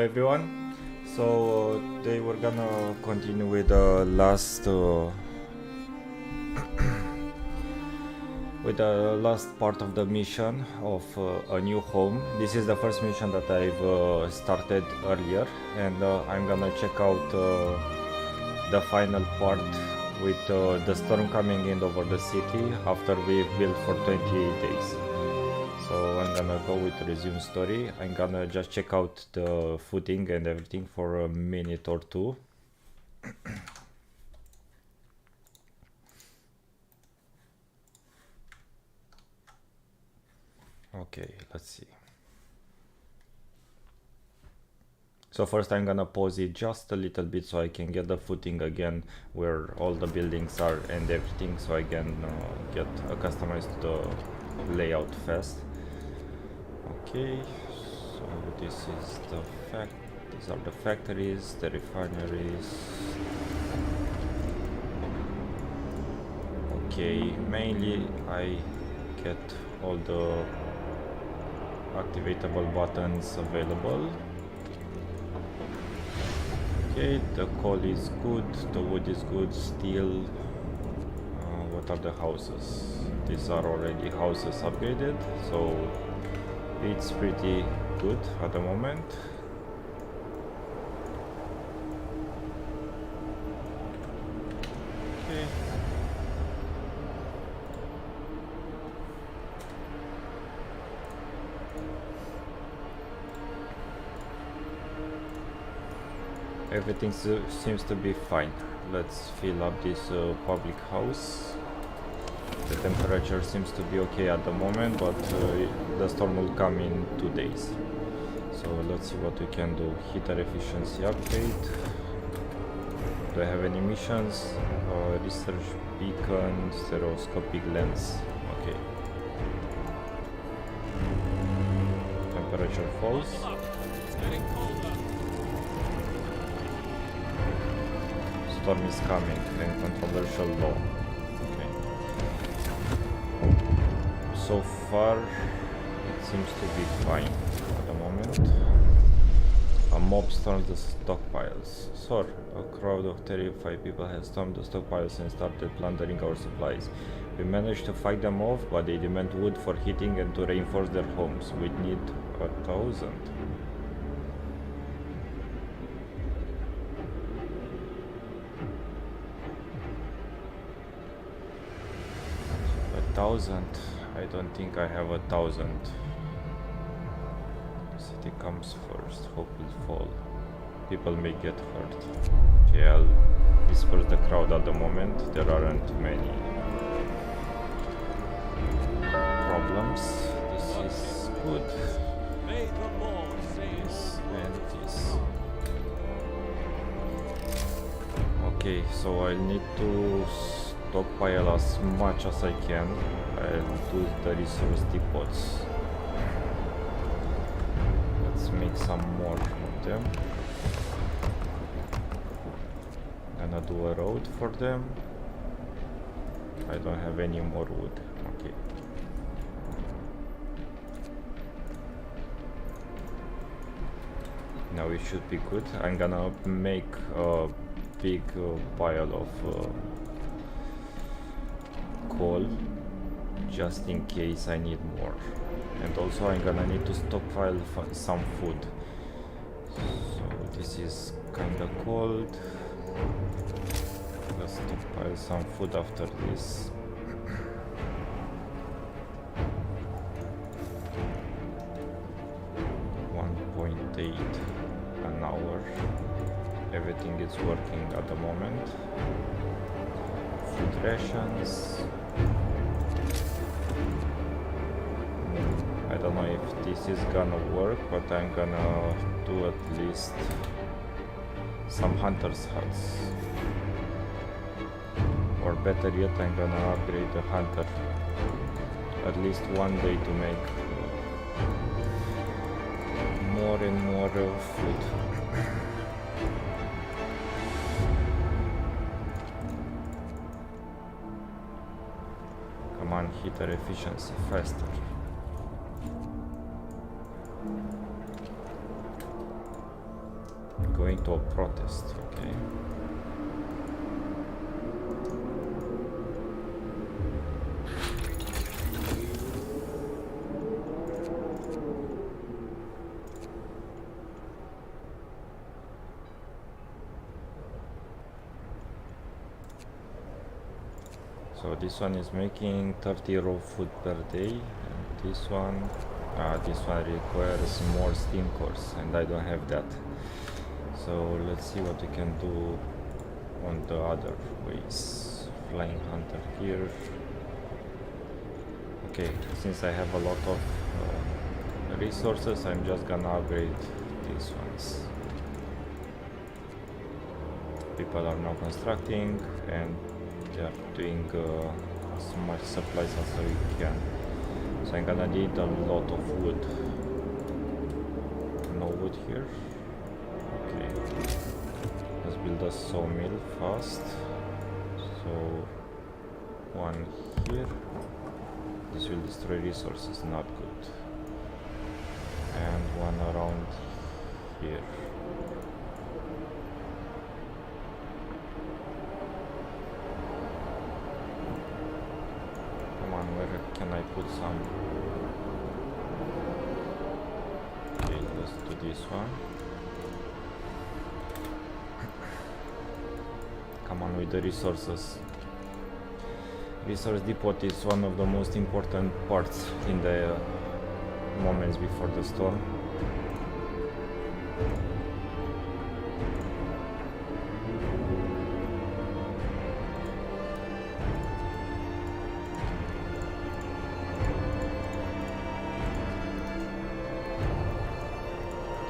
everyone. Today we're gonna continue with the last part of the mission of a new home. This is the first mission that I've started earlier, and I'm gonna check out the final part with the storm coming in over the city after we've built for 28 days. So I'm gonna go with resume story. I'm gonna just check out the footing and everything for a minute or two. Okay, let's see. So first I'm gonna pause it just a little bit so I can get the footing again where all the buildings are and everything, so I can get accustomed to the layout fast. Okay, so this is these are the factories, the refineries. Okay, mainly I get all the activatable buttons available. Okay, the coal is good, the wood is good, steel. What are the houses? These are already houses upgraded, so it's pretty good at the moment. Okay. Everything seems to be fine. Let's fill up this public house. The temperature seems to be okay at the moment, but the storm will come in 2 days. So let's see what we can do. Heater efficiency upgrade. Do I have any missions? Research beacon, stereoscopic lens. Okay. Temperature falls. Storm is coming and controversial law. So far it seems to be fine at the moment. A mob storms the stockpiles. Sir, a crowd of terrified people has stormed the stockpiles and started plundering our supplies. We managed to fight them off, but they demand wood for heating and to reinforce their homes. We need 1,000. 1,000. I don't think I have 1,000. City comes first, hope will fall. People may get hurt. Okay, I'll disperse the crowd at the moment. There aren't many problems. This is good. This and this. Okay, so I'll need to stockpile as much as I can. I'll do the resource depots. Let's make some more of them. Gonna do a road for them. I don't have any more wood. Okay. Now it should be good. I'm gonna make a big pile of coal just in case I need more, and also I'm gonna need to stockpile some food. So this is kinda cold. Let's stockpile some food after this. $1.8 an hour. Everything is working at the moment. Food rations. I don't know if this is gonna work, but I'm gonna do at least some hunters' huts. Or better yet, I'm gonna upgrade the hunter at least one day to make more and more food. Come on, heater efficiency faster. to a protest, okay. So this one is making 30 raw food per day, and this one requires more steam cores, and I don't have that. So let's see what we can do on the other ways. Flying hunter here. Okay, since I have a lot of resources, I'm just gonna upgrade these ones. People are now constructing, and they are doing as much supplies as we can. So I'm gonna need a lot of wood. No wood here. Okay. Let's build a sawmill fast. So one here. This will destroy resources, not good. And one around here. Where can I put some? Okay, let's do this one. Come on with the resources. Resource depot is one of the most important parts in the moments before the storm.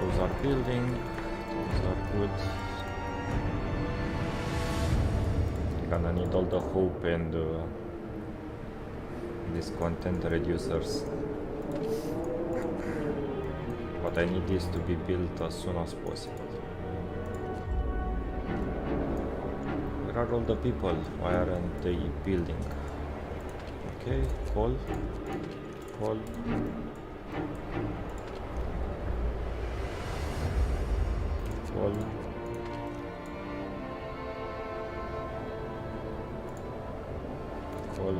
Those are building, those are good. Gonna need all the hope and these content reducers. But I need this to be built as soon as possible. Where are all the people? Why aren't they building? Okay, call. Call. Call. Call.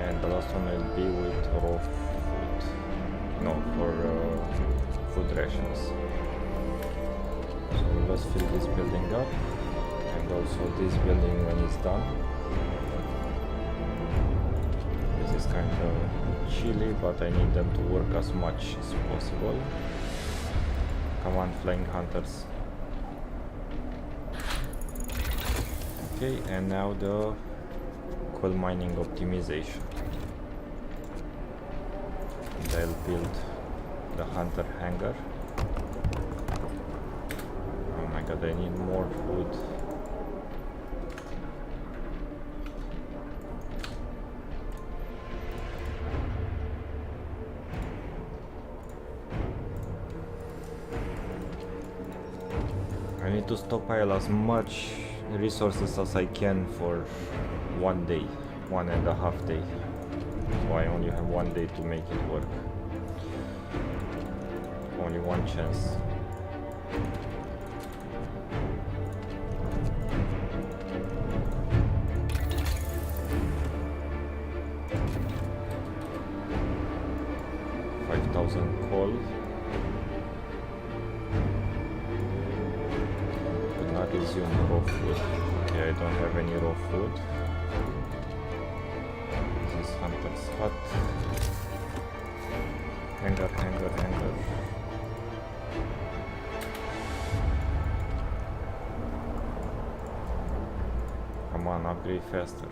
And the last one will be with raw food. No, for food rations. So let's fill this building up, and also this building when it's done. This is kind of chilly, but I need them to work as much as possible. Come on, flying hunters. Okay, and now the coal mining optimization. And I'll build the hunter hangar. Oh my god, I need more food. I need to stockpile as much resources as I can for 1 day, 1.5 days. So I only have 1 day to make it work. Only one chance. Coal. Could not resume raw food. Okay, I don't have any raw food. This is hunter's hut. Hangar, hangar, hangar. Come on, upgrade faster.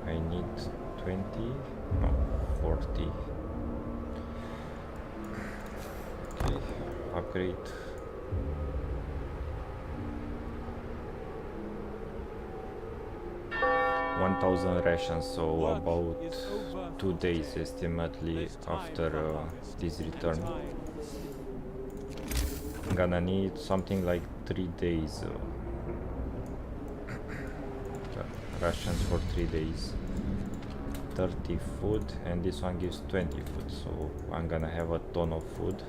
I need 20, no, 40. Okay, upgrade. $1,000 rations, so about 2 days estimately after this return. I'm gonna need something like 3 days rations for 3 days. 30 food, and this one gives 20 food, so I'm gonna have a ton of food.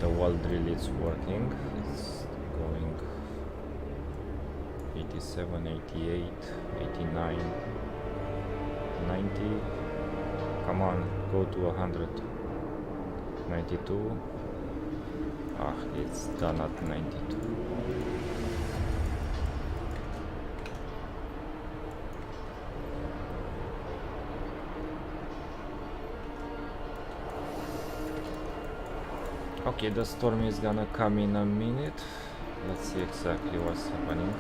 The wall drill is working. It's going 87, 88, 89, 90. Come on, go to 100. 92. Ah, it's done at 92. Okay, the storm is gonna come in a minute. Let's see exactly what's happening.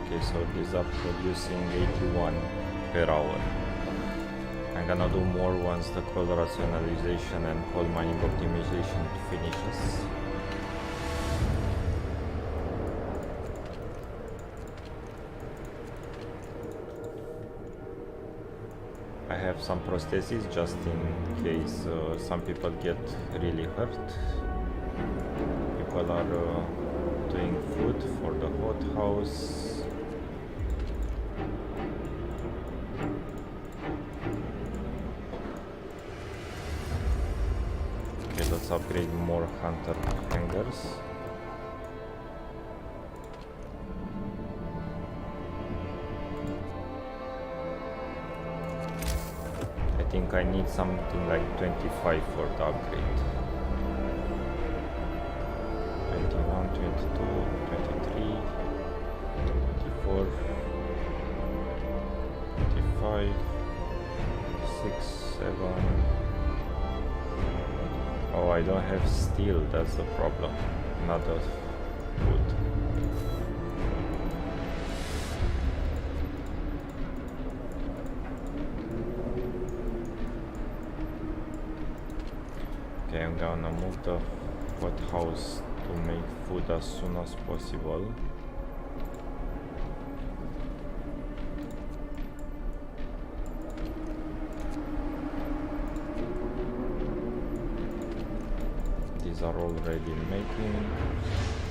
Okay, so these are producing 81 per hour. I'm gonna do more once the coal rationalization and coal mining optimization finishes. I have some prostheses just in case some people get really hurt. People are doing food for the hothouse. Okay, let's upgrade more hunter hangers. I think I need something like 25 for the upgrade. 21, 22, 23, 24, 25, 6, 7. Oh, I don't have steel, that's the problem. Not the wood. Okay, I'm gonna move the hothouse to make food as soon as possible. These are already making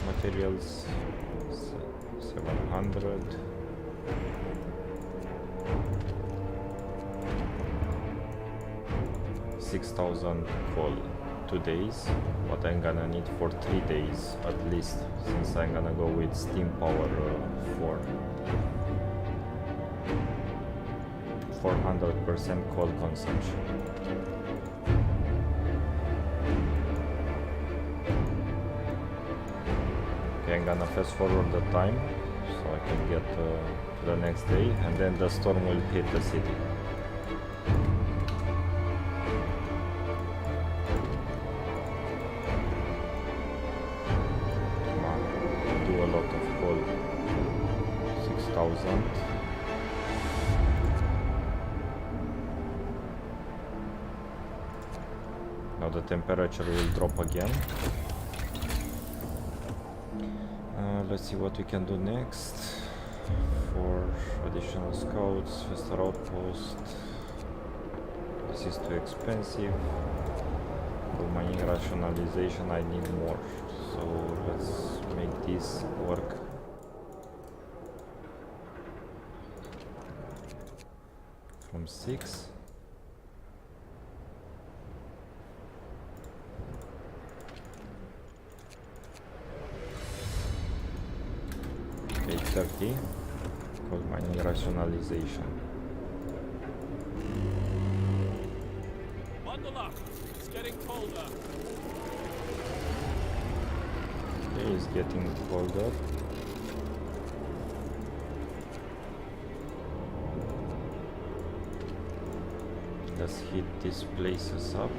materials. 700. $6,000 coal. 2 days, what I'm gonna need for 3 days at least, since I'm gonna go with steam power 4. 400% coal consumption. Okay, I'm gonna fast forward the time so I can get to the next day, and then the storm will hit the city. Now the temperature will drop again. Let's see what we can do next. For additional scouts, faster outpost. This is too expensive. For mining rationalization I need more. So let's make this work. From 6. 30 called mining rationalization. Bundle up. It's getting colder. Okay, it's getting colder. The Let's hit these places up.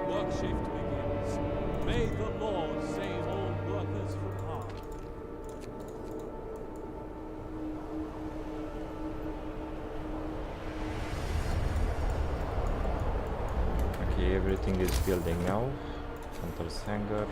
Work shift begins. May the Lord save all workers from harm. Okay, everything is building now. Hunter's hangar.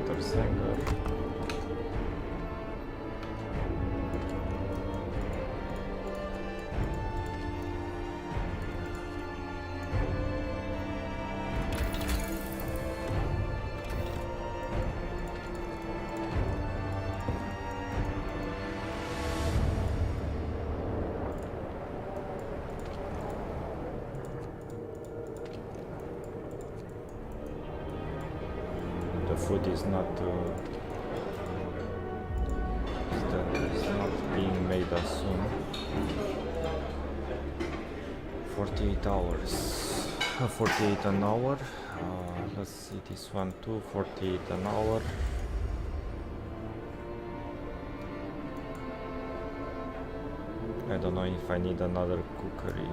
Hunter's hangar. The food is not it's not being made as soon. 48 hours. 48 an hour. Let's see this one too. 48 an hour. I don't know if I need another cookery.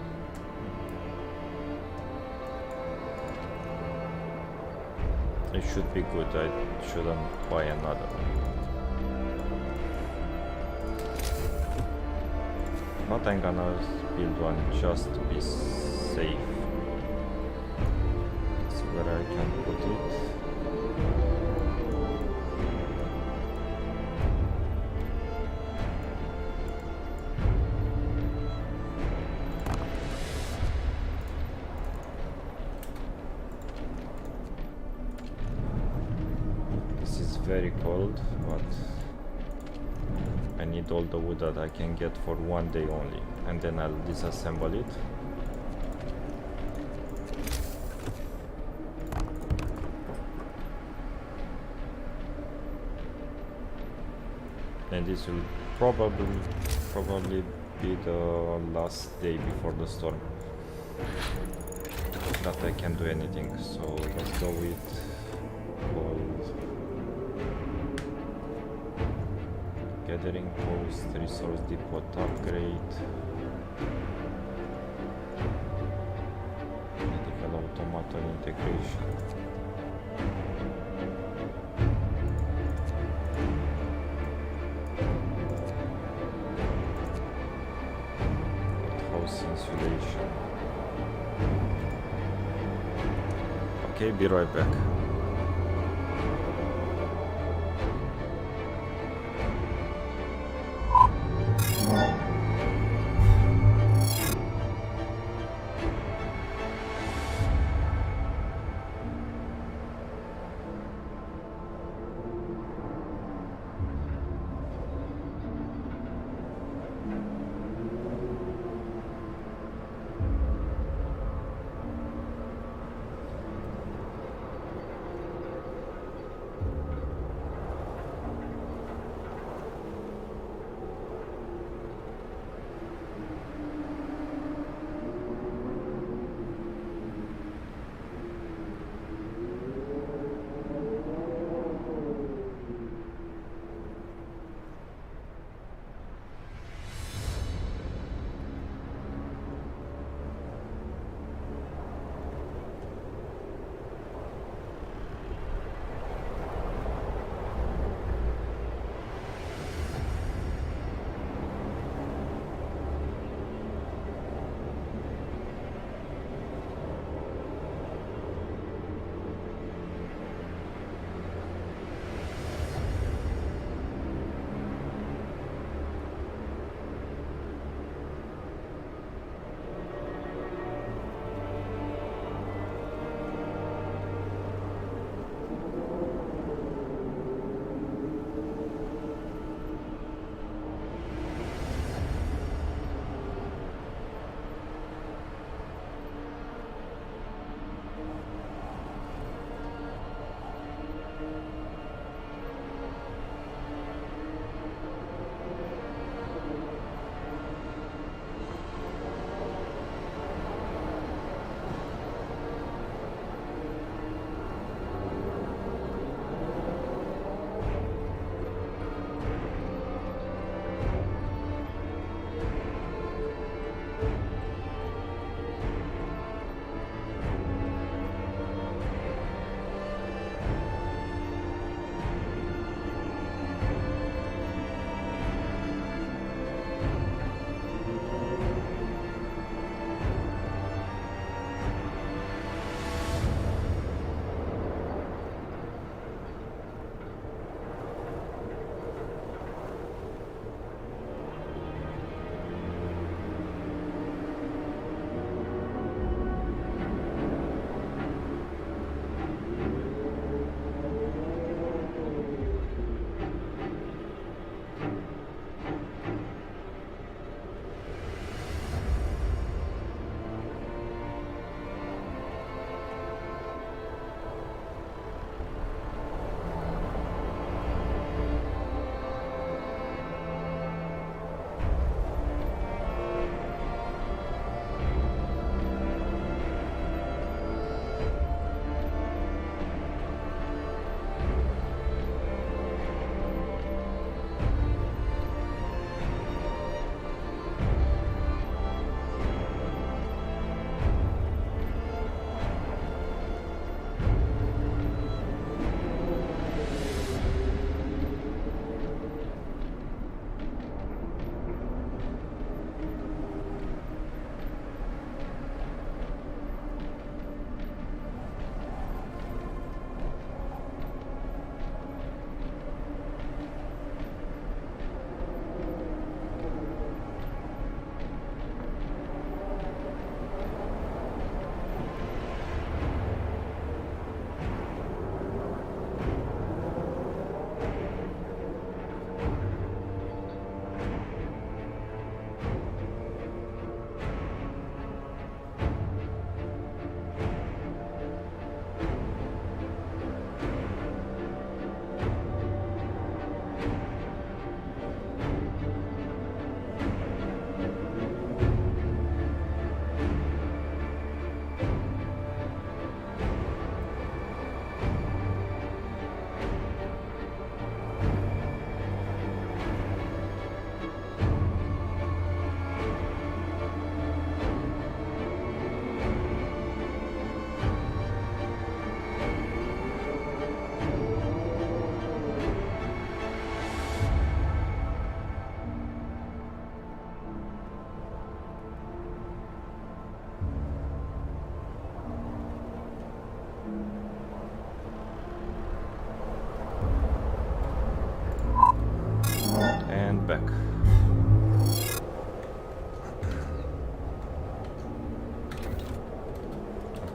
It should be good, I shouldn't buy another one. But I'm gonna build one just to be safe. See where I can put it. Very cold, but I need all the wood that I can get for one day only, and then I'll disassemble it. And this will probably be the last day before the storm that I can do anything. So let's go with gold. Gathering post, resource depot upgrade, medical automation integration. House insulation. Okay, be right back.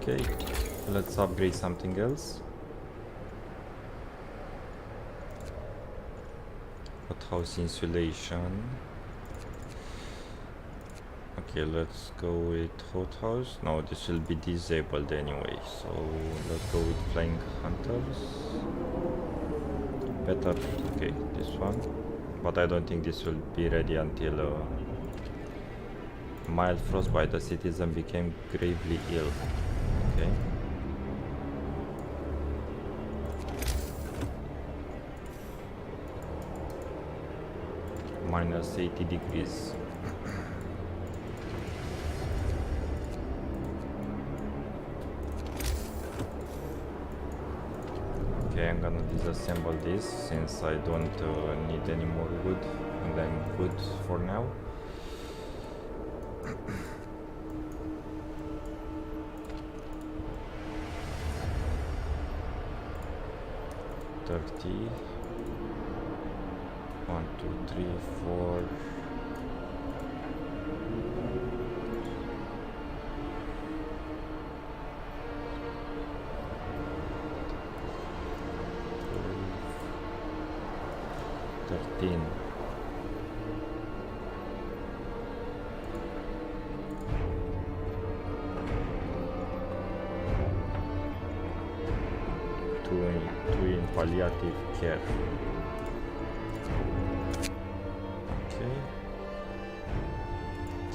Okay, let's upgrade something else. Hothouse insulation. Okay, let's go with hothouse. No, this will be disabled anyway, so let's go with flying hunters. Better, okay, this one. But I don't think this will be ready until mild frostbite. The citizen became gravely ill. Okay. Minus 80 degrees. Okay, I'm gonna disassemble this since I don't need any more wood and I'm good for now. $30. 1, 2, 3, 4. $13. Two in palliative care. Okay.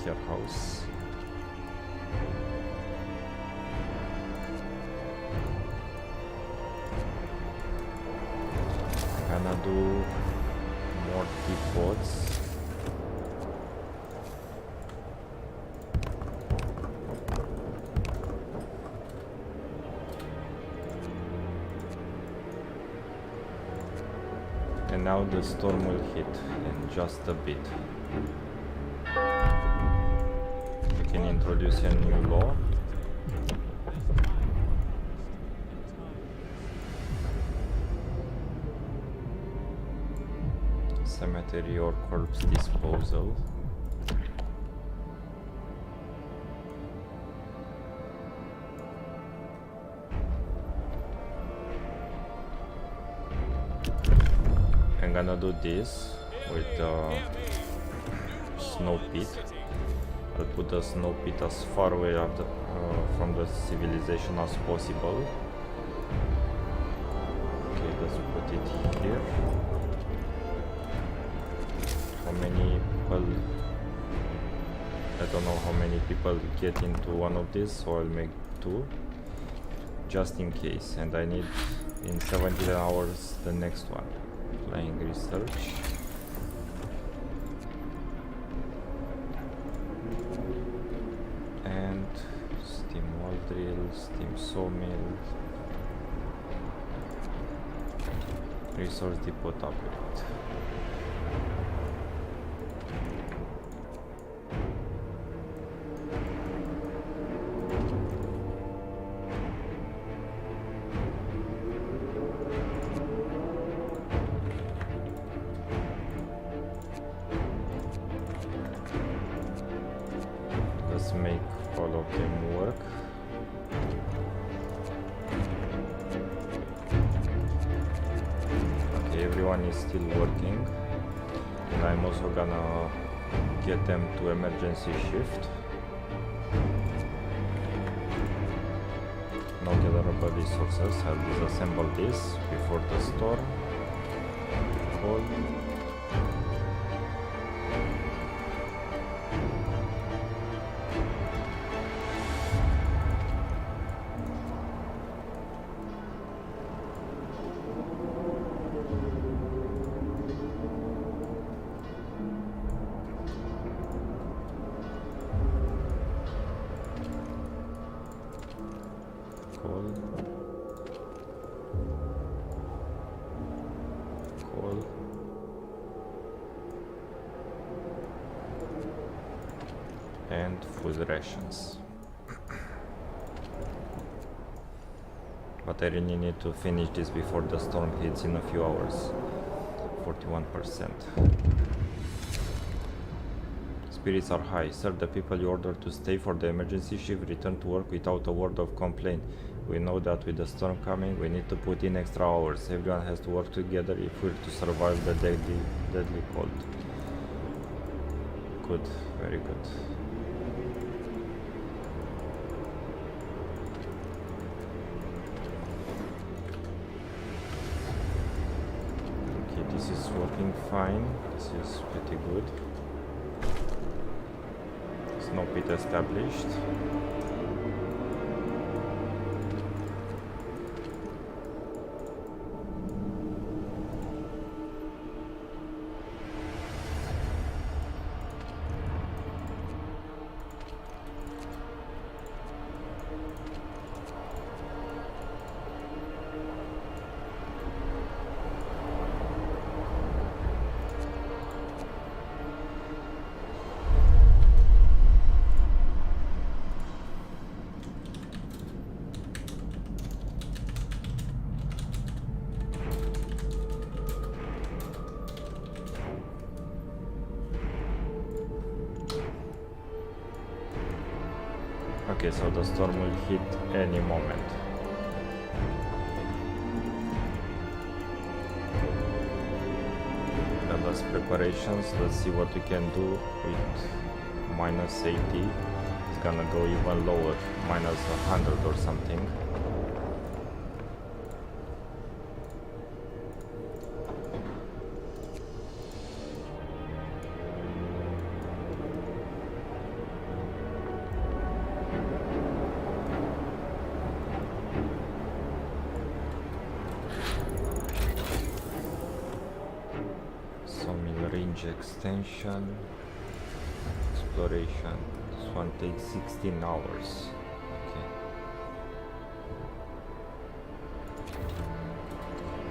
Care house. I'm gonna do more depots. And now the storm will hit in just a bit. We can introduce a new law. Cemetery or corpse disposal. I'm gonna do this with snow pit. I'll put the snow pit as far away from the civilization as possible. Okay, let's put it here. How many people? I don't know how many people get into one of these, so I'll make 2 just in case. And I need in 17 hours the next one. Flying research. And steam wall drill, steam sawmill, resource depot upgrade. Let's make all of them work. Okay, everyone is still working, and I'm also gonna get them to emergency shift. No gatherable resources. I'll disassemble this before the storm. Coal. Coal. And food rations. But I really need to finish this before the storm hits in a few hours. 41%. Let's spirits are high. Sir, the people you ordered to stay for the emergency shift returned to work without a word of complaint. We know that with the storm coming, we need to put in extra hours. Everyone has to work together if we're to survive the deadly cold. Good, very good. Okay, this is working fine. This is pretty good. Snow pit established. Okay, so the storm will hit any moment. And that's preparations. Let's see what we can do with minus 80. It's gonna go even lower, minus 100 or something. Range extension, exploration. This one takes 16 hours. Okay.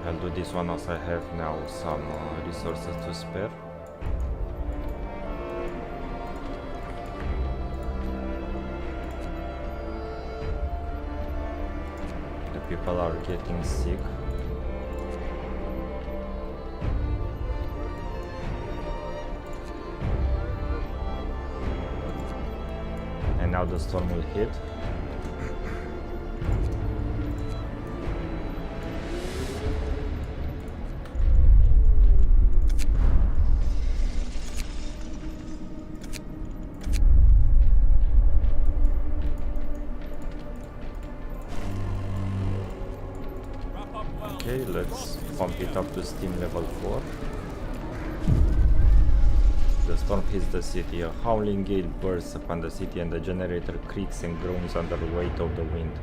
I'll do this one as I have now some resources to spare. The people are getting sick. Now the storm will hit. Okay, let's pump it up to steam level 4. The storm hits the city. A howling gale bursts upon the city and the generator creaks and groans under the weight of the wind.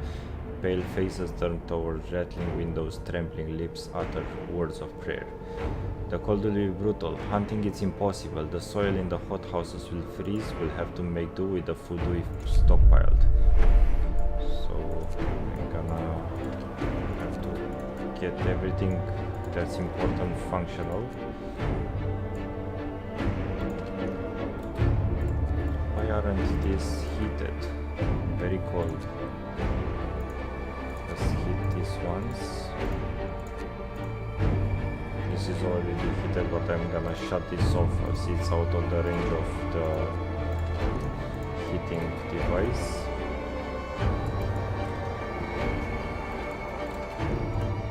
Pale faces turn towards rattling windows, trembling lips utter words of prayer. The cold will be brutal. Hunting is impossible. The soil in the hothouses will freeze. We'll have to make do with the food we've stockpiled. So I'm gonna have to get everything that's important functional. Aren't these heated? Very cold. Let's heat these ones. This is already heated, but I'm gonna shut this off as it's out of the range of the heating device.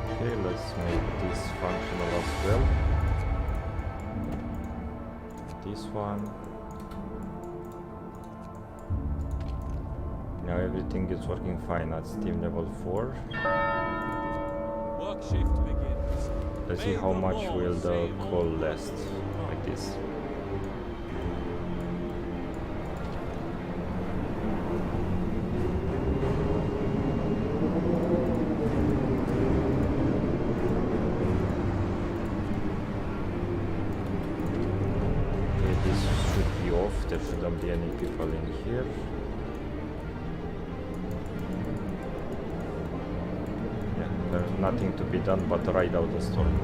Okay, let's make this functional as well. This one. Now everything is working fine at steam level 4. Work shift begins. Let's see how much will the cold last like this. Okay, this should be off. There shouldn't be any people in here. There's nothing to be done but ride out the storm.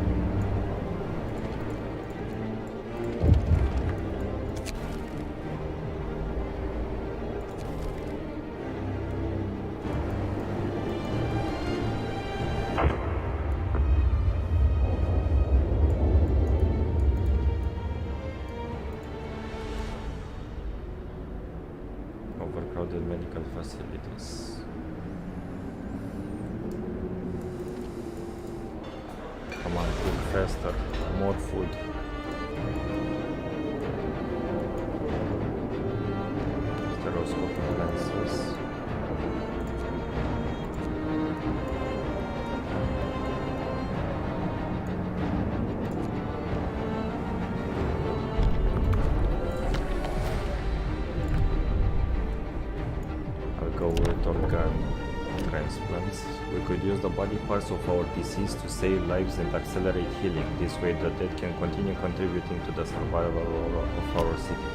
Overcrowded medical facilities. Come on, cook faster. More food. Stereoscopic lenses. I'll go with organ transplants. We could use the body parts of our deceased to save lives and accelerate healing. This way the dead can continue contributing to the survival of our city.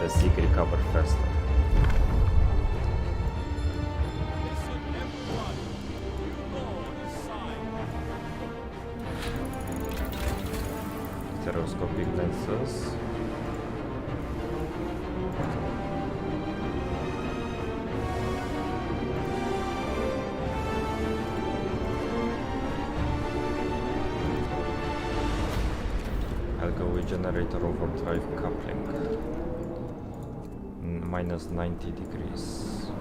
The sick recover faster. Listen, everyone. New law is signed. Stereoscopic lenses. I'll go with generator overdrive coupling. Minus 90 degrees.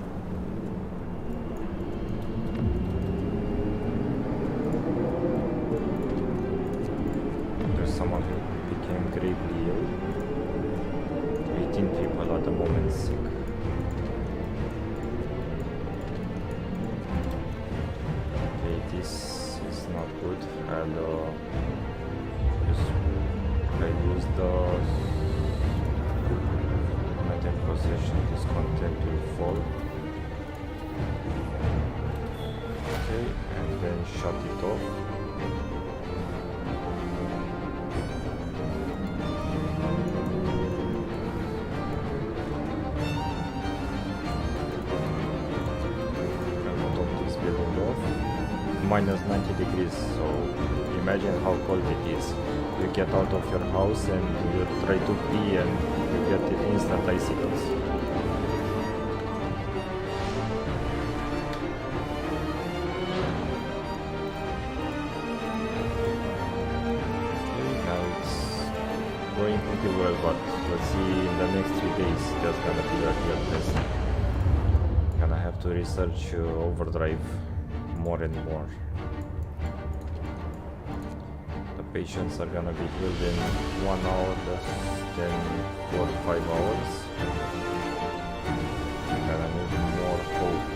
There's someone who became gravely ill. 18 people at the moment sick. Okay, this is not good. I use the maintain possession. This content will fall. Okay, and then shut it off. Minus 90 degrees, so imagine how cold it is. You get out of your house and you try to pee and you get instant icicles. Okay, now it's going pretty well, but let's see in the next 3 days there's gonna be a real test. Gonna have to research overdrive more and more. The patients are gonna be healed in 1 hour, then 4 or 5 hours. I'm gonna need more hope.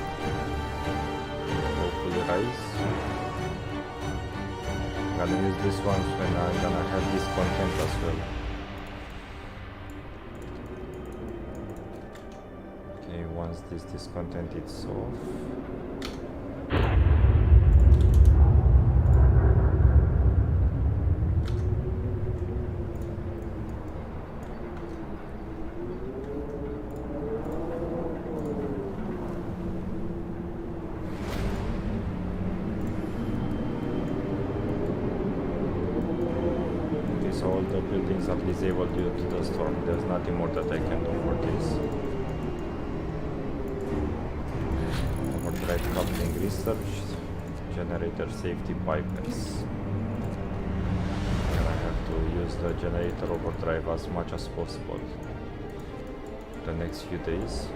Hopefully rise. I'm gonna use this one when I'm gonna have this content as well. Okay, once this discontent is off. So all the buildings are disabled due to the storm. There's nothing more that I can do for this. Overdrive coupling research, generator safety bypass. And I have to use the generator overdrive as much as possible the next few days.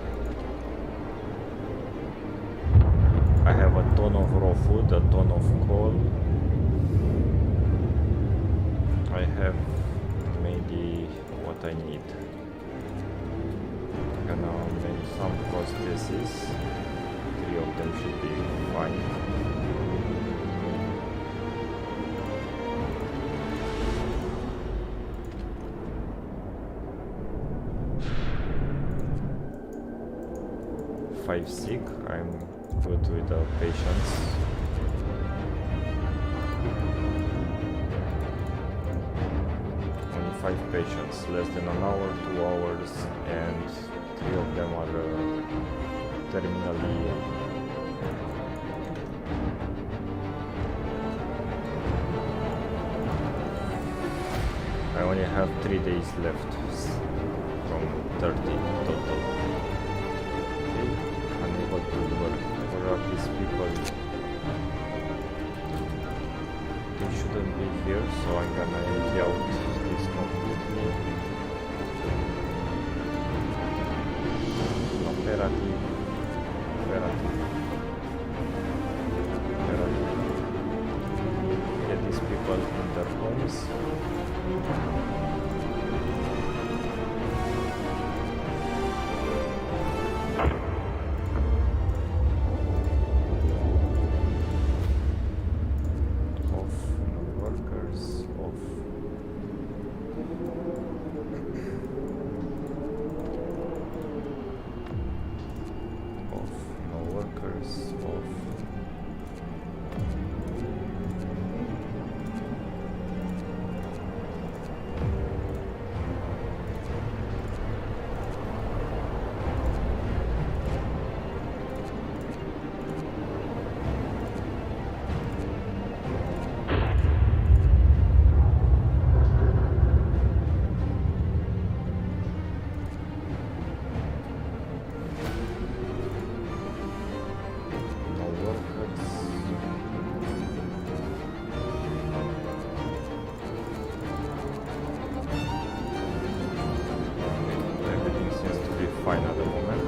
I have a ton of raw food, a ton of coal. I have maybe what I need. I'm gonna make some prostheses. 3 of them should be fine. Five sick. I'm good with the patients. Only 5 patients, less than an hour, 2 hours, and 3 of them are terminally ill. I only have 3 days left from 30 total. Okay, unable to work. Where are these people? They shouldn't be here, so I'm gonna empty out this completely. Okay, Imperative. Get these people in their homes. Fine at the moment.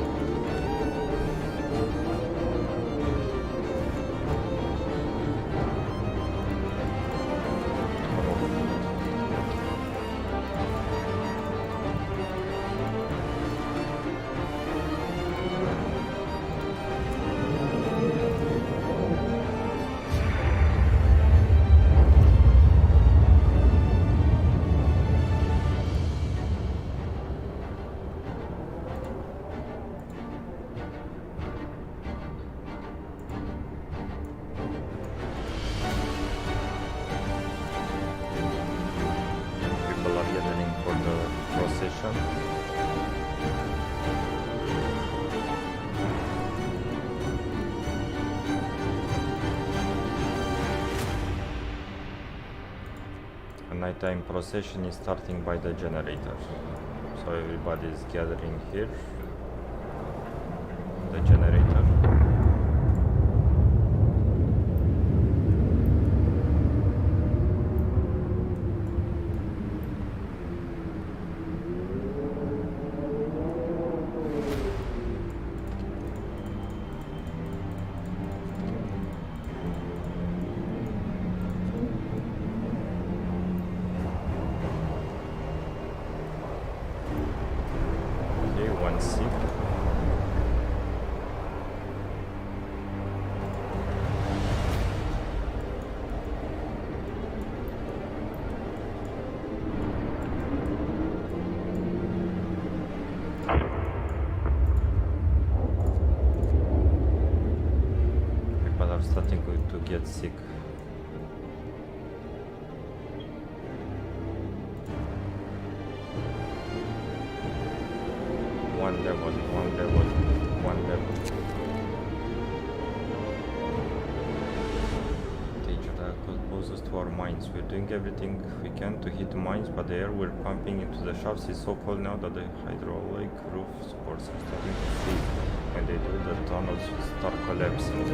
Nighttime procession is starting by the generator, so everybody is gathering here. The generator. Starting to get sick. One level. Danger that closest to our mines. We're doing everything we can to hit mines, but the air we're pumping into the shafts is so cold now that the hydraulic roof supports are starting to freeze. When they do, the tunnels start collapsing.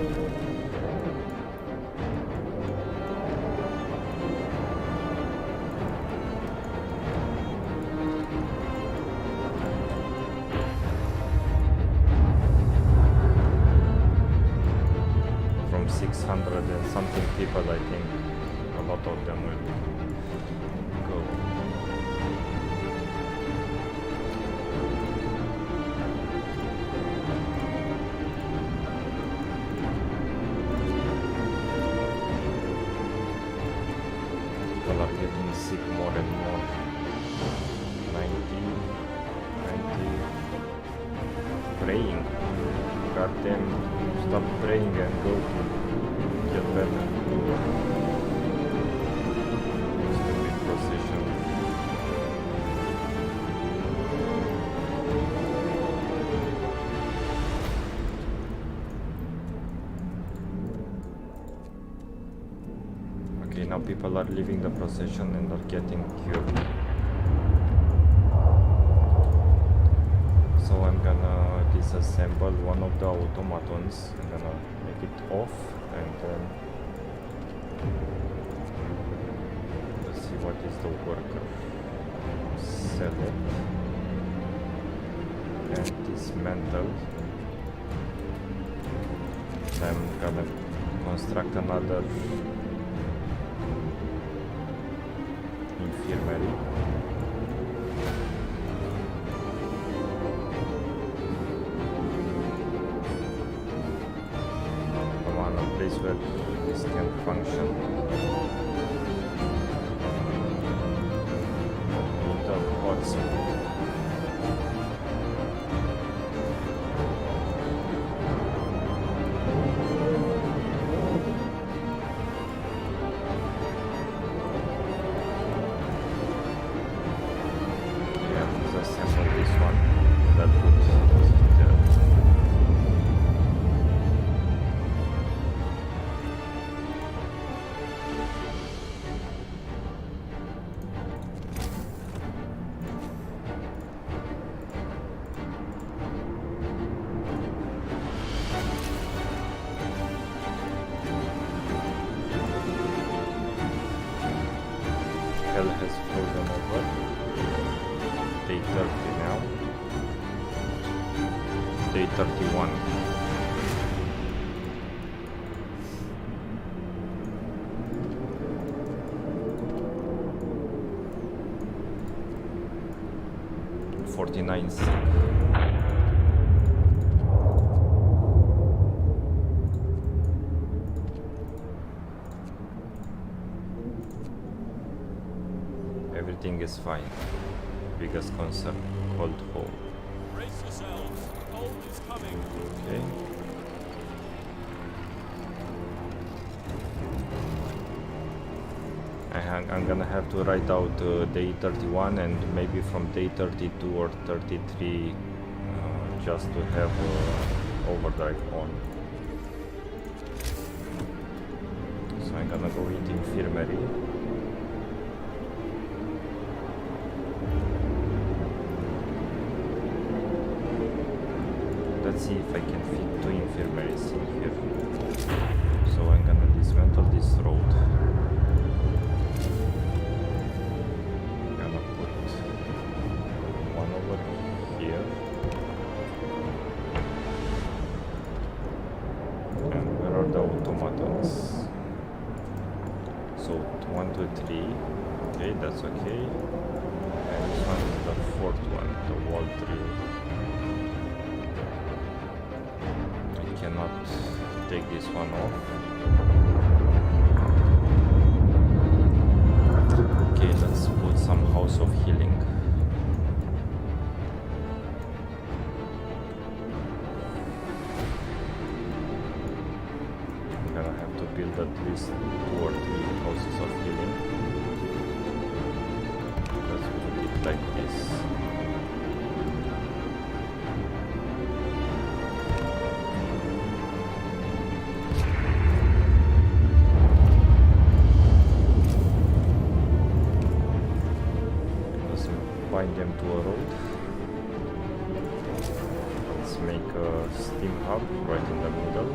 From 600 and something people, I think a lot of them will go. People are getting sick more and more. 90, praying. Goddamn, stop praying and go to get better. Stupid procession. Okay, now people are leaving the procession and are getting cured. So I'm gonna disassemble one of the automatons. I'm gonna make it off and then let's see what is the worker. Select. and dismantle. I'm gonna construct another infirmary. Come on, a place where this can function. Need a hotspot. Hell has frozen over. Day 30 now. Day 31. Sick. Everything is fine. Biggest concern, cold home. Brace yourselves. Cold is coming. Okay. I'm gonna have to write out day 31 and maybe from day 32 or 33 just to have overdrive on. So I'm gonna go into infirmary. Let's see if I can fit 2 infirmaries in here. So I'm gonna dismantle this road. I'm gonna put one over here. And where are the automatons? So 1, 2, 3. Okay, that's okay. And this one is the 4th one, the wall drill. Cannot take this one off. Okay, let's put some house of healing. I'm gonna have to build at least 2 or 3 houses of healing. Let's put it like this. Bind them to a road. Let's make a steam hub right in the middle.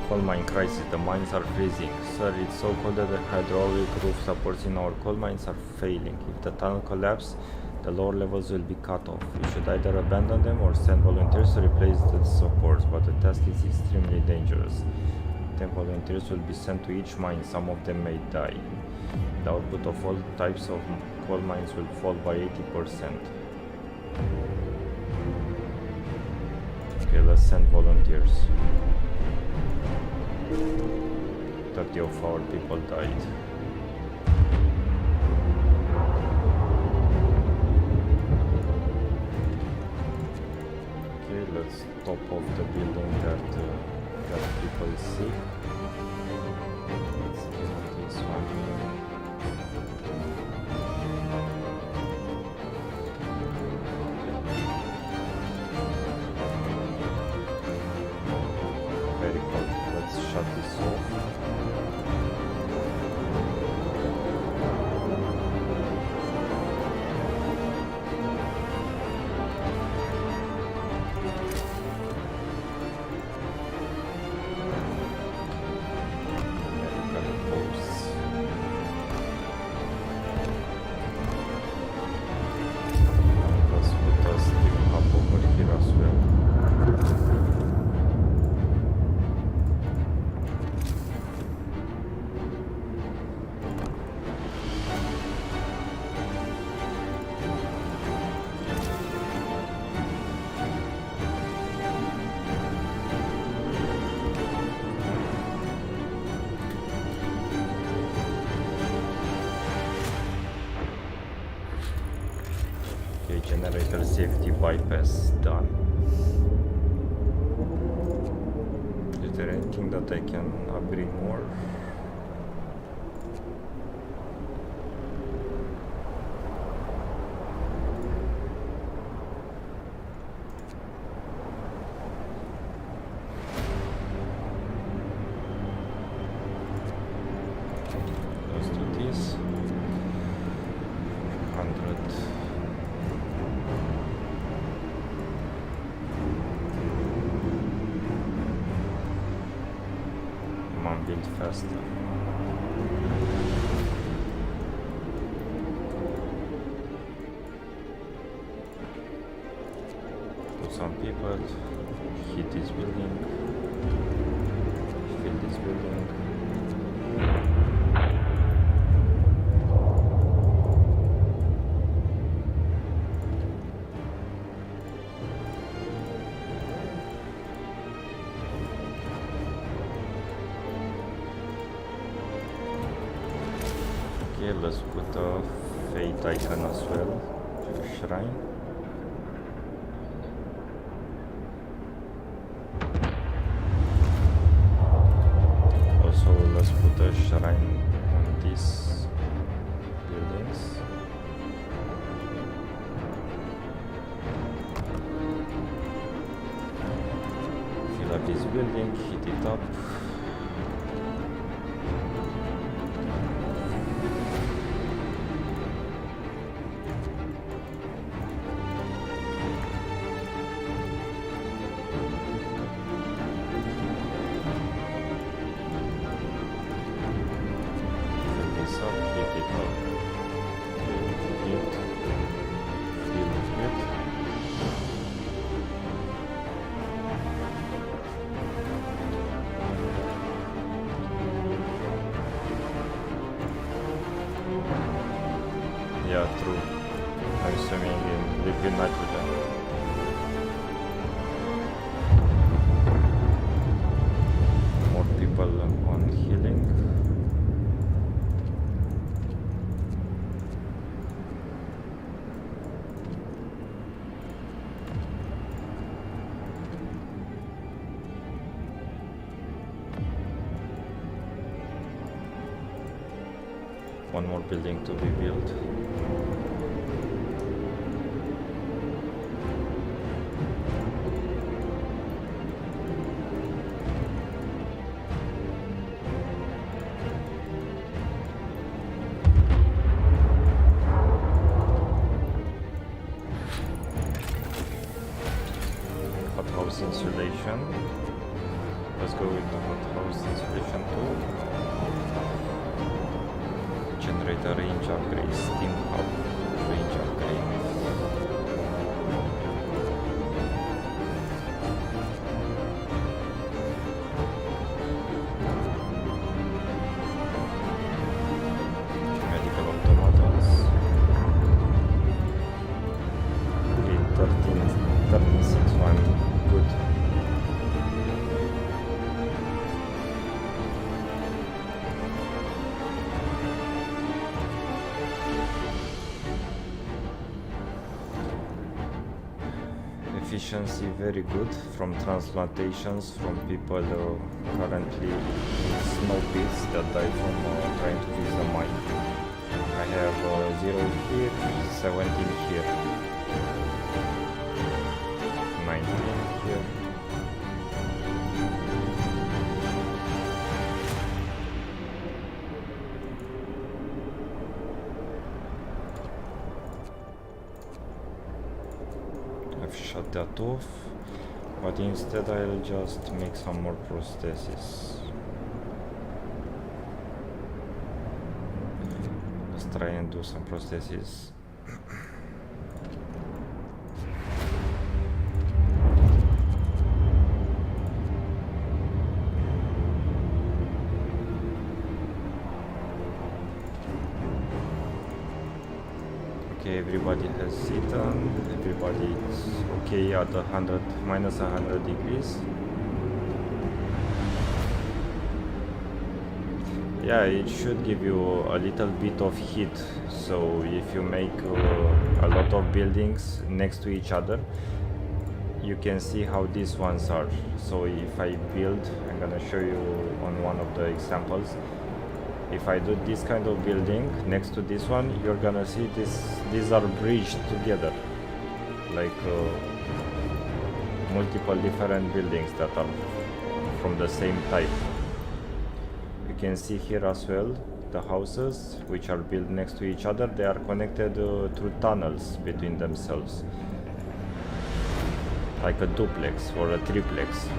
Coal mine crisis. The mines are freezing. Sir, it's so cold that the hydraulic roof supports in our coal mines are failing. If the tunnel collapses, the lower levels will be cut off. We should either abandon them or send volunteers to replace the supports, but the task is extremely dangerous. 10 volunteers will be sent to each mine. Some of them may die. The output of all types of coal mines will fall by 80%. Okay, let's send volunteers. 30 of our people died. Okay, let's top off the building that people see. Let's do this one. Very cold. Let's shut this off. Generator safety bypass done. Is there anything that I can upgrade more? Let's do this. 100. Man build faster. Put some people. Hit this building. Fill this building. Okay, let's put a fate icon as well. Shrine. Also, let's put a shrine on these buildings. Fill up this building, hit it up. Yeah, true. I'm swimming in liquid nitrogen. More people on healing. One more building to be built. Hothouse insulation. Let's go with the hothouse insulation too. Generator range upgrade, steam hub range upgrade. Medical automatons. Okay, 13.6, so I'm good. Efficiency very good from transplantations from people currently in snow pits that die from trying to use the mine. I have 0 here, 17 here, 19 here. I've shut that off, but instead I'll just make some more prostheses. Let's try and do some prostheses. Okay, everybody has eaten, everybody is okay at minus 100 degrees. yeah, it should give you a little bit of heat. So if you make a lot of buildings next to each other, you can see how these ones are. So if I build, I'm gonna show you on one of the examples. If I do this kind of building next to this one, you're gonna see these are bridged together, like multiple different buildings that are from the same type. You can see here as well the houses which are built next to each other. They are connected through tunnels between themselves, like a duplex or a triplex.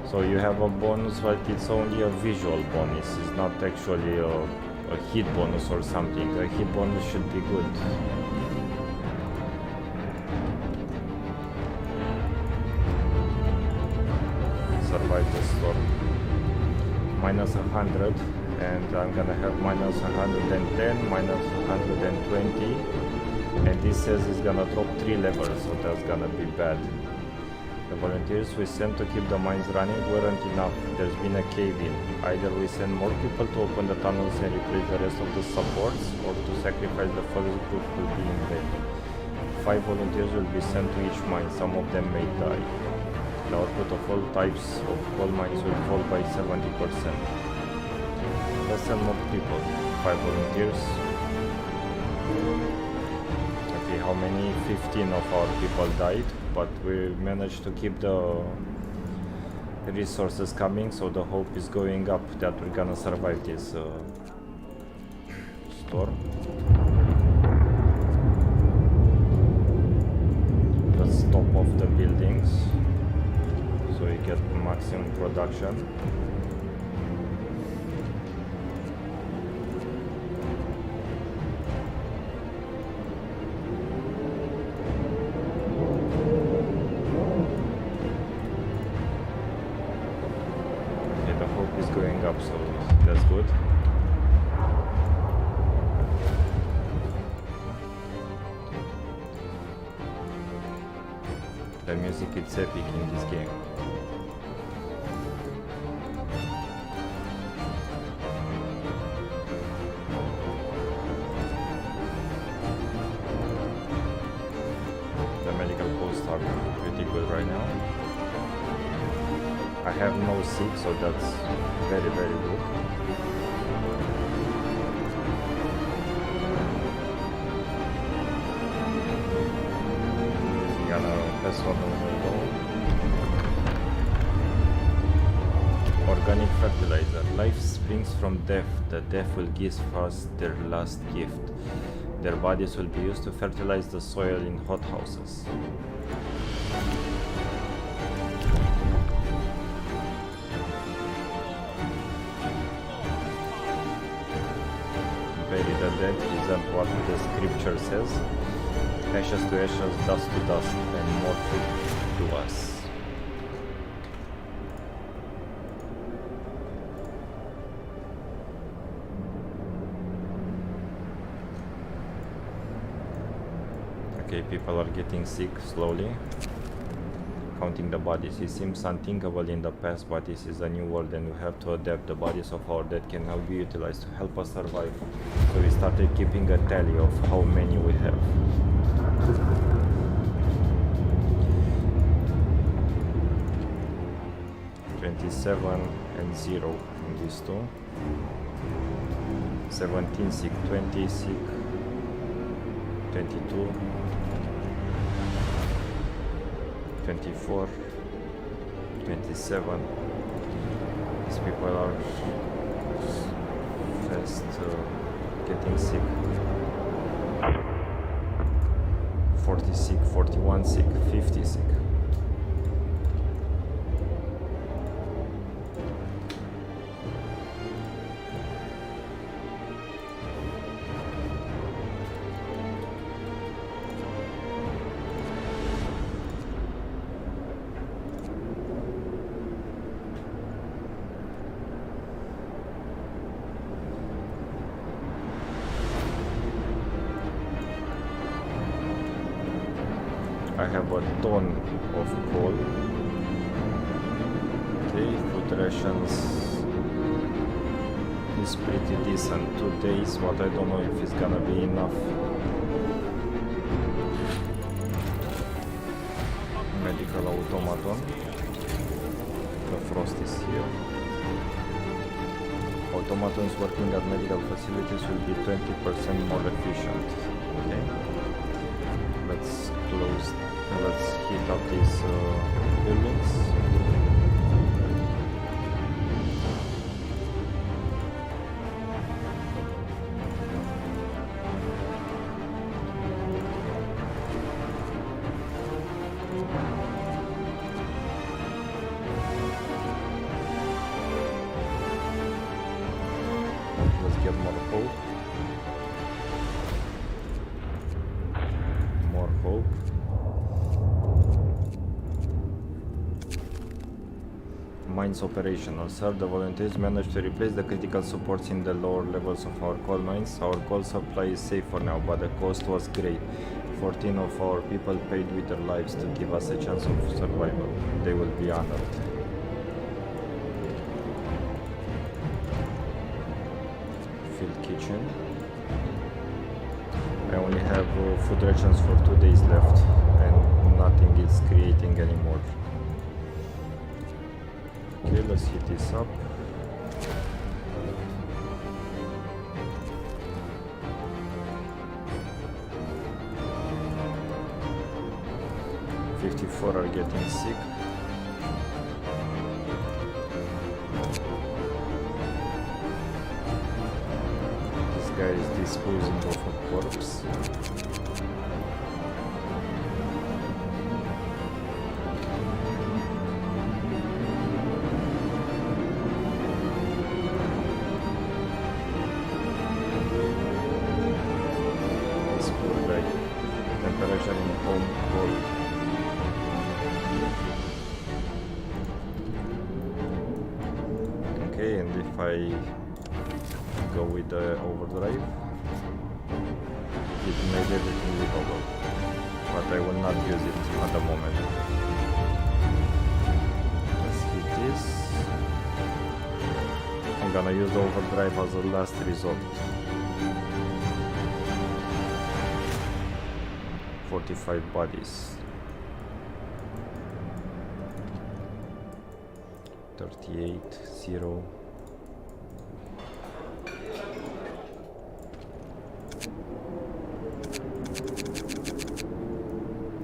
So you have a bonus, but it's only a visual bonus. It's not actually a hit bonus or something. A hit bonus should be good. Survive the storm. Minus 100, and I'm gonna have minus 110, minus 120, and this says it's gonna drop 3 levels, so that's gonna be bad. The volunteers we sent to keep the mines running weren't enough. There's been a cave-in. Either we send more people to open the tunnels and replace the rest of the supports, or to sacrifice the first group will be in vain. 5 volunteers will be sent to each mine. Some of them may die. The output of all types of coal mines will fall by 70%. Let's send more people. 5 volunteers. Okay, how many? 15 of our people died, but we managed to keep the resources coming, so the hope is going up that we're gonna survive this storm. Let's top off the buildings so we get maximum production. Okay, the hope is going up, so that's good. The music is epic in this game. The medical posts are pretty good right now. I have no sick, so that's very, very good. Gonna pass on the window. Organic fertilizer. Life springs from death. The death will give us their last gift. Their bodies will be used to fertilize the soil in hothouses. Bury the dead, is that what the scripture says? Ashes to ashes, dust to dust, and more food to us. Okay, people are getting sick slowly. Counting the bodies. It seems unthinkable in the past, but this is a new world and we have to adapt. The bodies of our dead can now be utilized to help us survive. So we started keeping a tally of how many we have. $27 and 0 in these two. 17 sick, 20 sick, 22, 24, 27. These people are fast getting sick. 40 sick, 41 sick, 50 sick. I have a ton of coal. Okay, food rations is pretty decent. 2 days, but I don't know if it's gonna be enough. Medical automaton. The Frost is here. Automatons working at medical facilities will be 20% more efficient. Okay. Let's heat up these buildings. Let's get more hope. More hope. Mines operational. Sir, the volunteers managed to replace the critical supports in the lower levels of our coal mines. Our coal supply is safe for now, but the cost was great. 14 of our people paid with their lives to give us a chance of survival. They will be honored. Field kitchen. I only have food rations for 2 days left, and nothing is creating anymore. Okay, let's heat this up. "54 are getting sick." This guy is disposing of a corpse. This poor guy. Temperature in home cold. Okay, and if I go with the overdrive, it made everything livable, but I will not use it at the moment. Let's hit this. I'm gonna use the overdrive as a last resort. 45 bodies. 38, 0.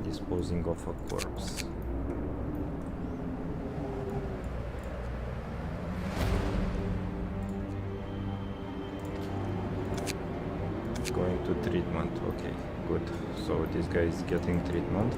Disposing of a corpse. Going to treatment. Okay, good. So this guy is getting treatment.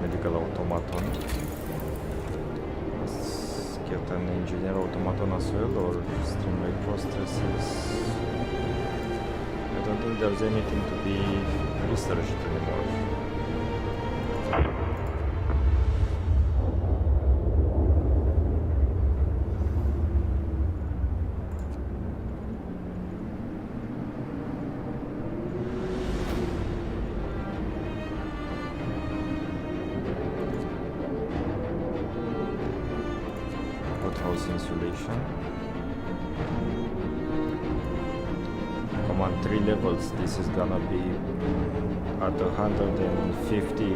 Medical automaton. Let's get an engineer automaton as well, or streamline processes. I don't think there's anything to be researched anymore. House insulation. Come on, 3 levels. This is gonna be at 150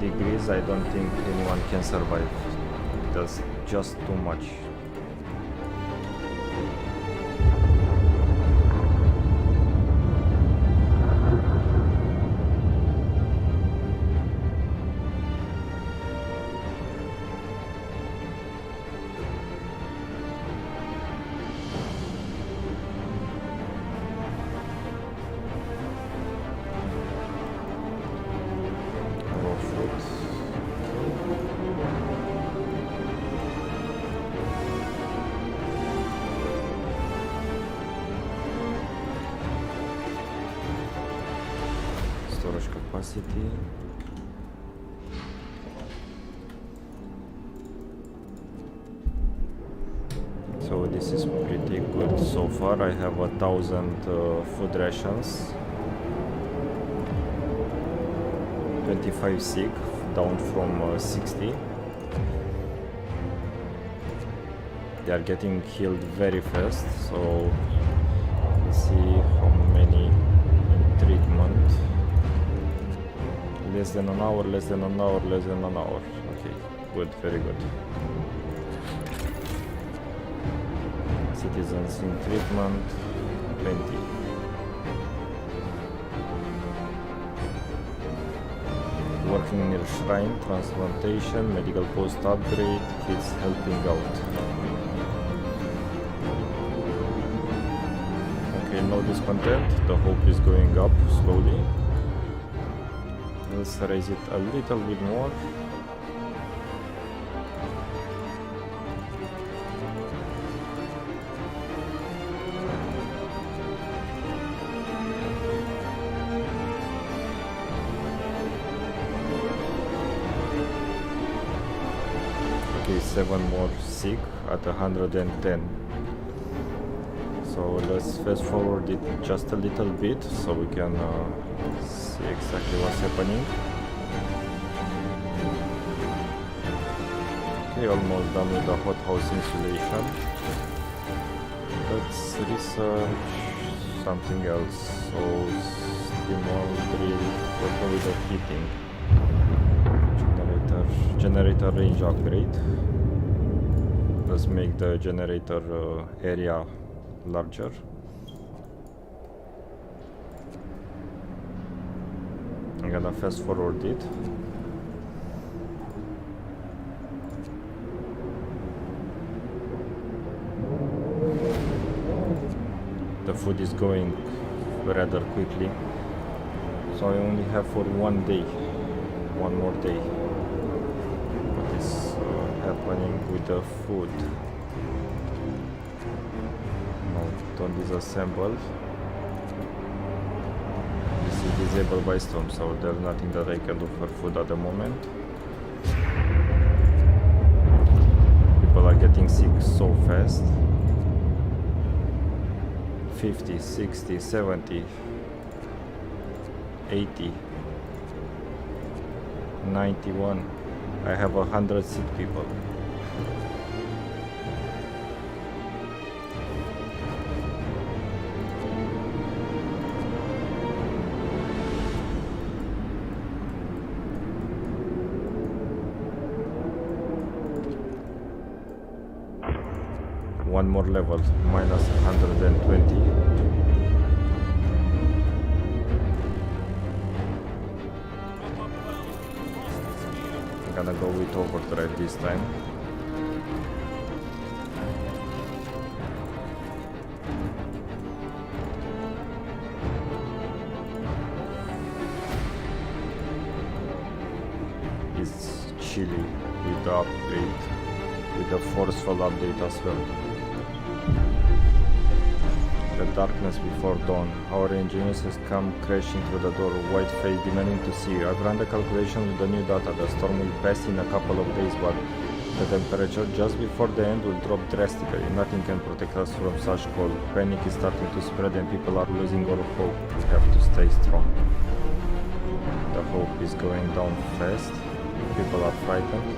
degrees. I don't think anyone can survive. That's just too much. capacity. So this is pretty good so far. I have 1,000 food rations. 25 sick, down from 60. They are getting healed very fast, so let's see how many in treatment. Less than an hour, less than an hour, less than an hour. Okay, good, very good. Citizens in treatment, 20. Working near shrine, transplantation, medical post upgrade, kids helping out. Okay, no discontent, the hope is going up slowly. Let's raise it a little bit more. Okay, 7 more sick at 110. So let's fast forward it just a little bit so we can see exactly what's happening. Okay, almost done with the hothouse insulation. Let's research something else. So steam oil drill, what with the heating. Generator range upgrade. Let's make the generator area larger. I'm gonna fast forward it. The food is going rather quickly, so I only have for one day, one more day. What is happening with the food? No, don't disassemble. This is disabled by storm, so there's nothing that I can do for food at the moment. People are getting sick so fast. 50, 60, 70, 80, 91. I have 100 sick people. One more level, minus 120. I'm gonna go with overdrive this time. It's chilly with the upgrade, with the forceful update as well. The darkness before dawn. Our engineers has come crashing through the door, white face demanding to see you. I've run the calculation with the new data. The storm will pass in a couple of days, but the temperature just before the end will drop drastically. Nothing can protect us from such cold. Panic is starting to spread and people are losing all hope. We have to stay strong. The hope is going down fast. People are frightened.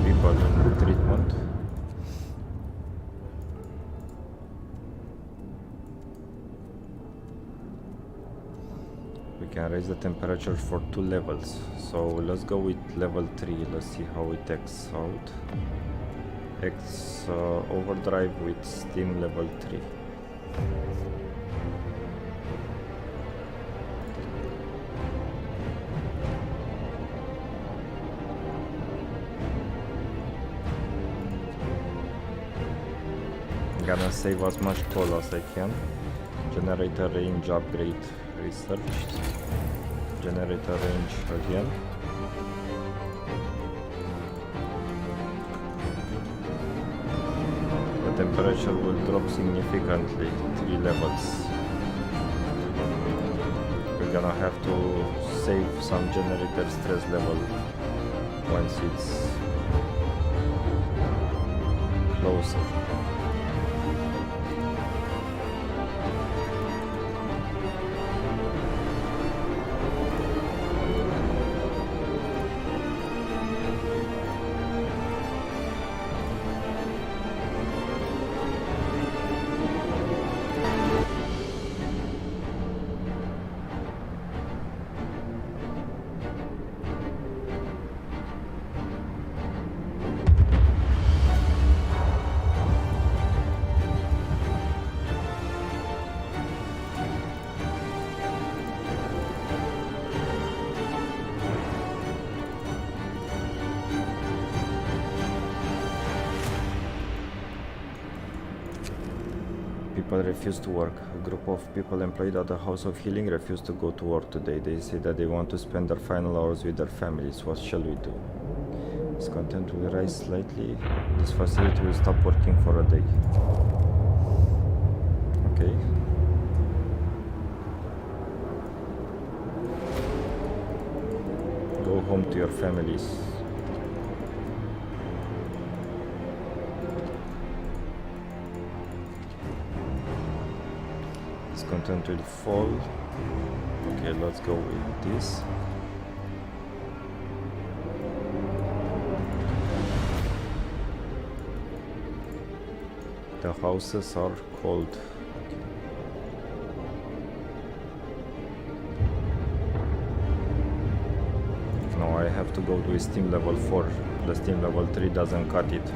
People in treatment. We can raise the temperature for 2 levels. So let's go with level 3. Let's see how it acts out. Overdrive with steam level 3. Gonna save as much coal as I can. Generator range upgrade researched. Generator range again. The temperature will drop significantly, 3 levels. We're gonna have to save some generator stress level once it's closer. People refuse to work. A group of people employed at the House of Healing refuse to go to work today. They say that they want to spend their final hours with their families. What shall we do? This content will rise slightly. This facility will stop working for a day. Okay. Go home to your families. Content will fall. Okay, let's go with this. The houses are cold. Now I have to go to steam level 4. The steam level 3 doesn't cut it.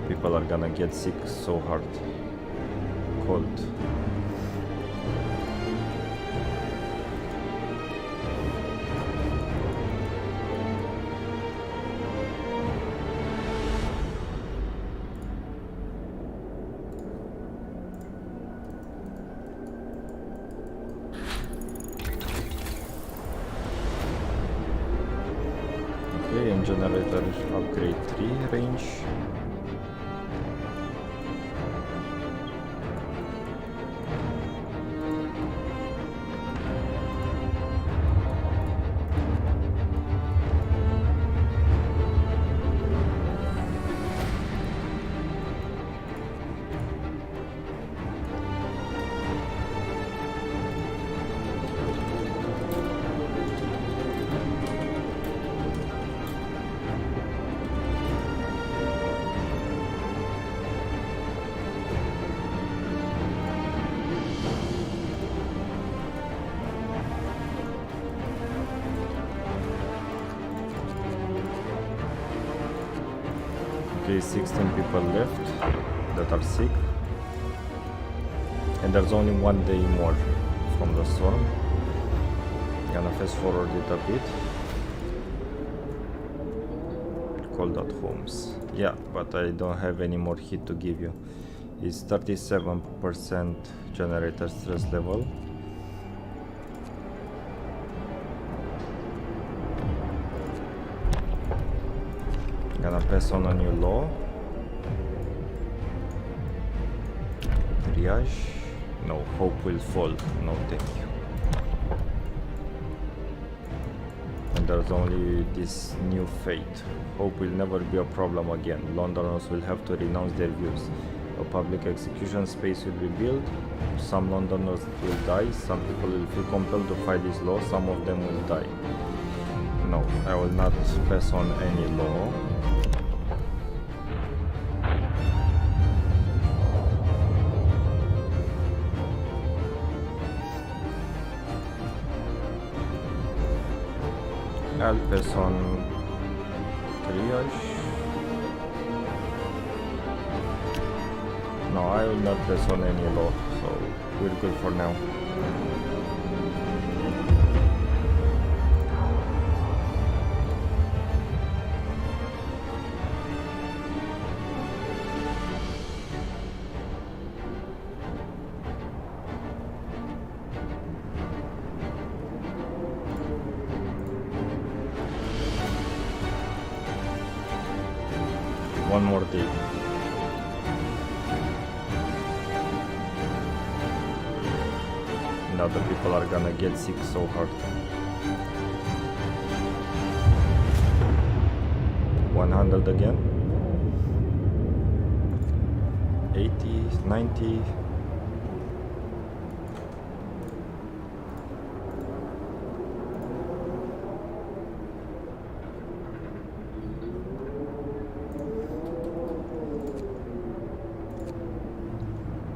People are gonna get sick so hard. Cold. And generator upgrade 3 range. Okay, 16 people left that are sick, and there's only 1 day more from the storm. Gonna fast forward it a bit. Cold at homes. Yeah, but I don't have any more heat to give you. It's 37% generator stress level. Gonna pass on a new law. Triage. No, hope will fall. No, thank you. And there's only this new fate. Hope will never be a problem again. Londoners will have to renounce their views. A public execution space will be built. Some Londoners will die. Some people will feel compelled to fight this law. Some of them will die. No, I will not pass on any law. I'll pass on triage. No, I will not pass on any law, so we're good for now. One more day. other people are gonna get sick so hard. 100 again. 80, 90.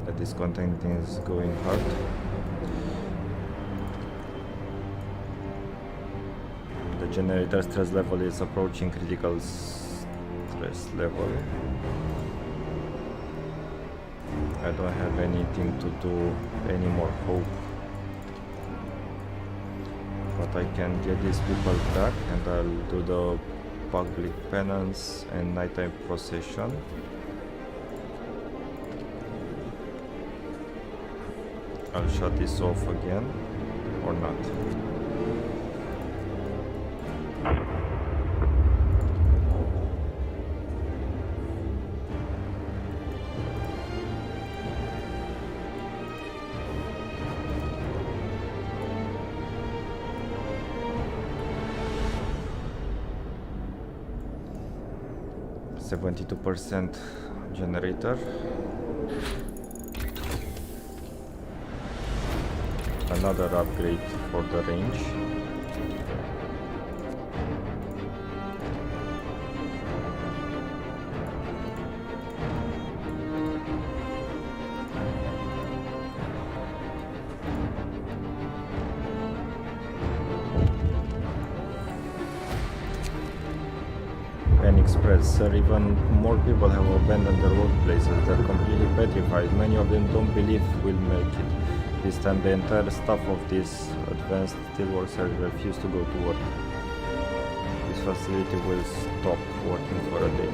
The discontent is going hard. The generator stress level is approaching critical stress level. I don't have anything to do, any more hope. But I can get these people back and I'll do the public penance and nighttime procession. I'll shut this off again or not. %72 generator. Another upgrade for the range. Express, sir, even more people have abandoned their workplaces. They're completely petrified. Many of them don't believe we'll make it. This time the entire staff of this advanced steelworks have refused to go to work. This facility will stop working for a day.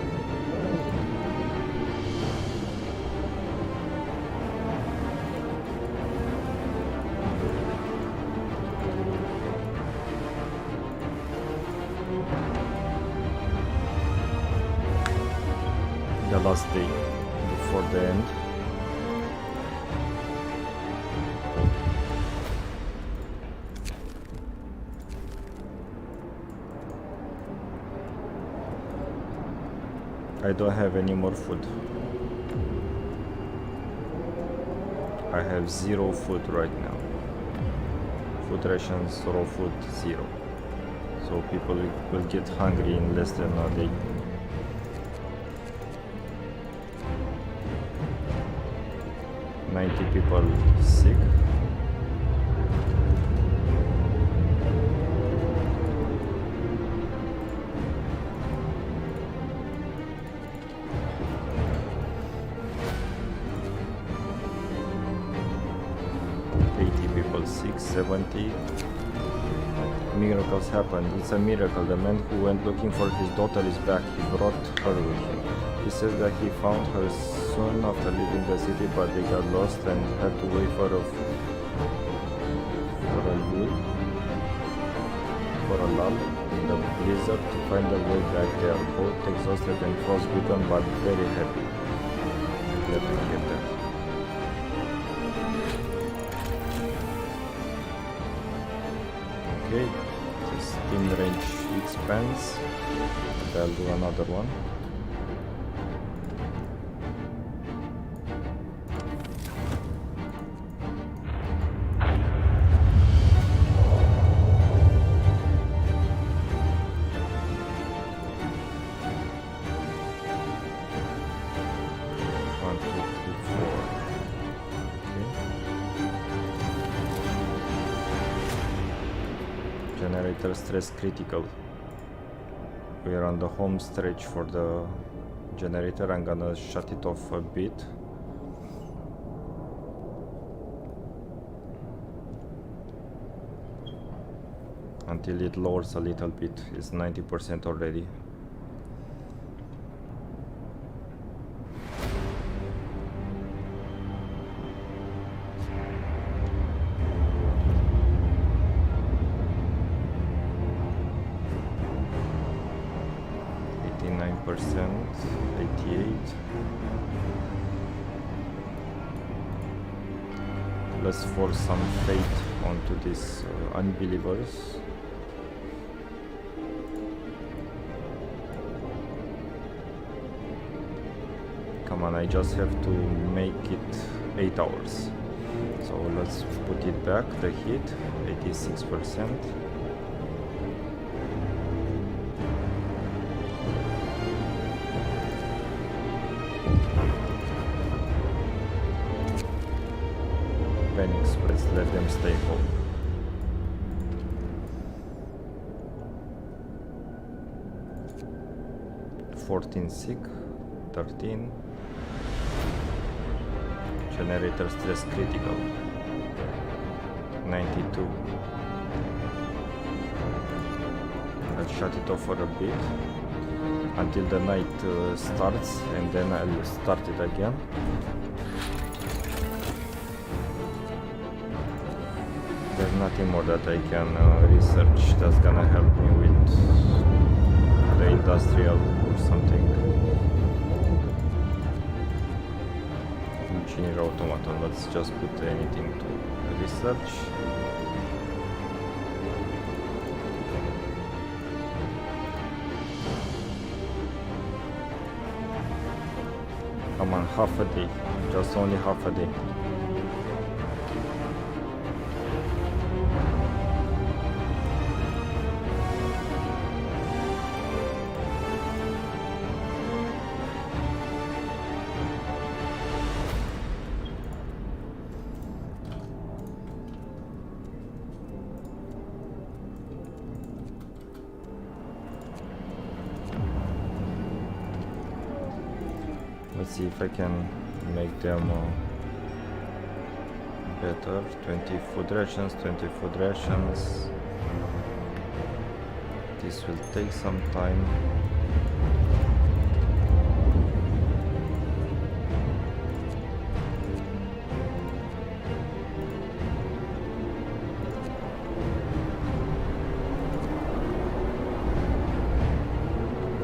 The last day before the end. I don't have any more food. I have 0 food right now. Food rations, raw food, 0. So people will get hungry in less than a day. People sick. People sick, 70. Miracles happen. It's a miracle. The man who went looking for his daughter is back. He brought her with him. He says that he found her soon after leaving the city, but they got lost and had to wait for a lull in the blizzard to find their way back. They are both exhausted and frostbitten, but very happy. Let me get that. Okay, the steam range expands. I'll do another one. Generator stress critical. We are on the home stretch for the generator. I'm gonna shut it off a bit. Until it lowers a little bit. It's 90% already. %, 88. Let's force some fate onto these unbelievers. Come on, I just have to make it 8 hours. So let's put it back, the heat, 86%. Phoenix, let's let them stay home. $14 sick, 13. Generator stress critical, 92. Let's shut it off for a bit until the night starts, and then I'll start it again. There's nothing more that I can research that's gonna help me with the industrial or something. Engineer automaton, let's just put anything to research. Come on, half a day, just only half a day. Let's see if I can make them better. 20 food rations, 20 food rations. This will take some time.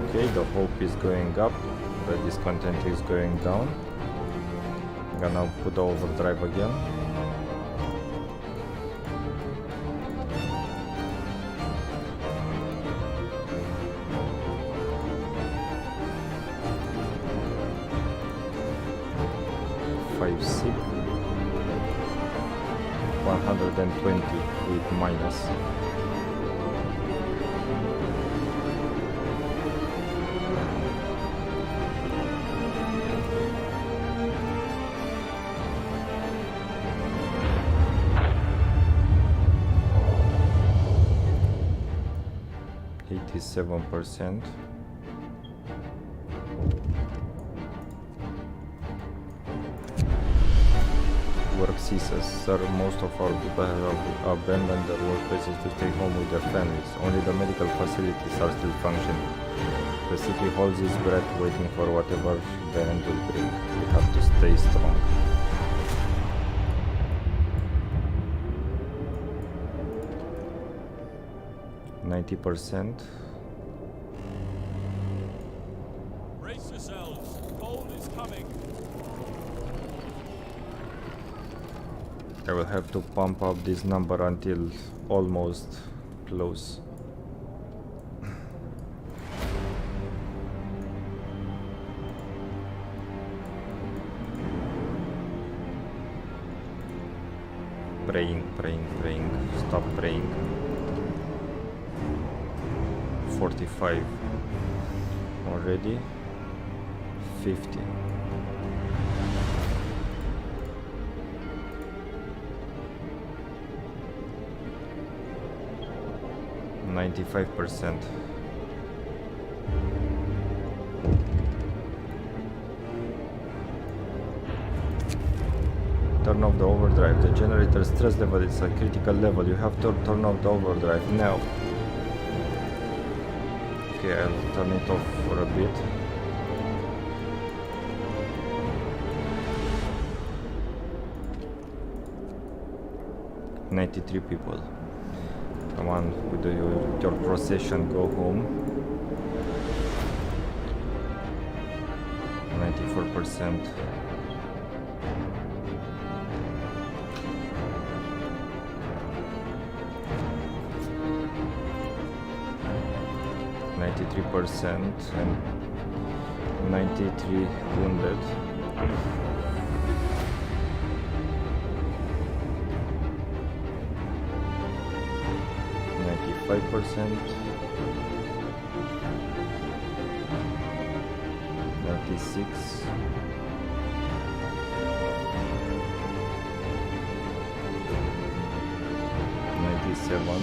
Okay, the hope is going up. The discontent is going down. I'm gonna put the overdrive again. Five sick. 120 with minus. Is 7%. Work ceases. Sir, most of our people have abandoned their workplaces to stay home with their families. Only the medical facilities are still functioning. The city holds its breath, waiting for whatever the end will bring. We have to stay strong. %. Brace yourselves. Cold is coming. I will have to pump up this number until almost close. Praying. Stop praying. 45 already. 50. %. Turn off the overdrive. The generator stress level is a critical level. You have to turn off the overdrive now. Okay, I'll turn it off for a bit. $93 people. Come on, with your procession, go home. 94%. 93% and 93 wounded. %, 96, 97.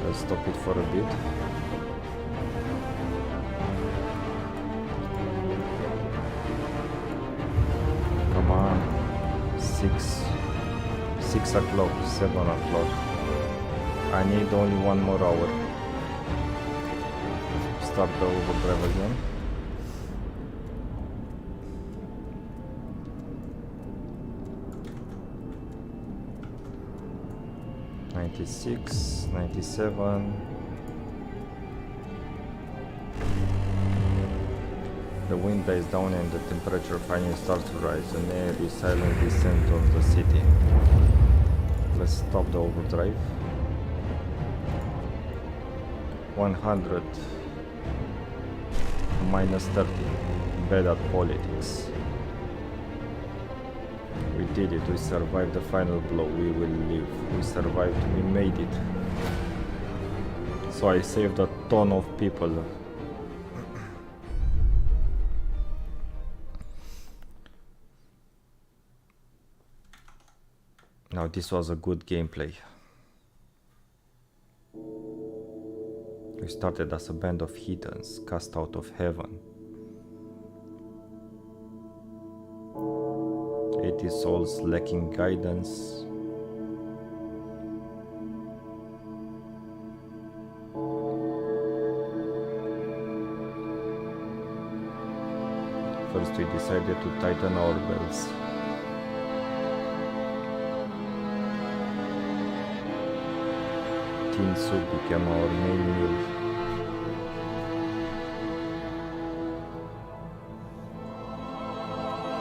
Let's stop it for a bit. Come on, 6 o'clock, 7 o'clock. I need only 1 more hour. Start the overdrive again. $96, $97. The wind dies down and the temperature finally starts to rise. An airy silent descent of the city. Let's stop the overdrive. 100 -30. Bad at politics. We did it. We survived the final blow. We will live. We survived. We made it. So I saved a ton of people. Now this was a good gameplay. We started as a band of heathens cast out of heaven. 80 souls lacking guidance. First we decided to tighten our belts. Tin soup became our main meal.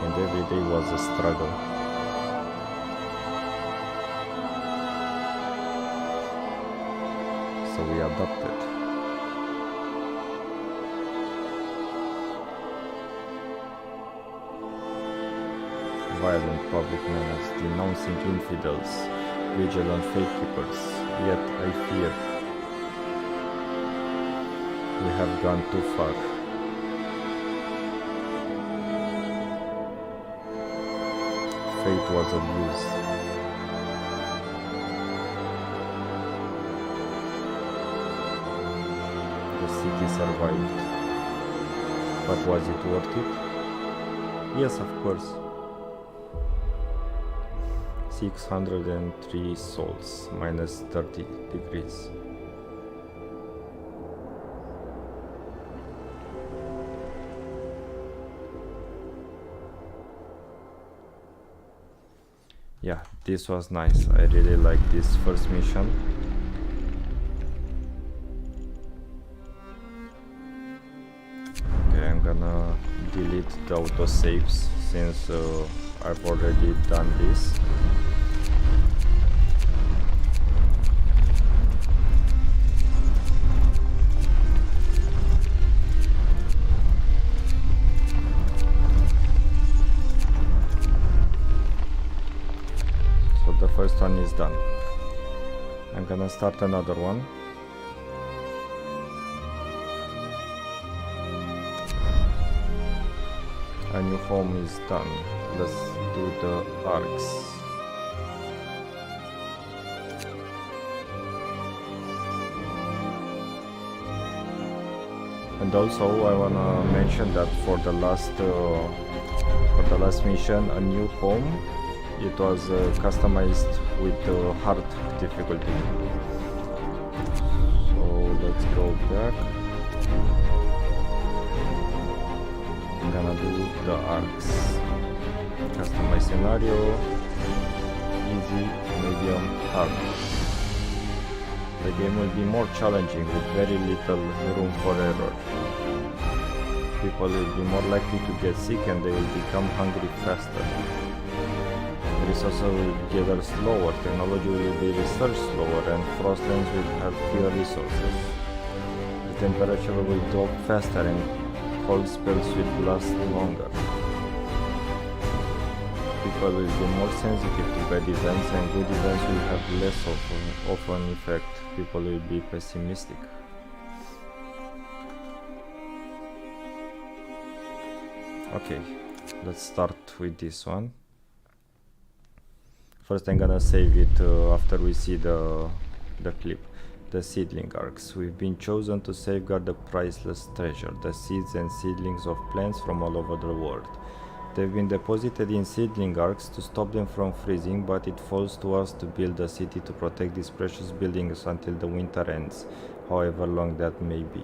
And every day was a struggle. So we adapted. Violent public manners, denouncing infidels, vigilant faith keepers. Yet I fear we have gone too far. Faith was abused. The city survived. But was it worth it? Yes, of course. 603 souls, -30 degrees. Yeah, this was nice. I really like this first mission. Okay, I'm gonna delete the autosaves since I've already done this. The first one is done. I'm gonna start another one. A new home is done. Let's do the arcs. And also I wanna mention that for the last mission, a new home, it was customized with hard difficulty. So let's go back. I'm gonna do the arcs. Customize scenario, easy, medium, hard. The game will be more challenging with very little room for error. People will be more likely to get sick and they will become hungry faster. Resources will gather slower, technology will be researched slower, and Frostlands will have fewer resources. The temperature will drop faster and cold spells will last longer. People will be more sensitive to bad events and good events will have less of an effect. People will be pessimistic. Okay, let's start with this one. First I'm gonna save it after we see the clip. The seedling arcs. We've been chosen to safeguard the priceless treasure, the seeds and seedlings of plants from all over the world. They've been deposited in seedling arcs to stop them from freezing, but it falls to us to build a city to protect these precious buildings until the winter ends, however long that may be.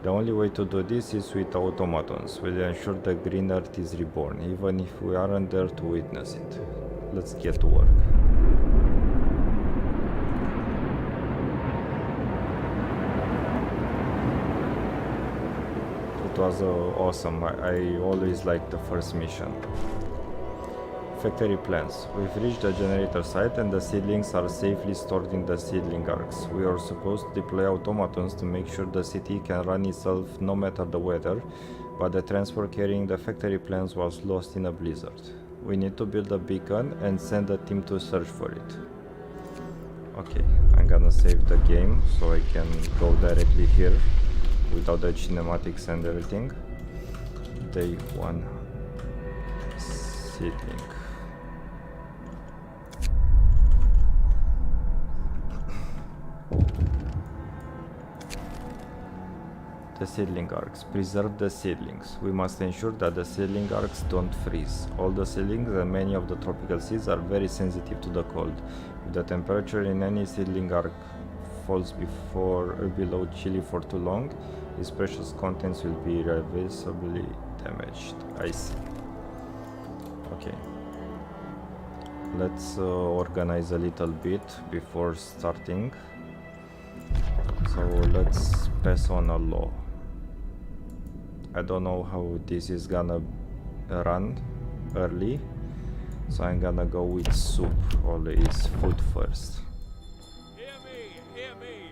The only way to do this is with automatons. We'll ensure the green earth is reborn, even if we aren't there to witness it. Let's get to work. It was awesome. I always liked the first mission. Factory plans. We've reached the generator site and the seedlings are safely stored in the seedling arcs. We are supposed to deploy automatons to make sure the city can run itself no matter the weather, but the transport carrying the factory plans was lost in a blizzard. We need to build a beacon and send a team to search for it. Okay, I'm gonna save the game so I can go directly here without the cinematics and everything. Day 1 seedling. The seedling arcs. Preserve the seedlings. We must ensure that the seedling arcs don't freeze. All the seedlings and many of the tropical seeds are very sensitive to the cold. If the temperature in any seedling arc falls below chilly for too long, its precious contents will be irreversibly damaged. I see. Okay. Let's organize a little bit before starting. So let's pass on a law. I don't know how this is gonna run early, so I'm gonna go with soup, always food first. Hear me.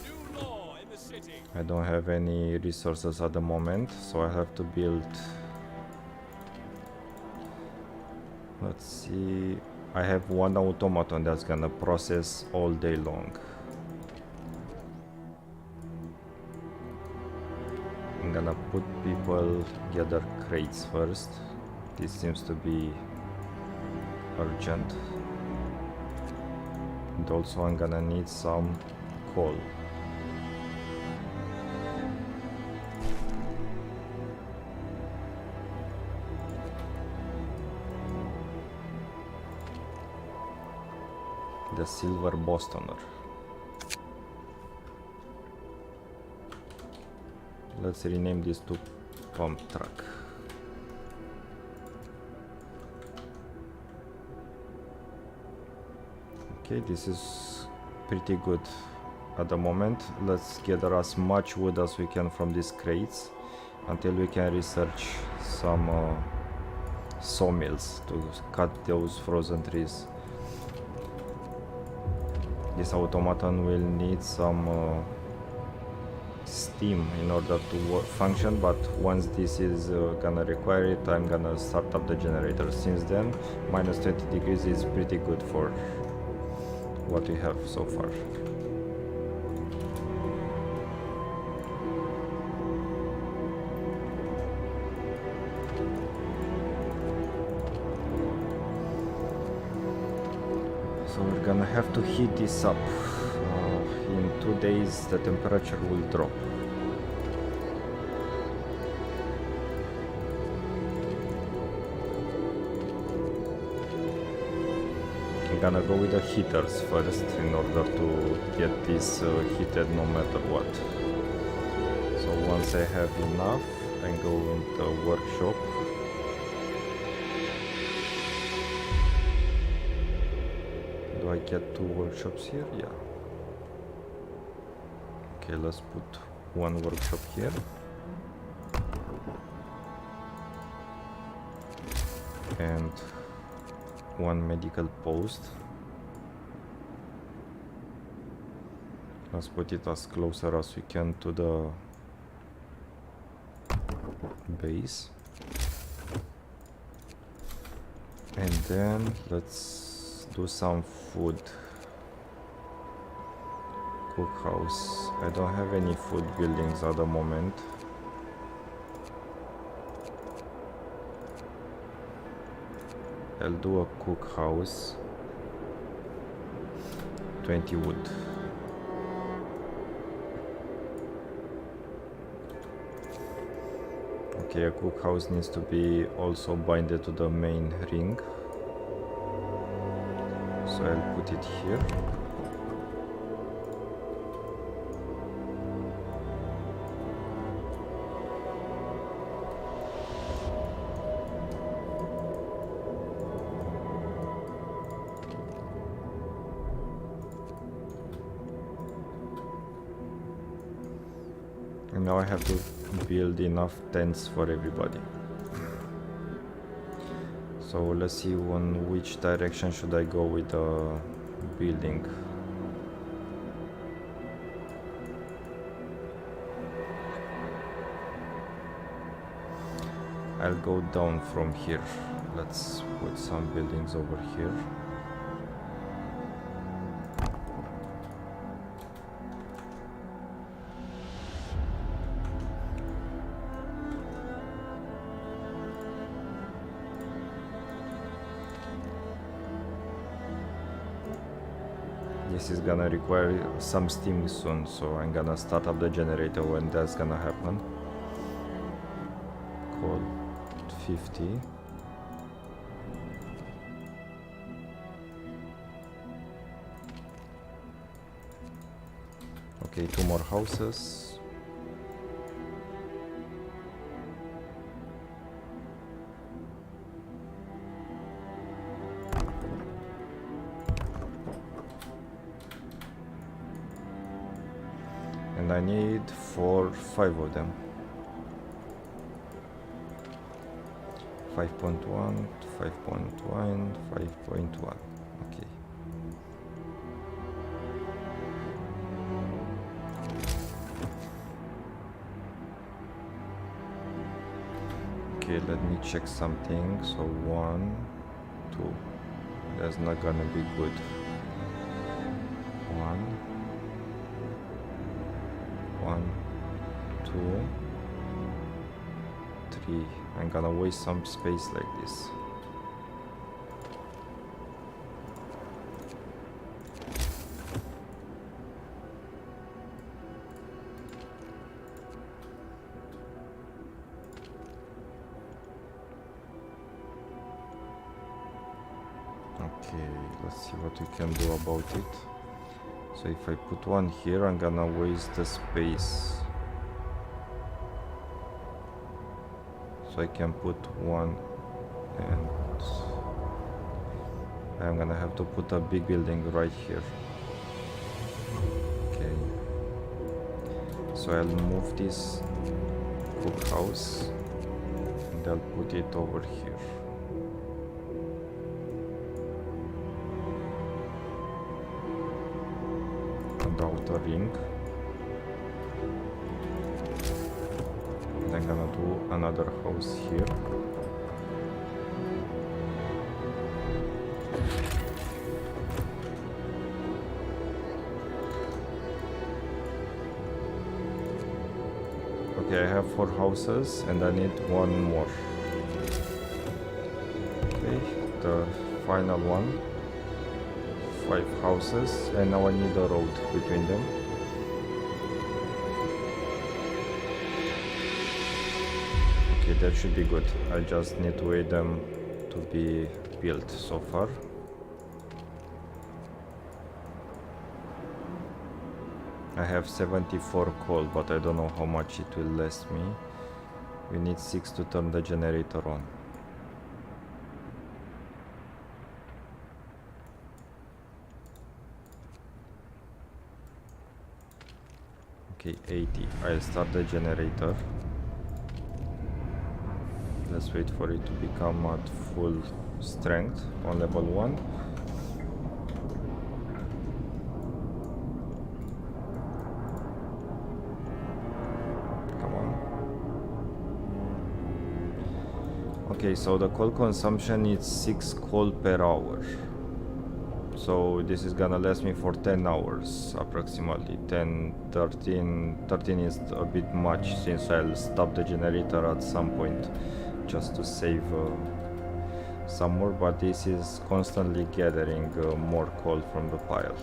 New law in the city. I don't have any resources at the moment, so I have to build. Let's see. I have one automaton that's gonna process all day long. I'm gonna put people gather crates first. This seems to be urgent. And also I'm gonna need some coal. The silver Bostoner. Let's rename this to pump truck. Okay, this is pretty good at the moment. Let's gather as much wood as we can from these crates until we can research some sawmills to cut those frozen trees. This automaton will need some steam in order to function, but once this is gonna require it, I'm gonna start up the generator. Since then, minus 20 degrees is pretty good for what we have so far. So we're gonna have to heat this up. In 2 days the temperature will drop. I'm gonna go with the heaters first in order to get this heated no matter what. So once I have enough, I go in the workshop. Do I get 2 workshops here? Yeah. Okay, let's put 1 workshop here. And 1 medical post. Let's put it as closer as we can to the base. And then let's do some food. Cookhouse. I don't have any food buildings at the moment. I'll do a cookhouse. 20 wood. Okay, a cookhouse needs to be also binded to the main ring. So I'll put it here. And now I have to build enough tents for everybody. So let's see on which direction should I go with the building. I'll go down from here. Let's put some buildings over here. This is gonna require some steam soon, so I'm gonna start up the generator when that's gonna happen. Code 50. Okay, 2 more houses. And I need 5 of them. 5.1, 5.1, 5.1. Okay. Okay, let me check something. So 1, 2. That's not gonna be good. 1, 2, 3. I'm gonna waste some space like this. Okay, let's see what we can do about it. So if I put one here, I'm gonna waste the space. So I can put one, and I'm gonna have to put a big building right here. Okay. So I'll move this cookhouse and I'll put it over here. The outer ring. And I'm gonna do another house here. Okay, I have 4 houses and I need 1 more. Okay, the final one. 5 houses, and now I need a road between them. Okay, that should be good. I just need to wait them to be built so far. I have 74 coal, but I don't know how much it will last me. We need 6 to turn the generator on. Okay, 80. I'll start the generator. Let's wait for it to become at full strength on level 1. Okay, so the coal consumption is 6 coal per hour. So this is gonna last me for 10 hours approximately. 10, 13. 13 is a bit much since I'll stop the generator at some point just to save some more, but this is constantly gathering more coal from the pile.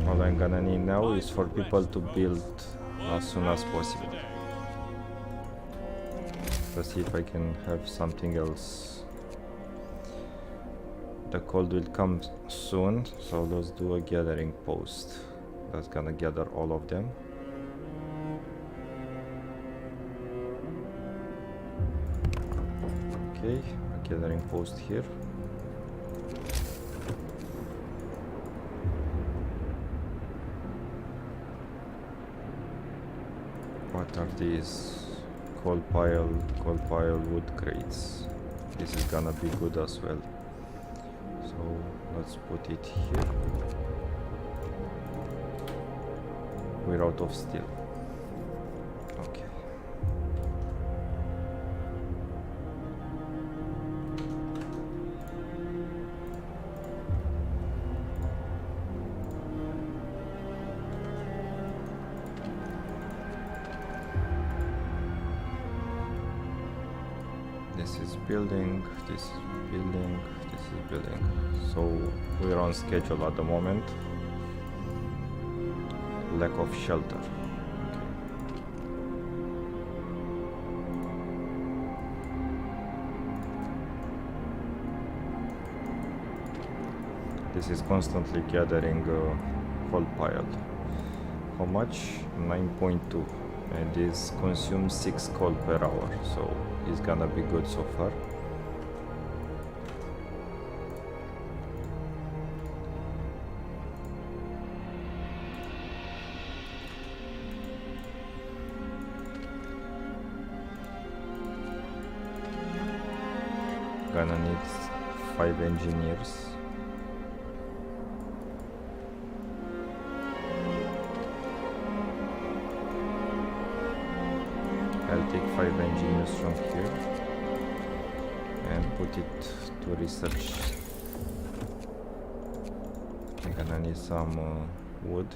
All I'm gonna need now is for people to build as soon as possible. Let's see if I can have something else. The coal will come soon, so let's do a gathering post. That's gonna gather all of them. Okay, a gathering post here. What are these? Coal pile, wood crates. This is gonna be good as well. So let's put it here. We're out of steel. Okay. This is building, this is building, this is building. So we're on schedule at the moment. Lack of shelter. Okay. This is constantly gathering whole pile. How much? 9.2. And this consumes 6 coal per hour, so it's gonna be good so far. Gonna need 5 engineers. I'll take 5 engineers from here and put it to research. I'm gonna need some wood.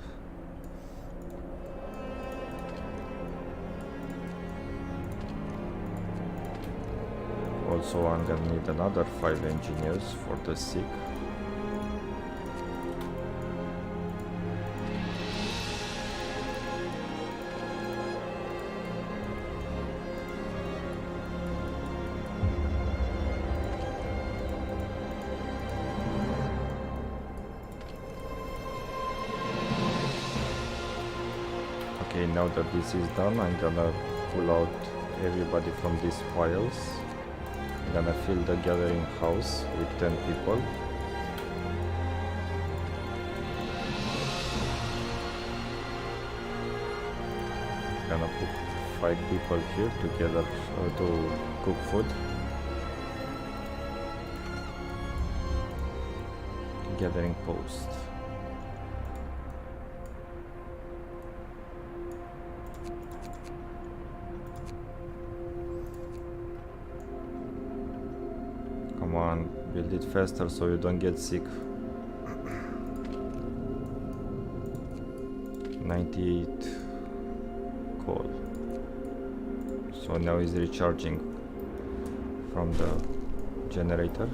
Also, I'm gonna need another 5 engineers for the sick. Okay, now that this is done, I'm gonna pull out everybody from these piles. I'm gonna fill the gathering house with 10 people. Gonna put 5 people here together to cook food. Gathering post. Come on, build it faster so you don't get sick. 98 coal. So now it's recharging from the generator.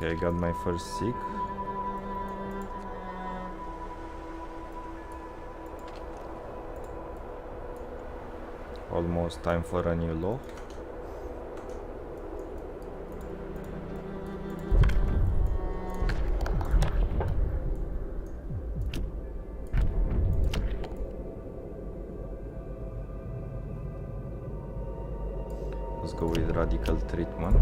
Okay, I got my first sick. Almost time for a new law. Let's go with radical treatment.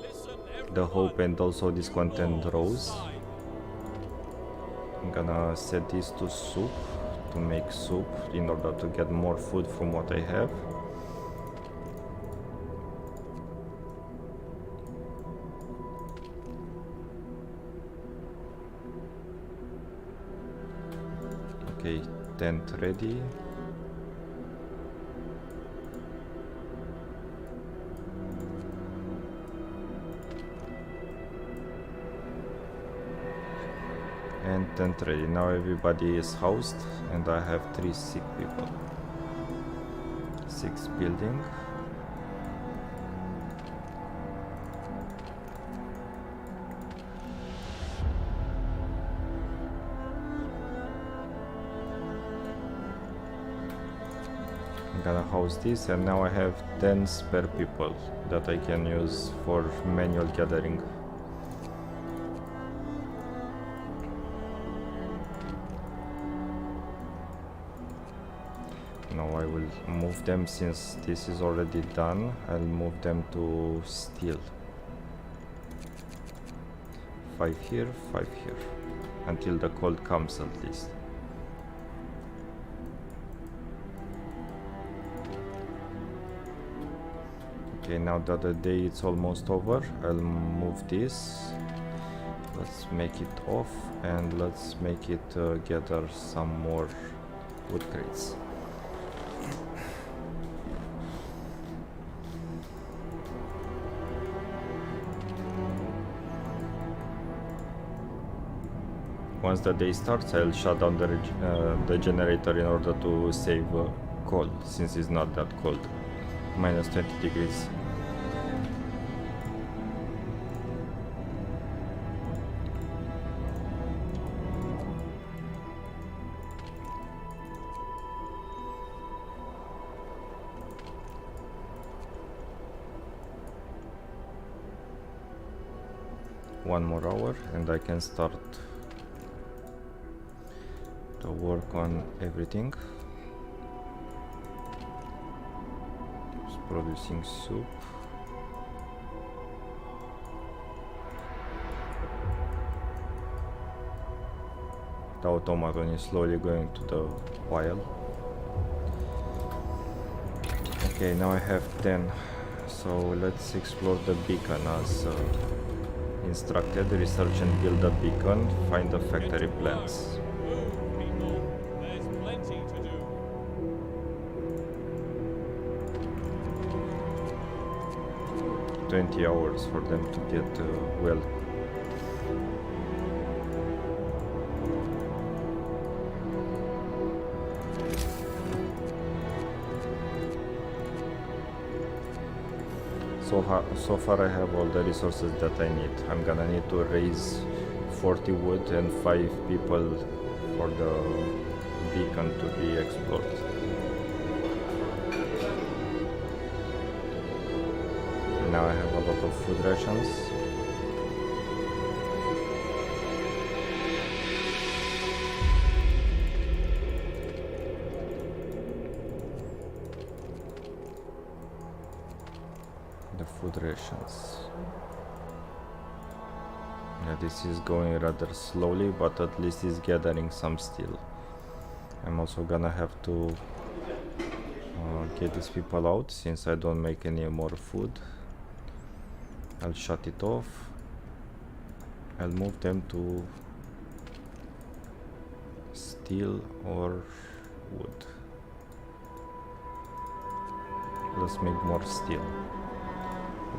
Listen, the hope and also discontent rose. I'm gonna set this to soup, to make soup in order to get more food from what I have. Okay, tent ready. And tent ready. Now everybody is housed and I have 3 sick people. 6 building. I'm gonna house this, and now I have 10 spare people that I can use for manual gathering. Now I will move them, since this is already done, I'll move them to steel. 5 here, 5 here, until the cold comes at least. Okay, now that the day it's almost over, I'll move this. Let's make it off, and let's make it gather some more wood crates. Once the day starts, I'll shut down the generator in order to save coal, since it's not that cold. Minus 20 degrees. One more hour and I can start to work on everything. Just producing soup. The automaton is slowly going to the pile. Okay, now I have 10. So let's explore the beacon as instructed. Research and build a beacon. Find the factory plants. Move, people. There's plenty to do. $20 hours for them to get well. So far I have all the resources that I need. I'm gonna need to raise 40 wood and 5 people for the beacon to be explored. Now I have a lot of food rations. The food rations. Yeah, this is going rather slowly, but at least it's gathering some steel. I'm also gonna have to get these people out, since I don't make any more food. I'll shut it off. I'll move them to steel or wood. Let's make more steel.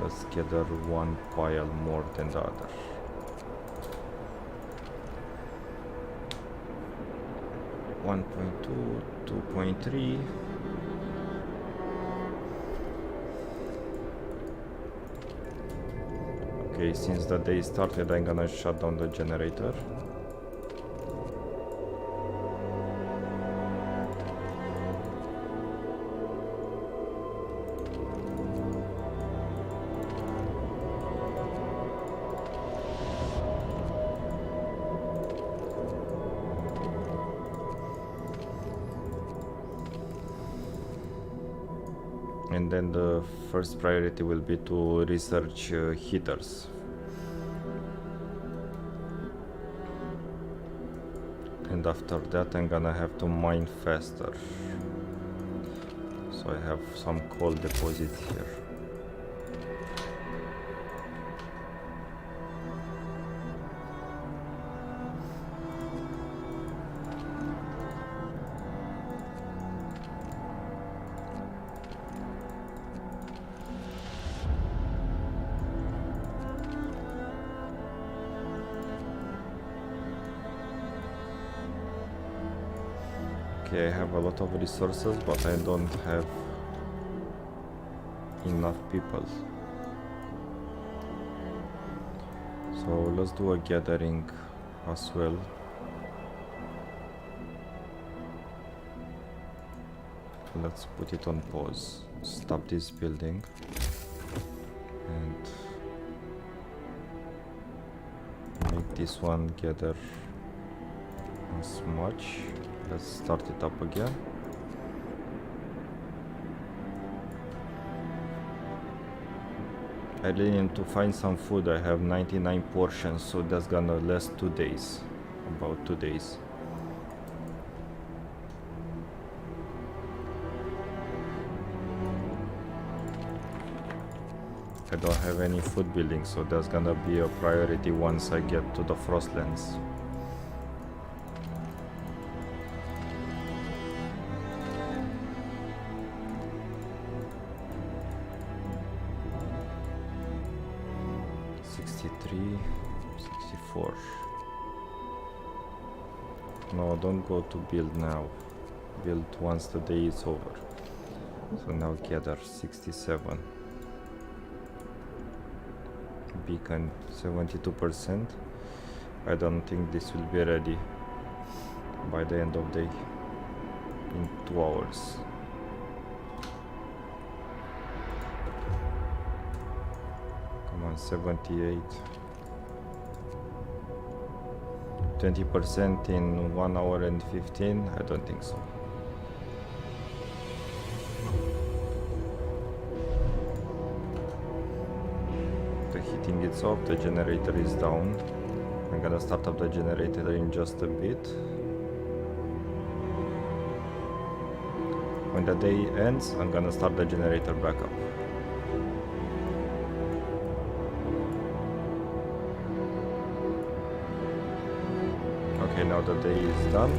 Let's gather one pile more than the other. .2, 2.3. Okay, since the day started, I'm gonna shut down the generator. And then the first priority will be to research heaters and after that I'm gonna have to mine faster. So I have some coal deposits here. Okay, I have a lot of resources, but I don't have enough people. So let's do a gathering as well. Let's put it on pause. Stop this building. And make this one gather as much. Let's start it up again. I really need to find some food. I have 99 portions, so that's gonna last 2 days. About 2 days. I don't have any food building, so that's gonna be a priority once I get to the Frostlands. No, don't go to build now. Build once the day is over. So now gather 67. Beacon 72%. I don't think this will be ready by the end of day. In 2 hours. Come on, 78. 20% in 1 hour and 15? I don't think so. The heating is off, the generator is down. I'm gonna start up the generator in just a bit. When the day ends, I'm gonna start the generator back up. Okay, now the day is done.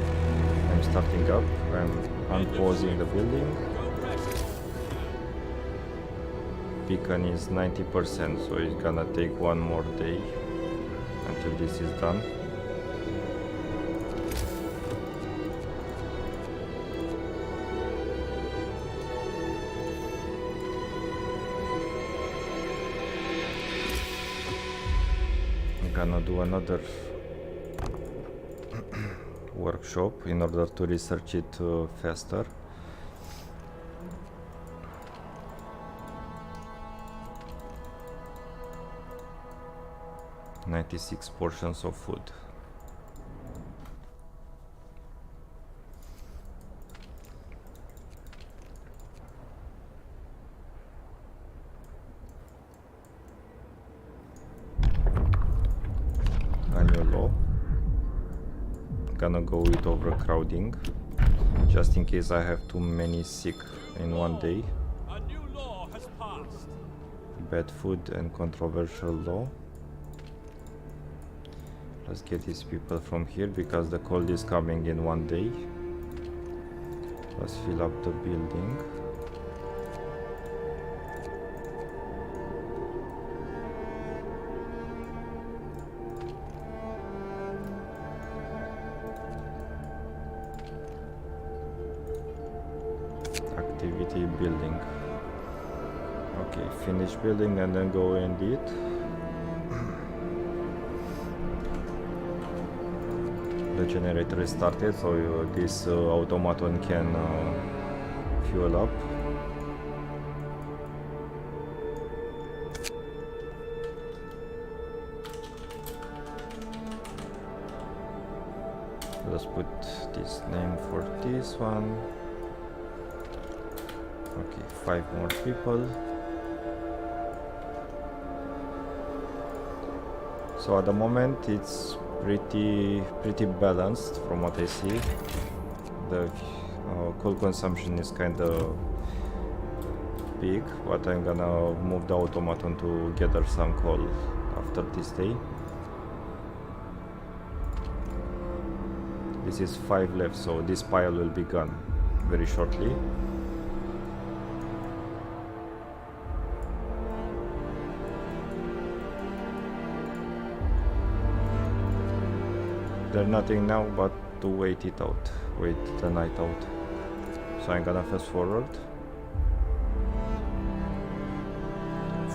I'm starting up. I'm unpausing the building. Beacon is 90%, so it's gonna take 1 more day until this is done. I'm gonna do another workshop in order to research it faster. "96 portions of food." Annual law. Gonna go with overcrowding, just in case I have too many sick in 1 day. A new law has passed. Bad food and controversial law. Let's get these people from here because the cold is coming in 1 day. Let's fill up the building. Activity building. Okay, finish building and then go and eat. The generator is started, so this automaton can fuel up. Let's put this name for this one. Okay, 5 more people. So at the moment it's pretty balanced from what I see. The coal consumption is kind of big, but I'm gonna move the automaton to gather some coal after this day. This is 5 left, so this pile will be gone very shortly. There's nothing now but to wait it out, wait the night out. So I'm gonna fast forward.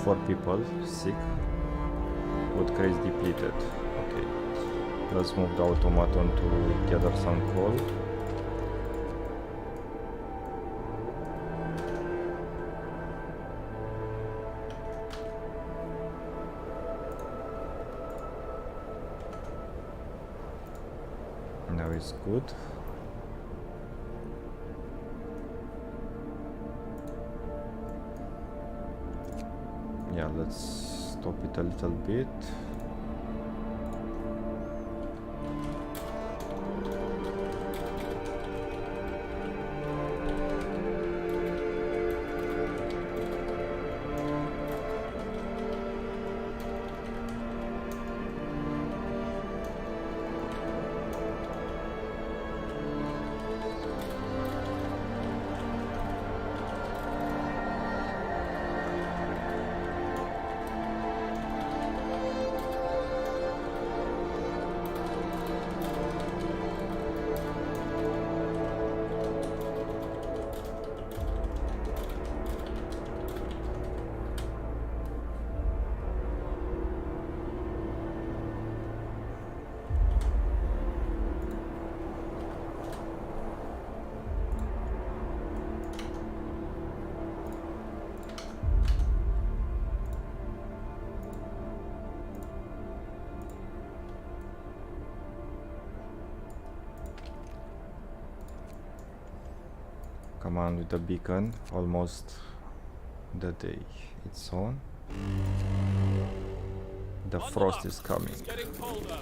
4 people sick. Wood crates depleted. Okay. Let's move the automaton to gather some coal. Now it's good. Yeah, let's stop it a little bit. Come on with the beacon, almost the day it's on. The frost is coming. It's getting colder.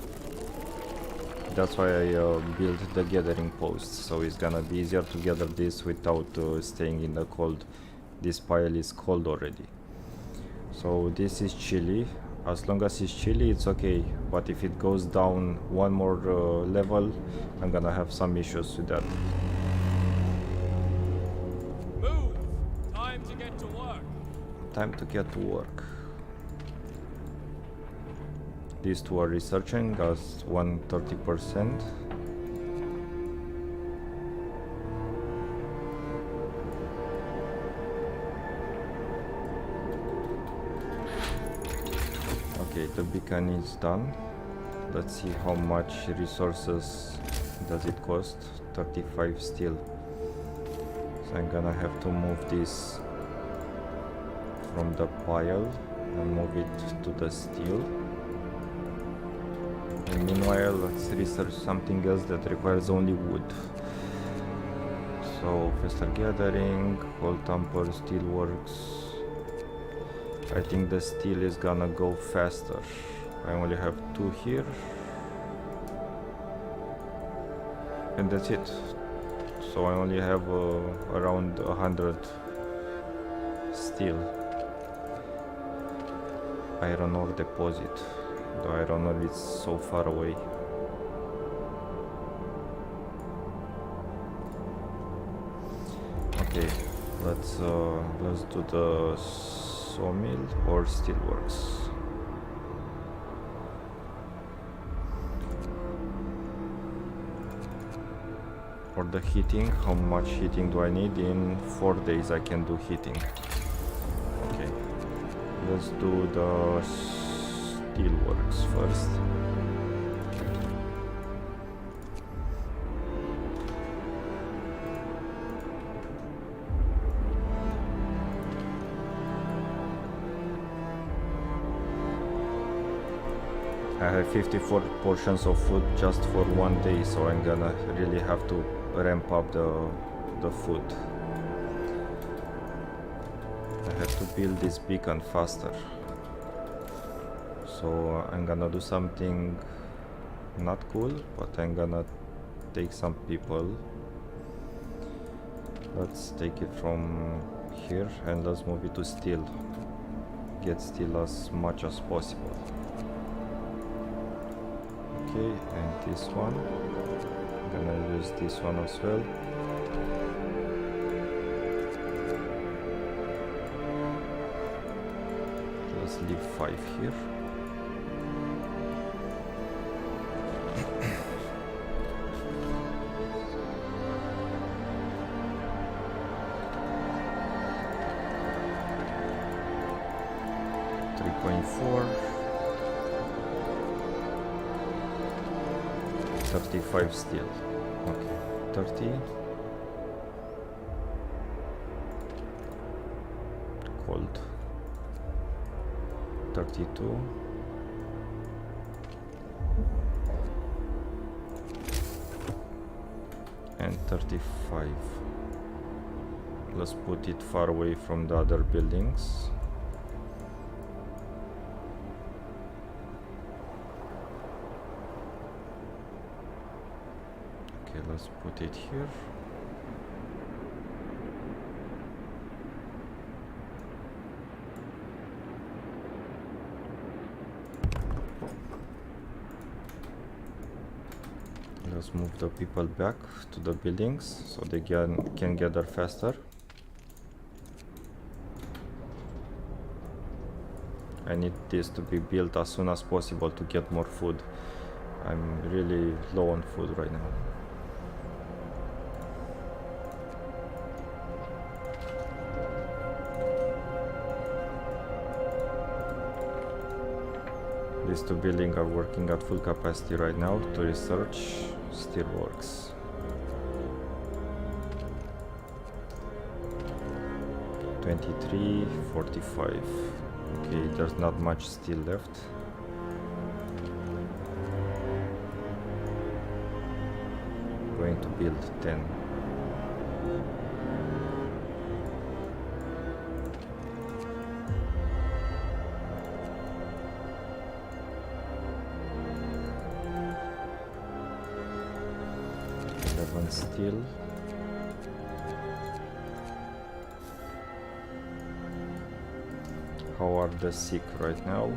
That's why I built the gathering post, so it's gonna be easier to gather this without staying in the cold. This pile is cold already. So this is chilly. As long as it's chilly, it's okay. But if it goes down one more level, I'm gonna have some issues with that. Move! Time to get to work. Time to get to work. These two are researching as 130%. Okay, the beacon is done. Let's see how much resources does it cost. 35 steel. So I'm gonna have to move this from the pile and move it to the steel. And meanwhile, let's research something else that requires only wood. So, faster gathering, coal tamper, steel works. I think the steel is gonna go faster. I only have 2 here. And that's it. So I only have around 100 steel. Iron ore deposit. The iron ore is so far away. Okay, let's do the sawmill or steelworks. For the heating, how much heating do I need? In 4 days I can do heating. Okay, let's do the steelworks first. I have 54 portions of food just for 1 day, so I'm gonna really have to ramp up the food. I have to build this beacon faster. So I'm gonna do something not cool, but I'm gonna take some people. Let's take it from here and let's move it to steel. Get steel as much as possible. Okay, and this one, I'm gonna use this one as well. Let's leave 5 here. .4 35 steel. Okay, 30 cold, 32 and 35. Let's put it far away from the other buildings. Okay, let's put it here. Let's move the people back to the buildings so they can gather faster. I need this to be built as soon as possible to get more food. I'm really low on food right now. These two buildings are working at full capacity right now to research steelworks. $23, $45. Okay, there's not much steel left. Going to build 10. Steel. How are the sick right now?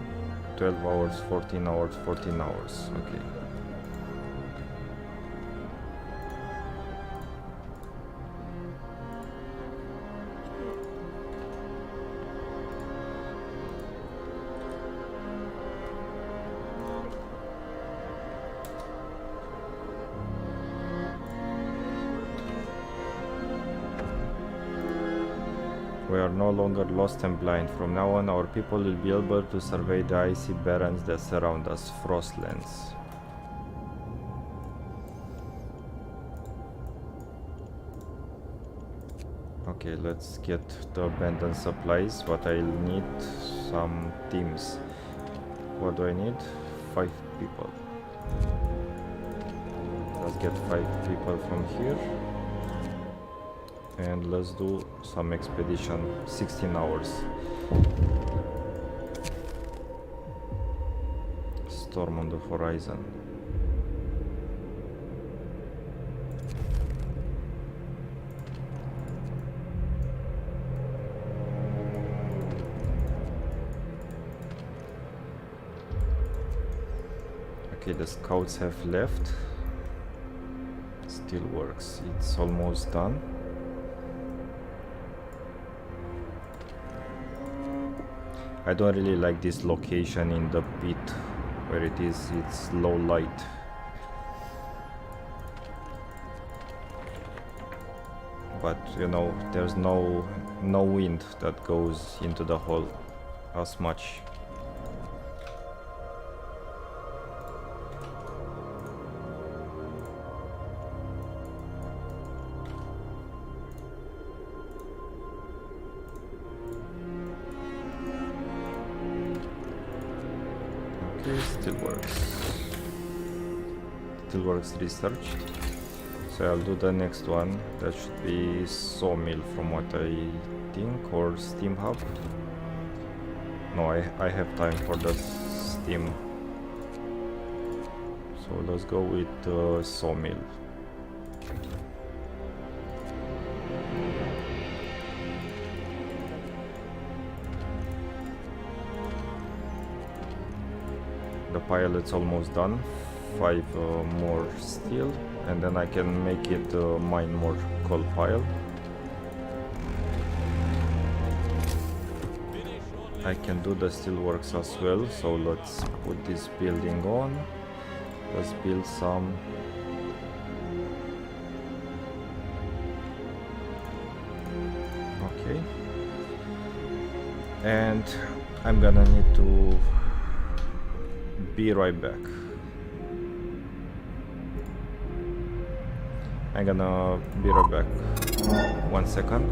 12 hours, 14 hours, 14 hours. Okay. We are no longer lost and blind. From now on, our people will be able to survey the icy barrens that surround us, Frostlands. Okay, let's get the abandoned supplies, but I'll need some teams. What do I need? 5 people. Let's get 5 people from here. And let's do some expedition. 16 hours. Storm on the horizon. Okay, the scouts have left. Still works. It's almost done. I don't really like this location in the pit where it is, it's low light. But you know, there's no wind that goes into the hole as much. Still works researched. So I'll do the next one. That should be sawmill from what I think, or steam hub. No, I have time for the steam. So let's go with sawmill. The pile is almost done. 5 more steel, and then I can make it mine more coal pile. I can do the steelworks as well, so let's put this building on. Let's build some. Okay. And I'm gonna need to be right back. I'm gonna be right back. 1 second.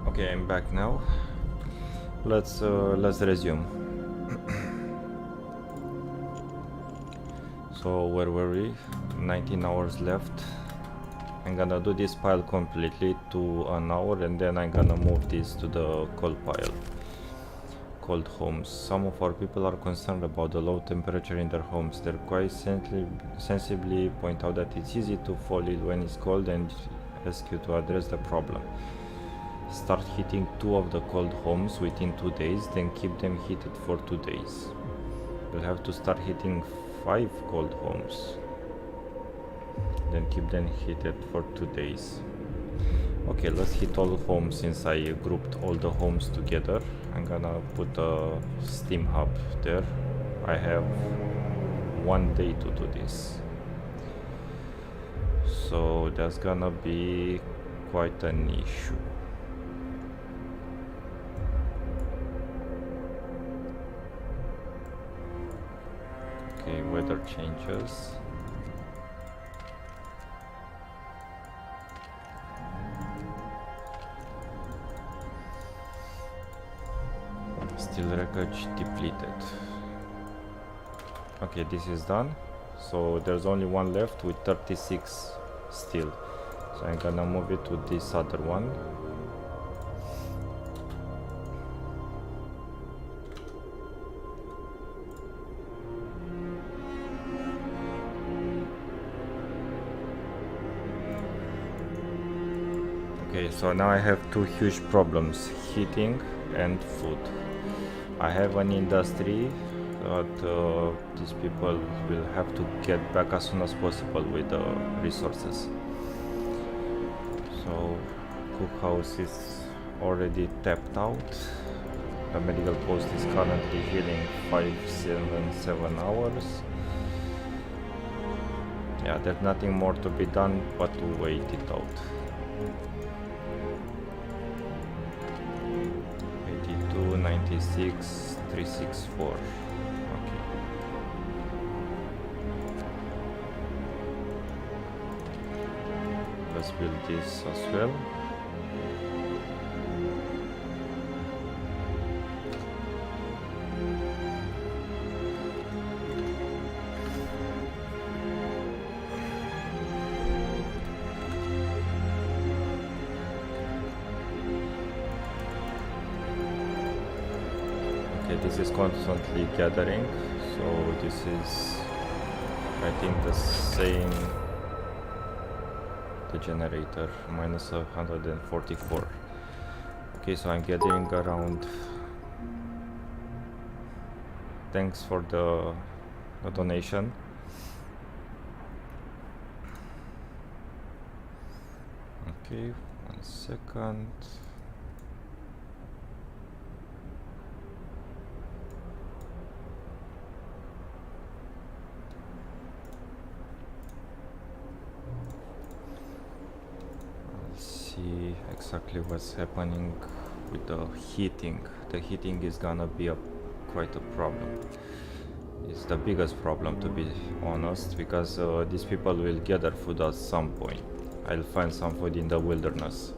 Okay, I'm back now. Let's resume. So where were we? 19 hours left. I'm gonna do this pile completely to an hour, and then I'm gonna move this to the coal pile. Cold homes. Some of our people are concerned about the low temperature in their homes. They quite sensibly point out that it's easy to fall ill when it's cold and ask you to address the problem. Start heating 2 of the cold homes within 2 days, then keep them heated for 2 days. You'll have to start heating 5 cold homes, then keep them heated for 2 days. Okay, let's hit all homes. Since I grouped all the homes together, I'm gonna put a steam hub there. I have 1 day to do this, so that's gonna be quite an issue. Okay, weather changes. Steel wreckage depleted. Okay, this is done. So there's only one left with 36 steel. So I'm gonna move it to this other one. Okay, so now I have 2 huge problems: heating and food. I have an industry, but these people will have to get back as soon as possible with the resources. So cookhouse is already tapped out. The medical post is currently healing 577 hours. Yeah, there's nothing more to be done but to wait it out. 296 364. Okay. Let's build this as well. Okay, this is constantly gathering, so this is, I think, the same, the generator, minus 144. Okay, so I'm gathering around. Thanks for the donation. Okay, 1 second. See exactly what's happening with the heating. The heating is gonna be quite a problem. It's the biggest problem, to be honest, because these people will gather food at some point. I'll find some food in the wilderness.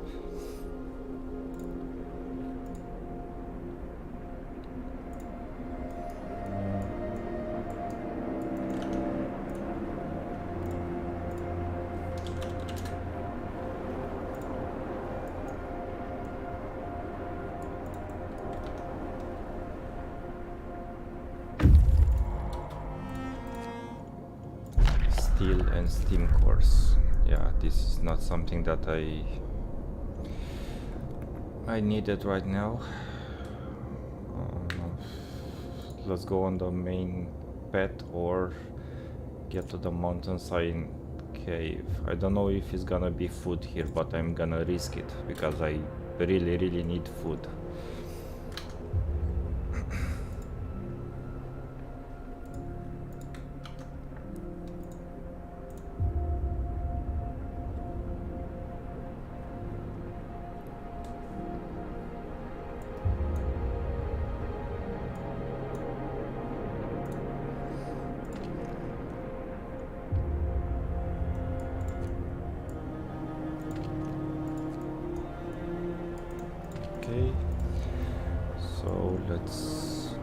Steel and steam cores. Yeah, this is not something that I needed right now. Let's go on the main path or get to the mountainside cave. I don't know if it's gonna be food here, but I'm gonna risk it because I really need food. Okay, so let's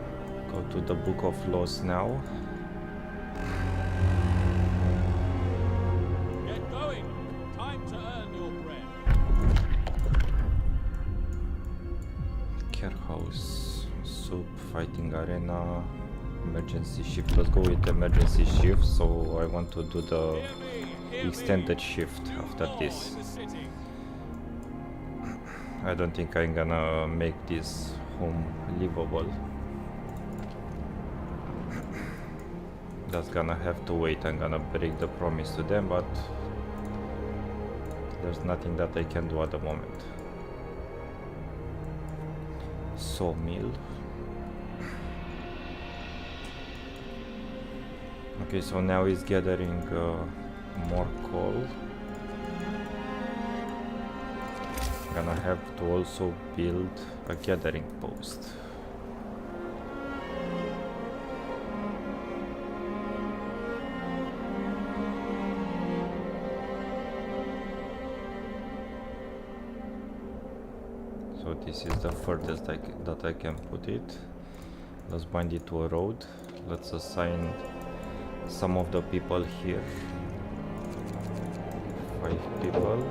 go to the Book of Laws now. Get going. Time to earn your bread. Care house, soup, fighting arena, emergency shift. Let's go with emergency shift, so I want to do the extended shift after this. In the city. I don't think I'm gonna make this home livable. That's gonna have to wait. I'm gonna break the promise to them, but there's nothing that I can do at the moment. Sawmill. Okay, so now he's gathering more coal. Gonna have to also build a gathering post. So this is the furthest that I can put it. Let's bind it to a road. Let's assign some of the people here. 5 people.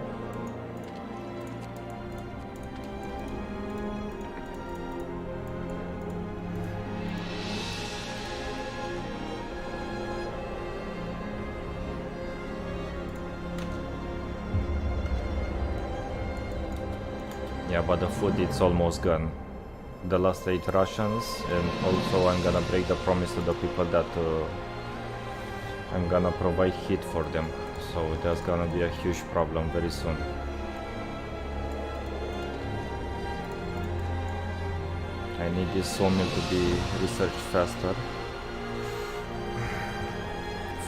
Yeah, but the food it's almost gone. The last 8 rations, and also I'm gonna break the promise to the people that I'm gonna provide heat for them. So that's gonna be a huge problem very soon. I need this sawmill to be researched faster.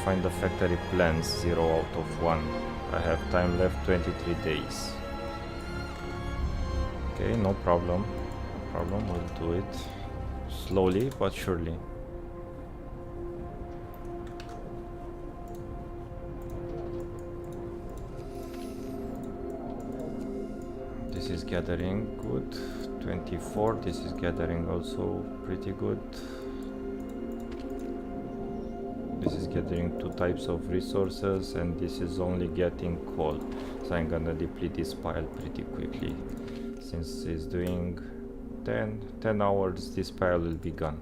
Find the factory plans, 0 out of 1. I have time left, 23 days. Okay, no problem. problem, we'll do it slowly but surely. This is gathering good, 24, this is gathering also pretty good. This is gathering 2 types of resources, and this is only getting coal. So I'm gonna deplete this pile pretty quickly. Since it's doing 10 hours, this pile will be gone.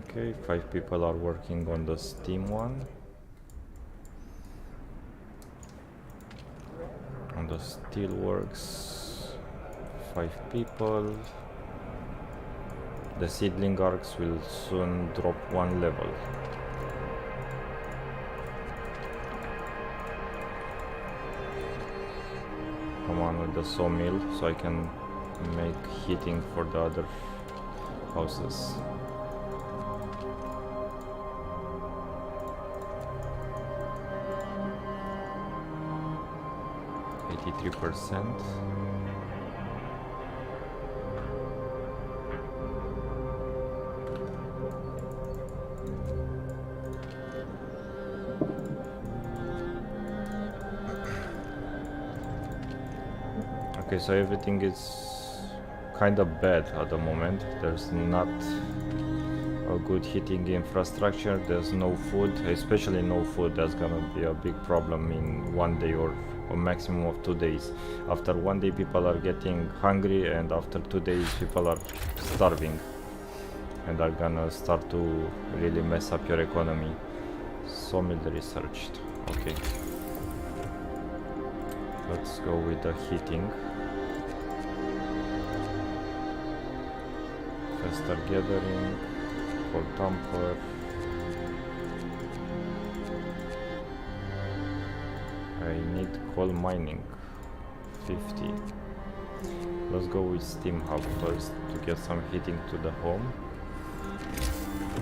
Okay, 5 people are working on the steam one. On the steel works, 5 people. The seedling arcs will soon drop 1 level. Come on with the sawmill so I can make heating for the other houses. %. Okay, so everything is kind of bad at the moment. There's not a good heating infrastructure, there's no food, especially no food. That's gonna be a big problem in 1 day or a maximum of 2 days. After 1 day people are getting hungry, and after 2 days people are starving, and are gonna start to really mess up your economy. Sawmill researched. Okay, let's go with the heating. Faster gathering, coal dumper. I need coal mining, 50. Let's go with steam hub first to get some heating to the home,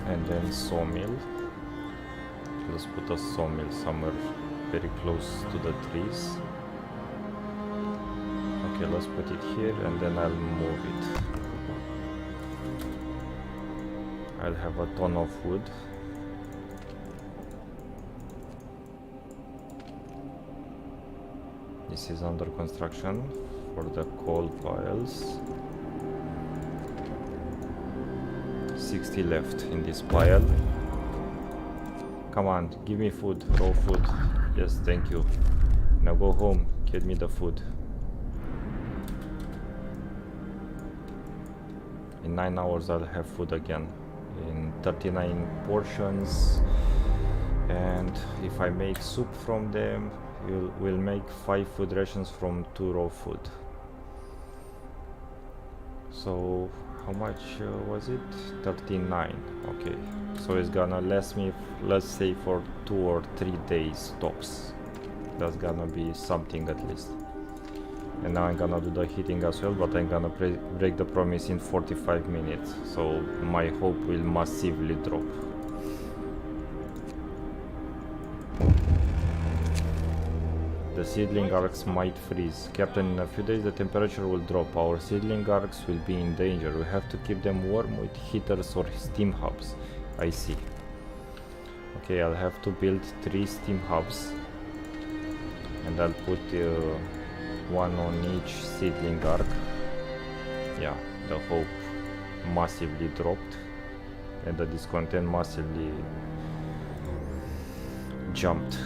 and then sawmill. Let's put a sawmill somewhere very close to the trees. Okay, let's put it here, and then I'll move it. I'll have a ton of wood. This is under construction for the coal piles. 60 left in this pile. Come on, give me food, raw food. Yes, thank you. Now go home, get me the food. In 9 hours I'll have food again. In 39 portions. And if I make soup from them, we'll make 5 food rations from 2 raw food. So how much was it? 39. Okay, so it's gonna last me, let's say, for 2 or 3 days tops. That's gonna be something at least. And now I'm gonna do the heating as well, but I'm gonna break the promise in 45 minutes, so my hope will massively drop. The seedling arcs might freeze. Captain, in a few days the temperature will drop. Our seedling arcs will be in danger. We have to keep them warm with heaters or steam hubs. I see. Okay, I'll have to build 3 steam hubs. And I'll put 1 on each seedling arc. Yeah, the hope massively dropped. And the discontent massively jumped.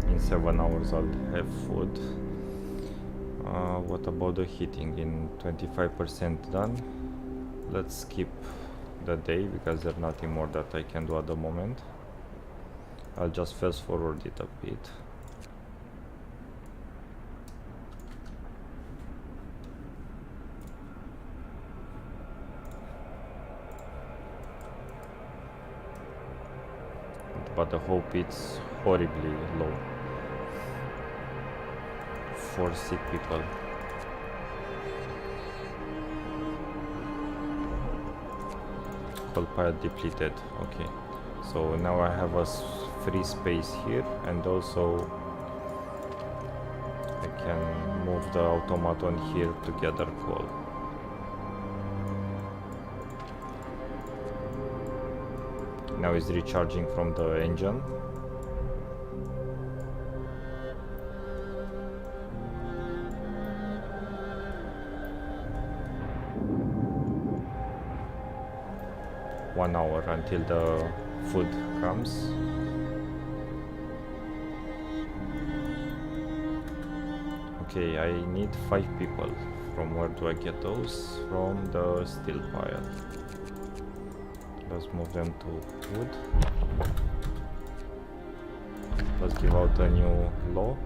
In 7 hours I'll have food. What about the heating? In 25% done. Let's skip the day because there's nothing more that I can do at the moment. I'll just fast forward it a bit. But the hope it's horribly low. 4 sick people. medical pile depleted. Okay, so now I have a free space here, and also I can move the automaton here to gather coal. Now it's recharging from the engine. One hour until the food comes. Okay, I need 5 people. From where do I get those? From the steel pile. Let's move them to wood. Let's give out a new law.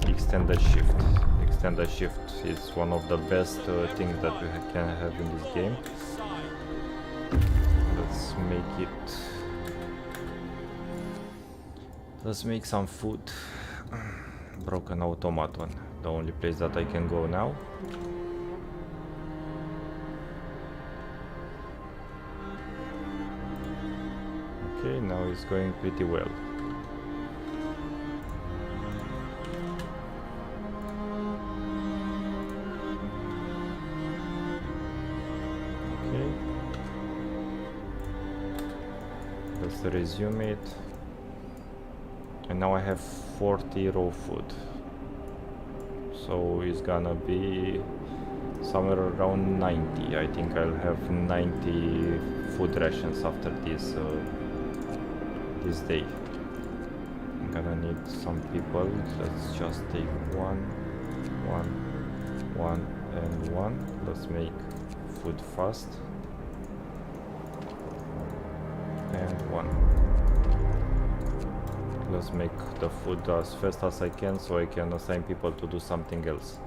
Extend the shift. Extend the shift is one of the best things that we can have in this game. Let's make it. Let's make some food. Broken automaton. The only place that I can go now. Okay, now it's going pretty well. Okay. Let's resume it. And now I have 40 raw food. So it's gonna be somewhere around 90. I think I'll have 90 food rations after this this day. I'm gonna need some people. Let's just take one, and one. Let's make food fast. And one. Let's make the food as fast as I can so I can assign people to do something else.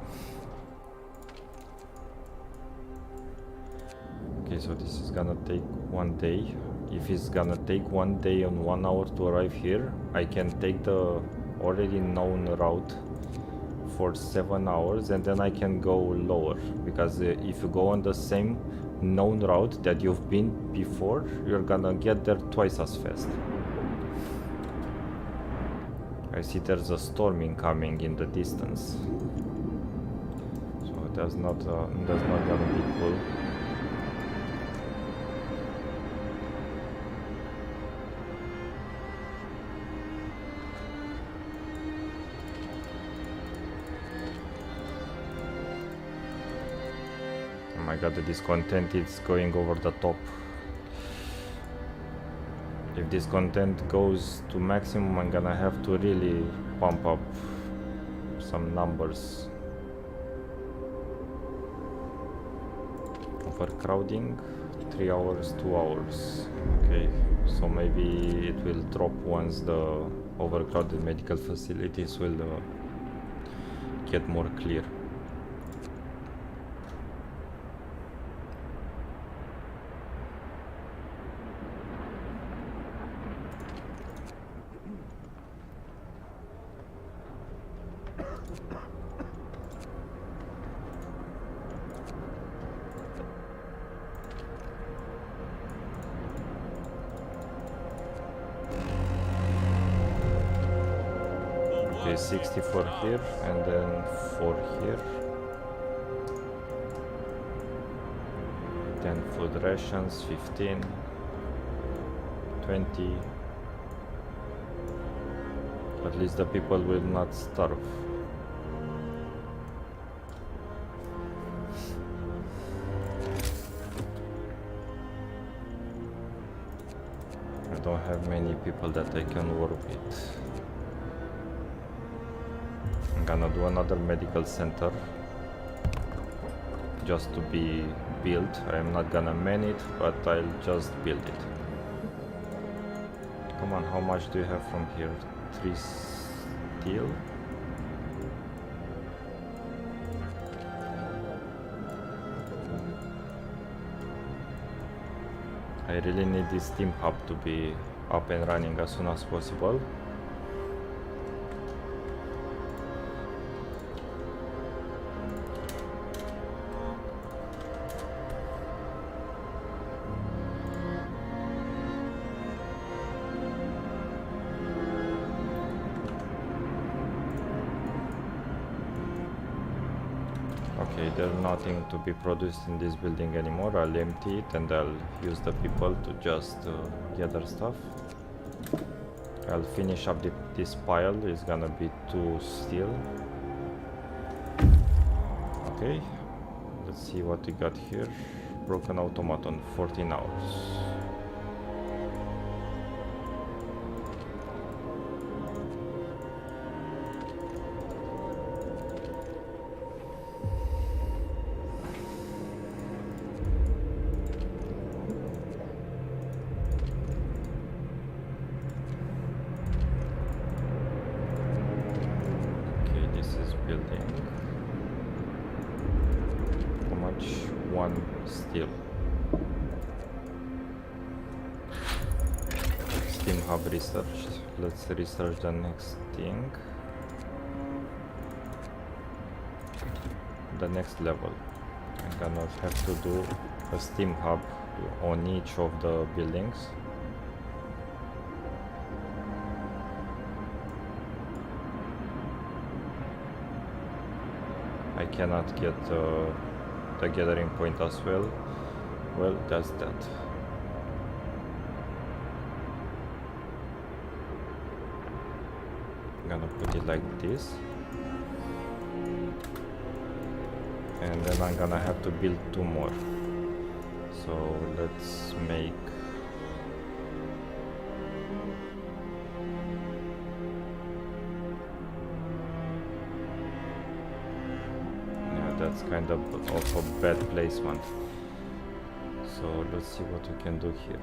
Okay, so this is gonna take 1 day. If it's gonna take 1 day and 1 hour to arrive here, I can take the already known route for 7 hours and then I can go lower, because if you go on the same known route that you've been before, you're gonna get there twice as fast. I see there's a storm incoming in the distance, so that's not gonna be cool. Oh my god, the discontent is going over the top. If this content goes to maximum, I'm gonna have to really pump up some numbers. Overcrowding, 3 hours, 2 hours. Okay, so maybe it will drop once the overcrowded medical facilities will get more clear. Okay, 64 here and then 4 here. 10 food rations, 15, 20. At least the people will not starve. I don't have many people that I can work with. I'm gonna do another medical center just to be built. I'm not gonna man it, but I'll just build it. Come on, how much do you have from here? 3 steel? I really need this steam hub to be up and running as soon as possible. Okay, there's nothing to be produced in this building anymore. I'll empty it and I'll use the people to just gather stuff. I'll finish up this pile. It's gonna be 2 steel. Okay, let's see what we got here. Broken automaton, 14 hours. Building. How much? 1 steel. Steam hub researched. Let's research the next thing. The next level. I'm gonna have to do a steam hub on each of the buildings. I cannot get the gathering point as well. Well, that's that. I'm gonna put it like this. And then I'm gonna have to build 2 more. So let's make that's kind of a bad placement. So let's see what we can do here.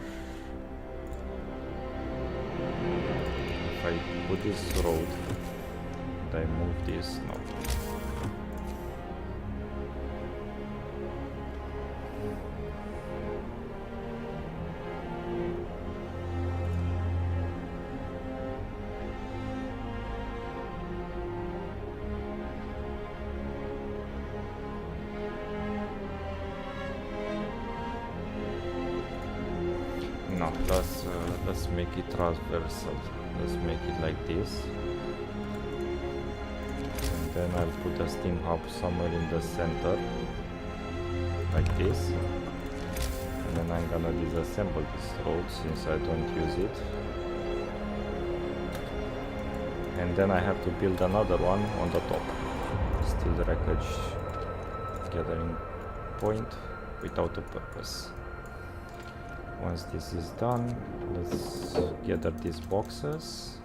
If I put this road and I move this, no. No, let's make it transversal. Let's make it like this. And then I'll put a steam hub somewhere in the center. Like this. And then I'm gonna disassemble this road since I don't use it. And then I have to build another one on the top. Still the wreckage gathering point without a purpose. Once this is done, let's gather these boxes.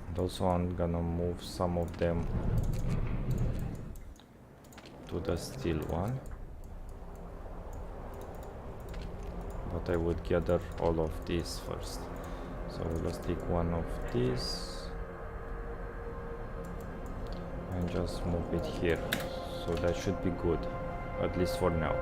And also I'm gonna move some of them to the steel one. But I would gather all of these first. So let's take one of these and just move it here. So that should be good, at least for now.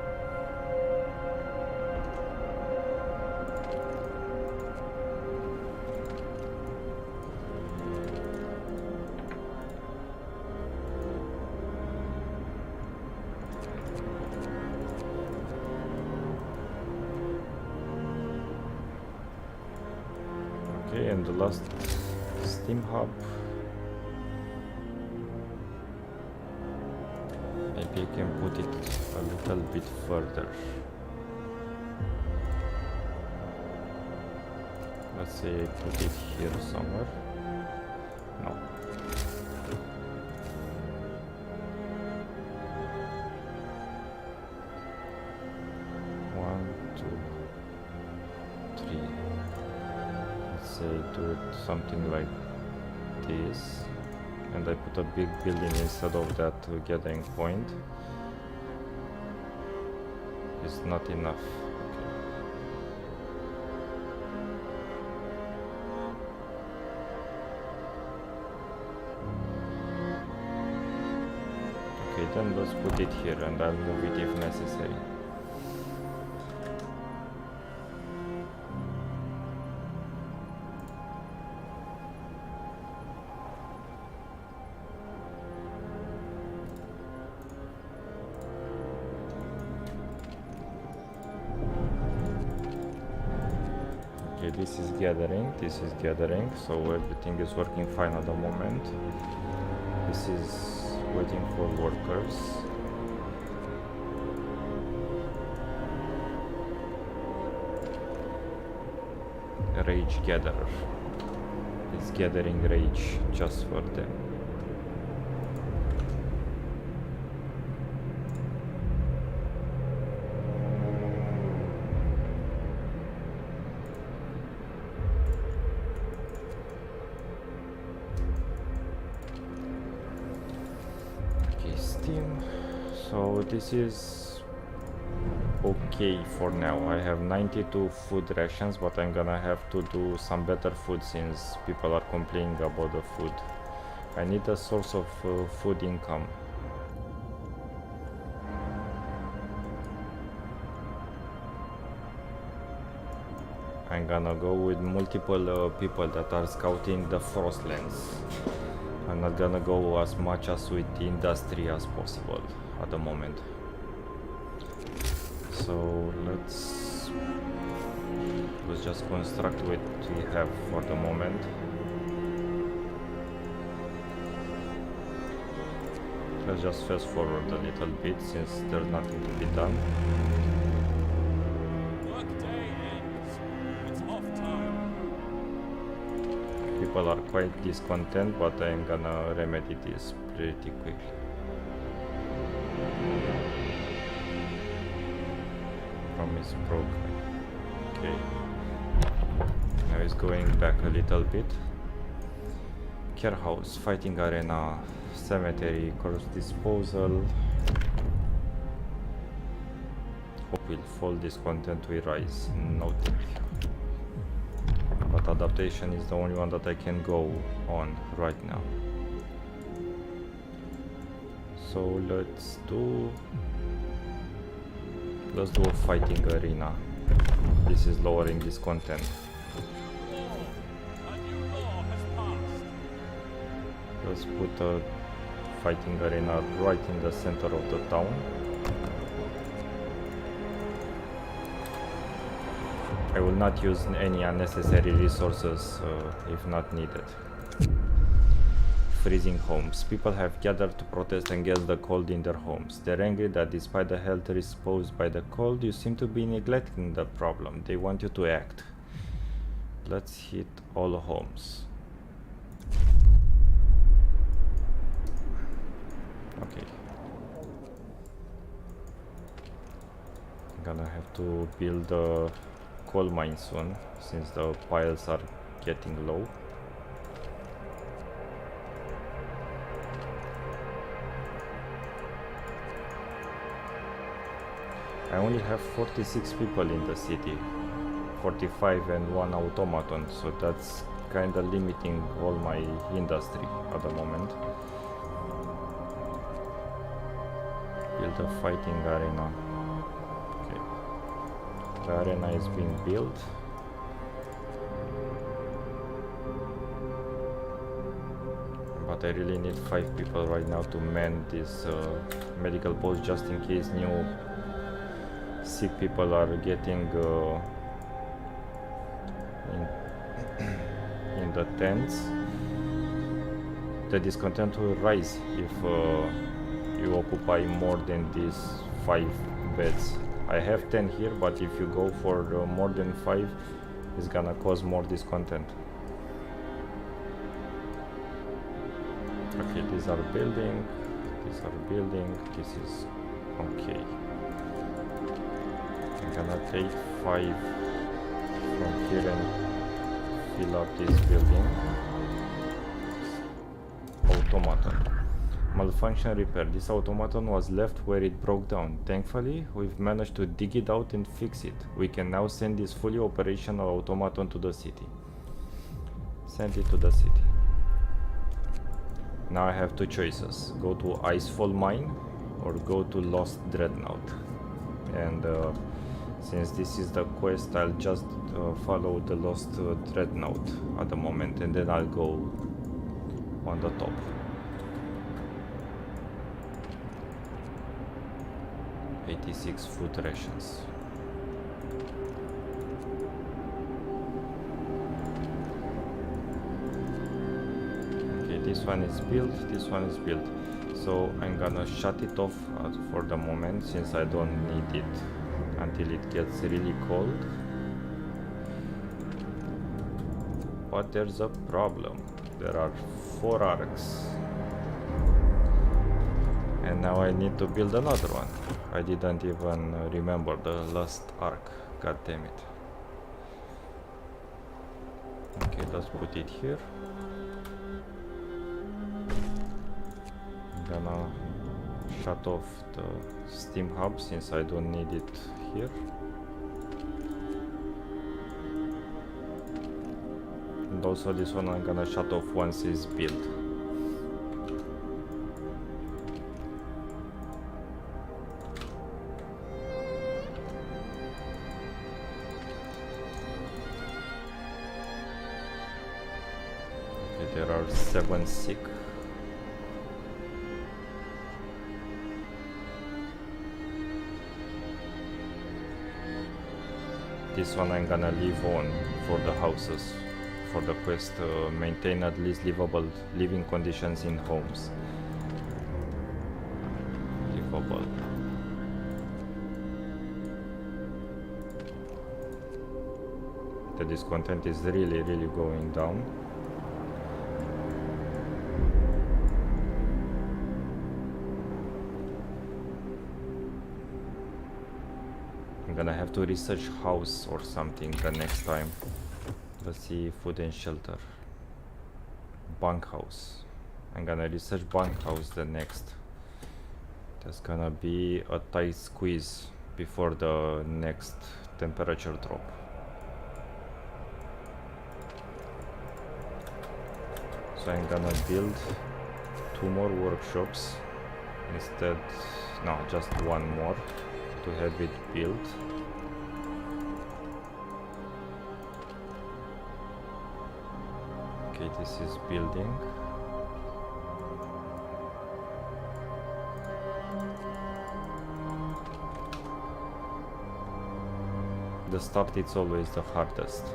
Okay, and the last steam hub. Maybe I can put it a little bit further. Let's say I put it here somewhere. No. One, two, three. Let's say do it something like this. And I put a big building instead of that gathering point. It's not enough. Okay, then let's put it here and I'll move it if necessary. Okay, this is gathering, so everything is working fine at the moment. This is waiting for workers. Rage gatherer. It's gathering rage just for them. Okay, Steam. So this is okay for now. I have 92 food rations, but I'm gonna have to do some better food since people are complaining about the food. I need a source of food income. I'm gonna go with multiple people that are scouting the Frostlands. I'm not gonna go as much as with the industry as possible at the moment. So let's just construct what we have for the moment. Let's just fast forward a little bit since there's nothing to be done. Workday ends. It's off time. People are quite discontent, but I'm gonna remedy this pretty quickly. Promise broken. Okay. Now it's going back a little bit. Care house, fighting arena, cemetery, corpse disposal. Hope will fall, discontent will rise. No thank you. But adaptation is the only one that I can go on right now. So let's do a fighting arena. This is lowering discontent. A new law has passed. Let's put a fighting arena right in the center of the town. I will not use any unnecessary resources if not needed. Freezing homes. People have gathered to protest against the cold in their homes. They're angry that despite the health risks posed by the cold, you seem to be neglecting the problem. They want you to act. Let's hit all homes. Okay. I'm gonna have to build a coal mine soon, since the piles are getting low. I only have 46 people in the city, 45 and 1 automaton, so that's kinda limiting all my industry at the moment. Build a fighting arena. Okay. The arena is being built. But I really need 5 people right now to man this medical post just in case new sick people are getting in the tents. The discontent will rise if you occupy more than these 5 beds. I have 10 here, but if you go for more than 5, it's gonna cause more discontent. Okay, these are building, this is okay. I'm gonna take 5 from here and fill up this building. Automaton. Malfunction repair. This automaton was left where it broke down. Thankfully, we've managed to dig it out and fix it. We can now send this fully operational automaton to the city. Send it to the city. Now I have 2 choices. Go to Icefall Mine or go to Lost Dreadnought. And since this is the quest, I'll just follow the Lost Dreadnought at the moment, and then I'll go on the top. .86 food rations. This one is built, this one is built. So I'm gonna shut it off for the moment, since I don't need it until it gets really cold. But there's a problem. There are 4 arcs. And now I need to build another one. I didn't even remember the last arc. God damn it. Okay, let's put it here. I'm gonna shut off the steam hub since I don't need it here. And also this one I'm gonna shut off once it's built. Okay, there are 7 sick. This one I'm gonna leave on for the houses, for the quest, maintain at least livable living conditions in homes. Livable. The discontent is really going down. I'm gonna have to research house or something the next time. Let's see, food and shelter. Bunkhouse. I'm gonna research bunkhouse the next. There's gonna be a tight squeeze before the next temperature drop. So I'm gonna build 2 more workshops instead, no, just 1 more to have it built. Okay, this is building. The start is always the hardest.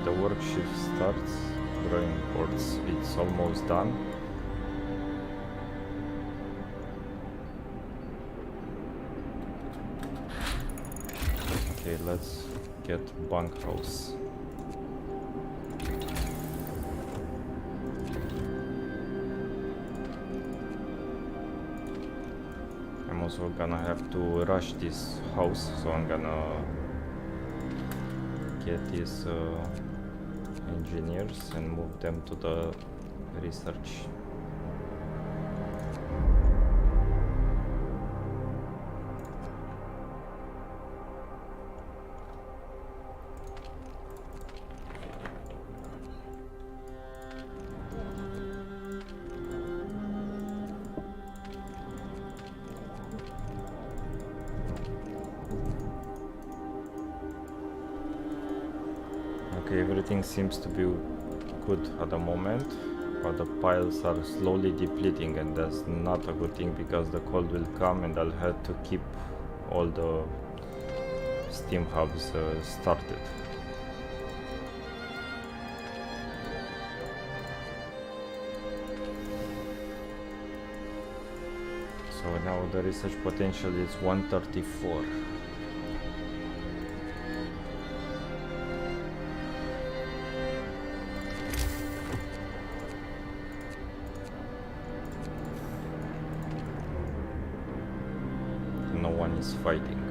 The work shift starts. Drawing boards, it's almost done. Okay, let's get bunkhouse. I'm also gonna have to rush this house, so I'm gonna get these engineers and move them to the research. Okay, everything seems to be good at the moment, but the piles are slowly depleting, and that's not a good thing because the cold will come and I'll have to keep all the steam hubs started. Now the research potential is 134. No one is fighting.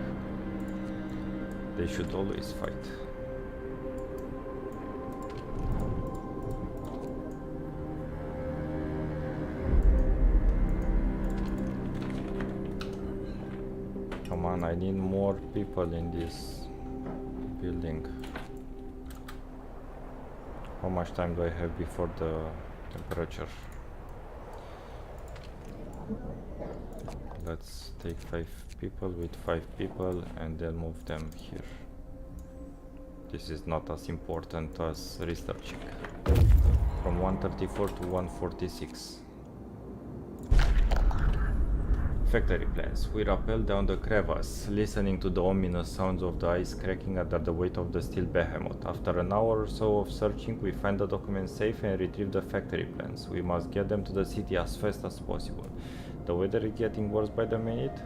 They should always fight. Come on, I need more people in this building. How much time do I have before the temperature? Let's take 5 people with 5 people and then move them here. This is not as important as researching. From 134 to 146. Factory plans. We rappel down the crevasse, listening to the ominous sounds of the ice cracking under the weight of the steel behemoth. After an hour or so of searching, we find the documents safe and retrieve the factory plans. We must get them to the city as fast as possible. The weather is getting worse by the minute,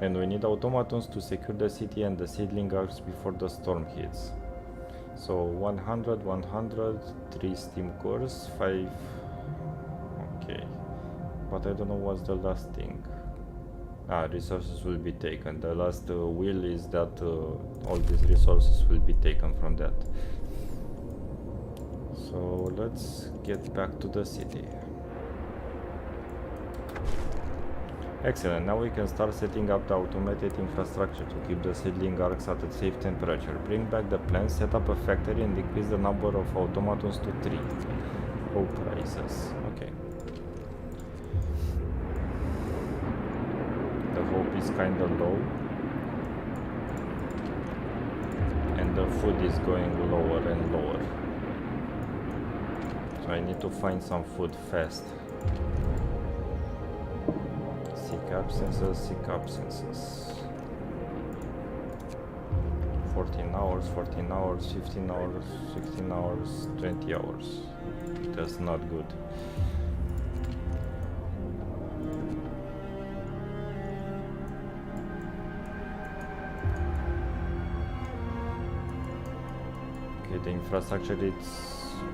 and we need automatons to secure the city and the seedling arcs before the storm hits. So 100, 100, 3 steam cores, 5... Okay. But I don't know what's the last thing. Resources will be taken. The last will is that all these resources will be taken from that. So let's get back to the city. Excellent, now we can start setting up the automated infrastructure to keep the seedling arcs at a safe temperature. Bring back the plans, set up a factory and increase the number of automatons to 3. Hope rises. Okay. The hope is kinda low. And the food is going lower and lower. So I need to find some food fast. Seek absences. 14 hours, 14 hours, 15 hours, 16 hours, 20 hours. That's not good. Okay, the infrastructure is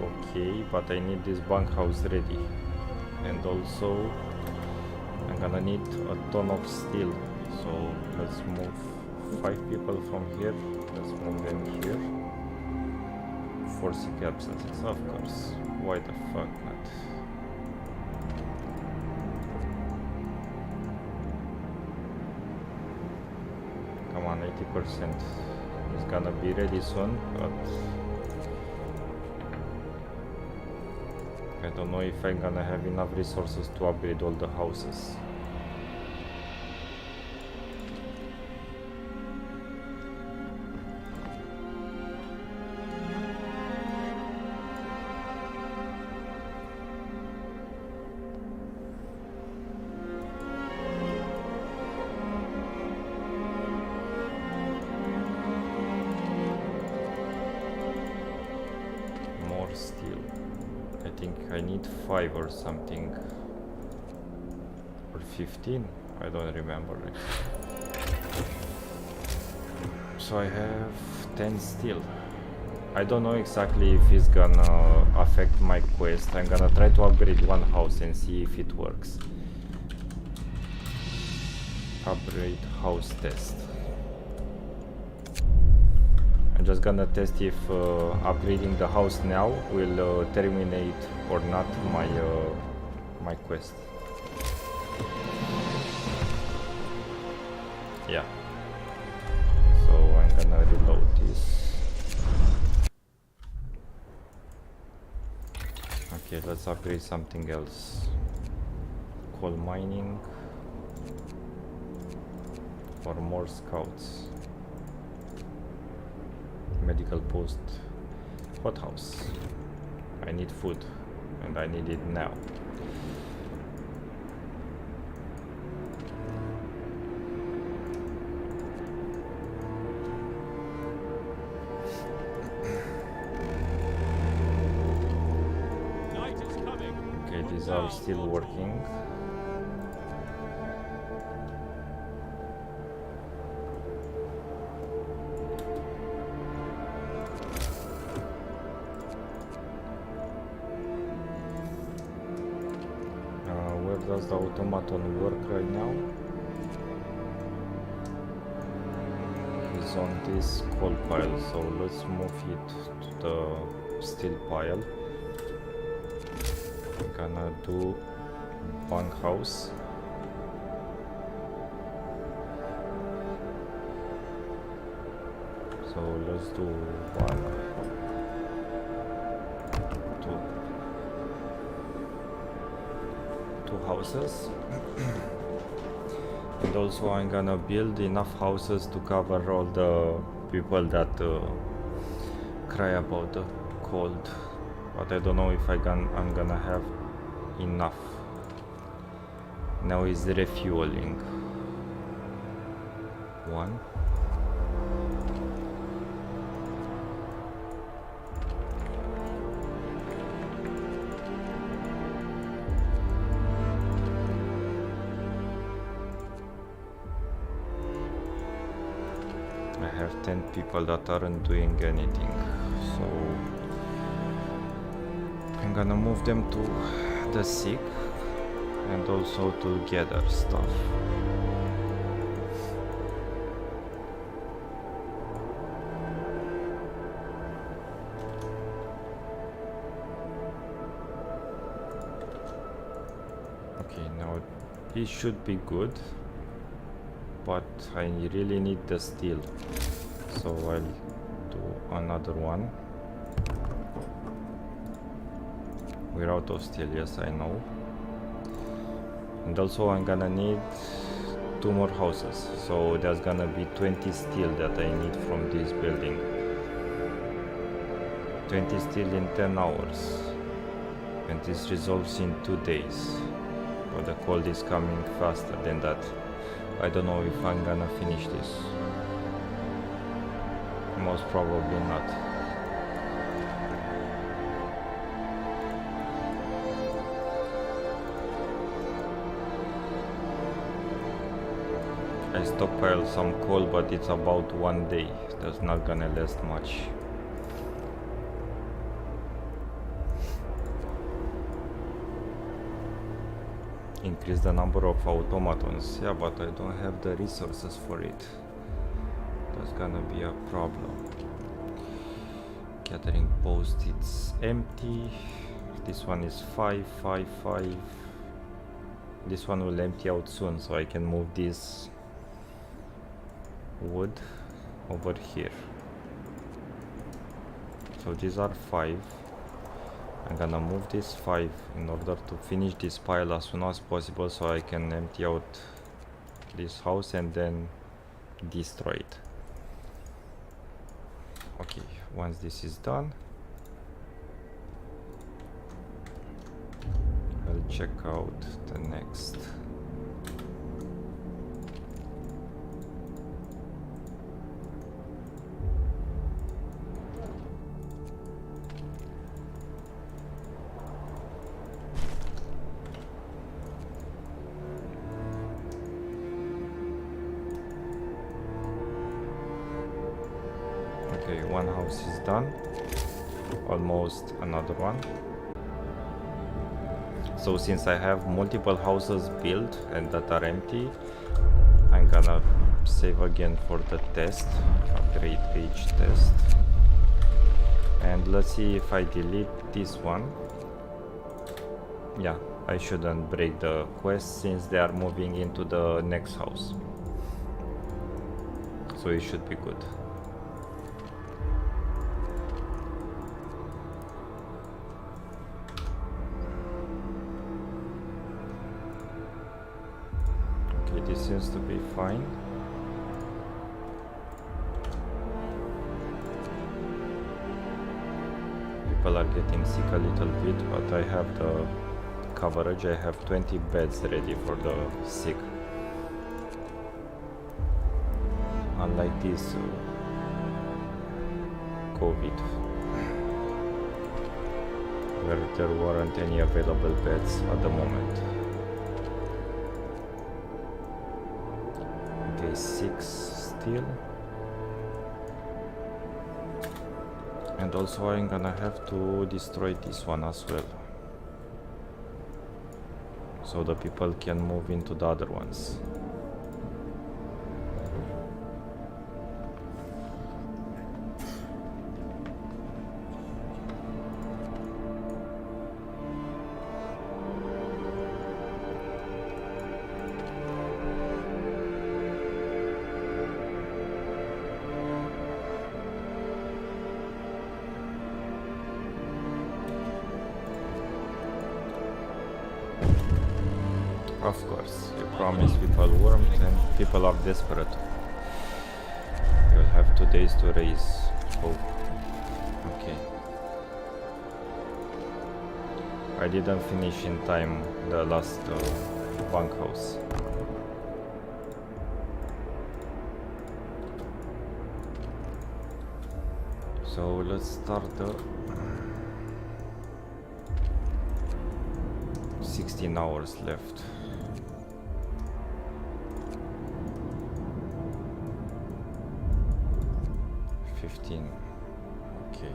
okay, but I need this bunkhouse ready. And also I'm gonna need a ton of steel, so let's move 5 people from here. Let's move them here. 4 sick absences, of course. Why the fuck not? Come on, 80%. It's gonna be ready soon, but I don't know if I'm gonna have enough resources to upgrade all the houses. More steel. I think I need 5 or something, or 15, I don't remember it. So I have 10 steel. I don't know exactly if it's gonna affect my quest. I'm gonna try to upgrade one house and see if it works. Upgrade house test. I'm just gonna test if upgrading the house now will terminate or not my my quest. Yeah. So I'm gonna reload this. Okay, let's upgrade something else. Coal mining for more scouts. Medical post, hothouse. I need food and I need it now. Night is coming. Okay, these are still working. does the automaton work right now? It's on this coal pile, so let's move it to the steel pile. I'm gonna do bunkhouse. So let's do 1, 2 houses. And also I'm gonna build enough houses to cover all the people that cry about the cold, but I don't know if I'm gonna have enough. Now is refueling. 1. I have 10 people that aren't doing anything, so I'm gonna move them to the sick and also to gather stuff. Okay, now it should be good, but I really need the steel, so I'll do another one. We're out of steel, yes, I know. And also I'm gonna need 2 more houses, so there's gonna be 20 steel that I need from this building. 20 steel in 10 hours, and this resolves in 2 days, but the cold is coming faster than that. I don't know if I'm gonna finish this. Most probably not. I stockpiled some coal, but it's about 1 day. That's not gonna last much. Increase the number of automatons. Yeah, but I don't have the resources for it. That's gonna be a problem. Gathering post, it's empty. This one is 5, 5, 5. This one will empty out soon, so I can move this wood over here. So these are 5. I'm gonna move this 5 in order to finish this pile as soon as possible, so I can empty out this house and then destroy it. Okay, once this is done, I'll check out the next. Okay, one house is done. Almost another one. So since I have multiple houses built and that are empty, I'm gonna save again for the test, upgrade page test. And let's see if I delete this one. Yeah, I shouldn't break the quest since they are moving into the next house. So it should be good. This seems to be fine. People are getting sick a little bit, but I have the coverage. I have 20 beds ready for the sick. Unlike this COVID, where there weren't any available beds at the moment. 6 steel, and also I'm gonna have to destroy this one as well. so the people can move into the other ones. Of course, you promise people warmth and people are desperate. You'll have 2 days to raise hope. Okay. I didn't finish in time the last bunkhouse. So let's start the 16 hours left. Okay.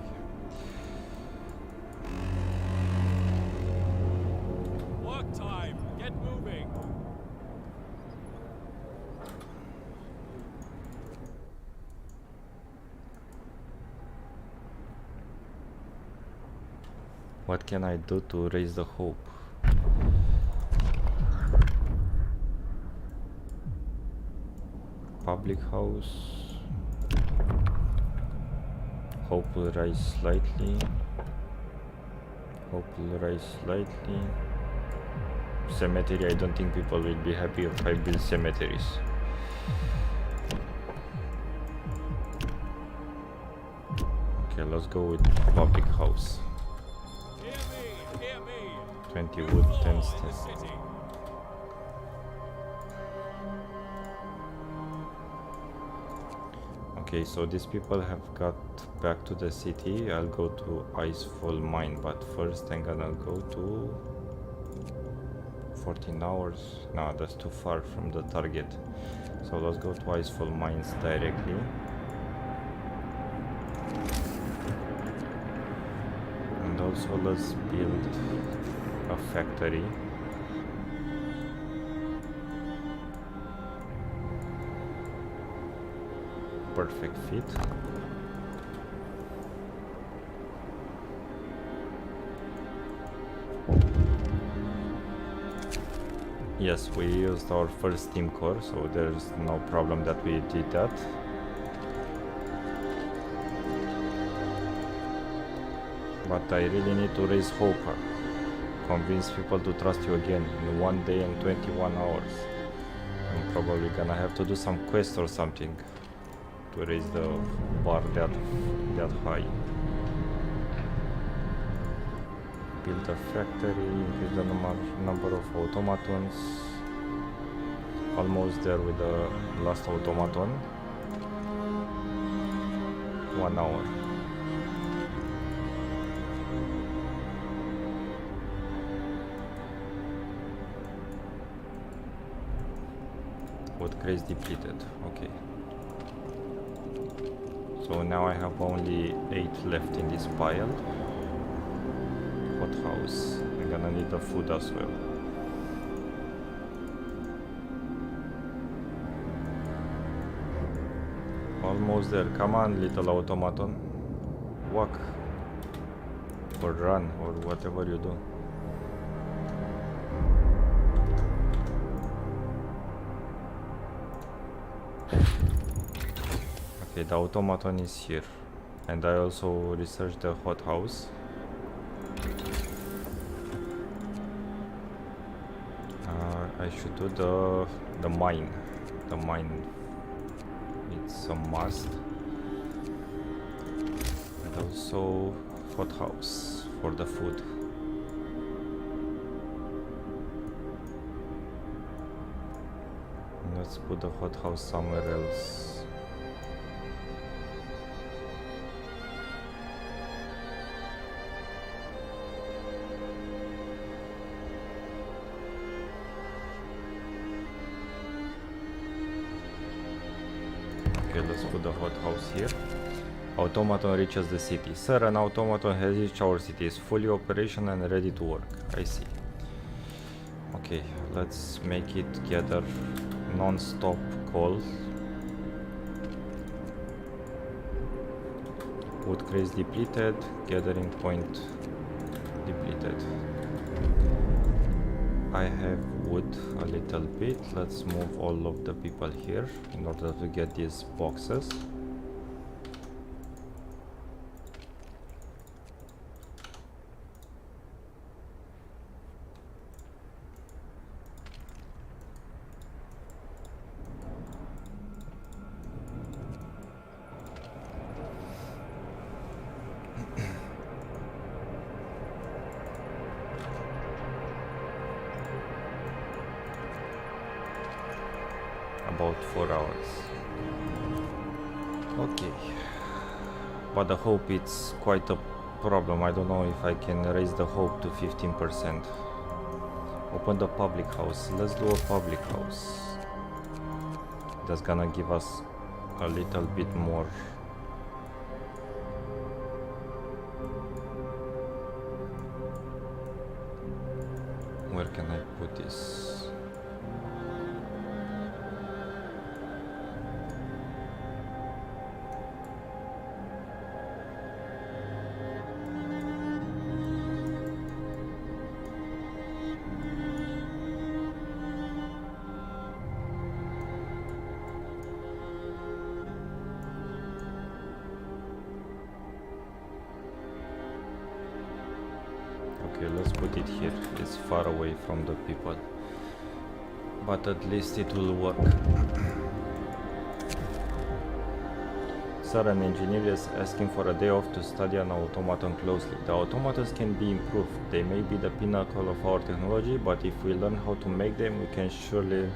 Work time. Get moving. What can I do to raise the hope? Public house. Hope will rise slightly. Hope will rise slightly. Cemetery, I don't think people will be happy if I build cemeteries. Okay, let's go with public house. Hear me. 20 New wood, law 10 in the stone. city. Okay, so these people have got back to the city. I'll go to Icefall Mine, but first I'm gonna go to 14 hours. No, that's too far from the target. So let's go to Icefall Mines directly. And also let's build a factory. Perfect fit. Yes, we used our first steam core, so there's no problem that we did that. But I really need to raise hope, convince people to trust you again in 1 day and 21 hours. I'm probably gonna have to do some quest or something to raise the bar that high. Build a factory, increase the number of automatons. Almost there with the last automaton. 1 hour. Wood crates depleted, okay. So now I have only 8 left in this pile. Hothouse. I'm gonna need the food as well. Almost there. Come on, little automaton. Walk. Or run, or whatever you do. Okay, the automaton is here. And I also researched the hothouse. I should do the mine. The mine, it's a must. And also hothouse for the food. Let's put the hothouse somewhere else. Okay, let's put the hothouse here. Automaton reaches the city. Sir, an automaton has reached our city. Is fully operational and ready to work. I see. Okay, let's make it gather non-stop call. Wood crates depleted, gathering point depleted. I have wood a little bit. Let's move all of the people here in order to get these boxes. About 4 hours. Okay, but the hope it's quite a problem. I don't know if I can raise the hope to 15%. Open the public house. Let's do a public house. That's gonna give us a little bit more. Where can I put this? Okay, let's put it here. It's far away from the people, but at least it will work. Sir, an engineer is asking for a day off to study an automaton closely. The automatons can be improved. They may be the pinnacle of our technology, but if we learn how to make them, we can surely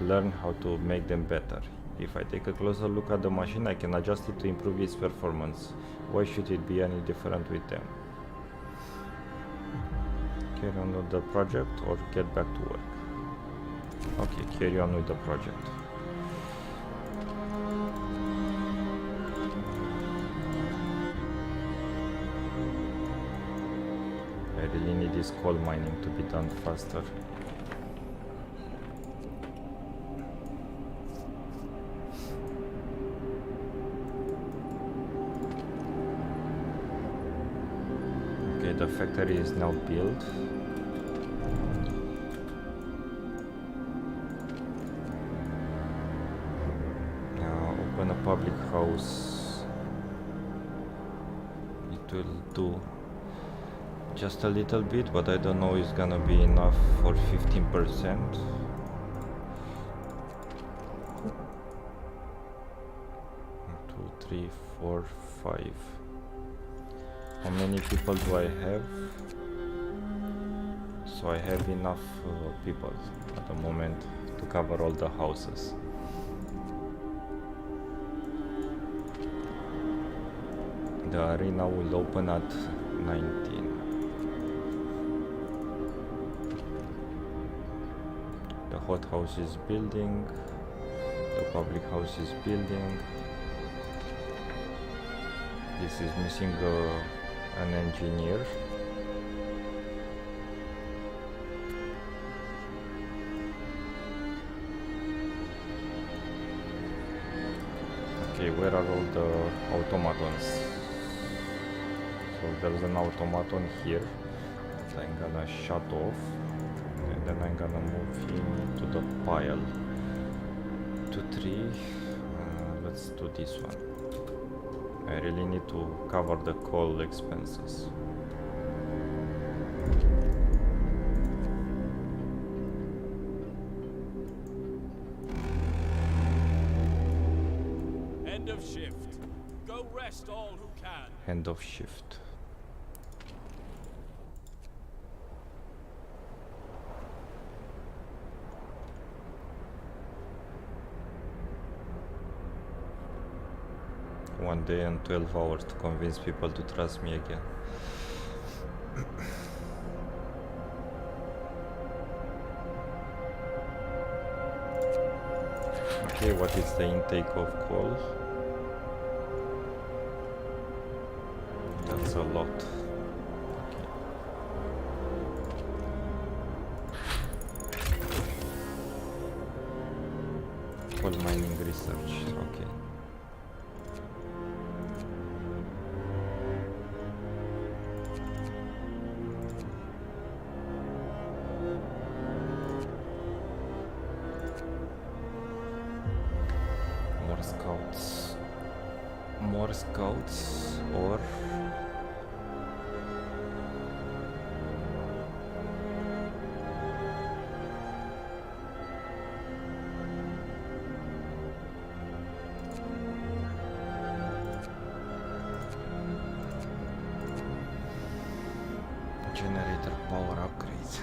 learn how to make them better. If I take a closer look at the machine, I can adjust it to improve its performance. Why should it be any different with them? Carry on with the project or get back to work? Okay, carry on with the project. I really need this coal mining to be done faster. Okay, the factory is now built. Now open a public house. It will do just a little bit, but I don't know if it's gonna be enough for 15%. Two, three, four, 5. How many people do I have? So I have enough people at the moment to cover all the houses. The arena will open at 19. The hot house is building. The public house is building. This is missing an engineer. Okay, where are all the automatons? So there's an automaton here that I'm gonna shut off, and then I'm gonna move him to the pile. 2, 3. Let's do this one. I really need to cover the coal expenses. End of shift. Go rest all who can. End of shift. One day and 12 hours to convince people to trust me again. Okay, what is the intake of coal? That's a lot. Okay. Okay. More scouts. More scouts or generator power upgrades.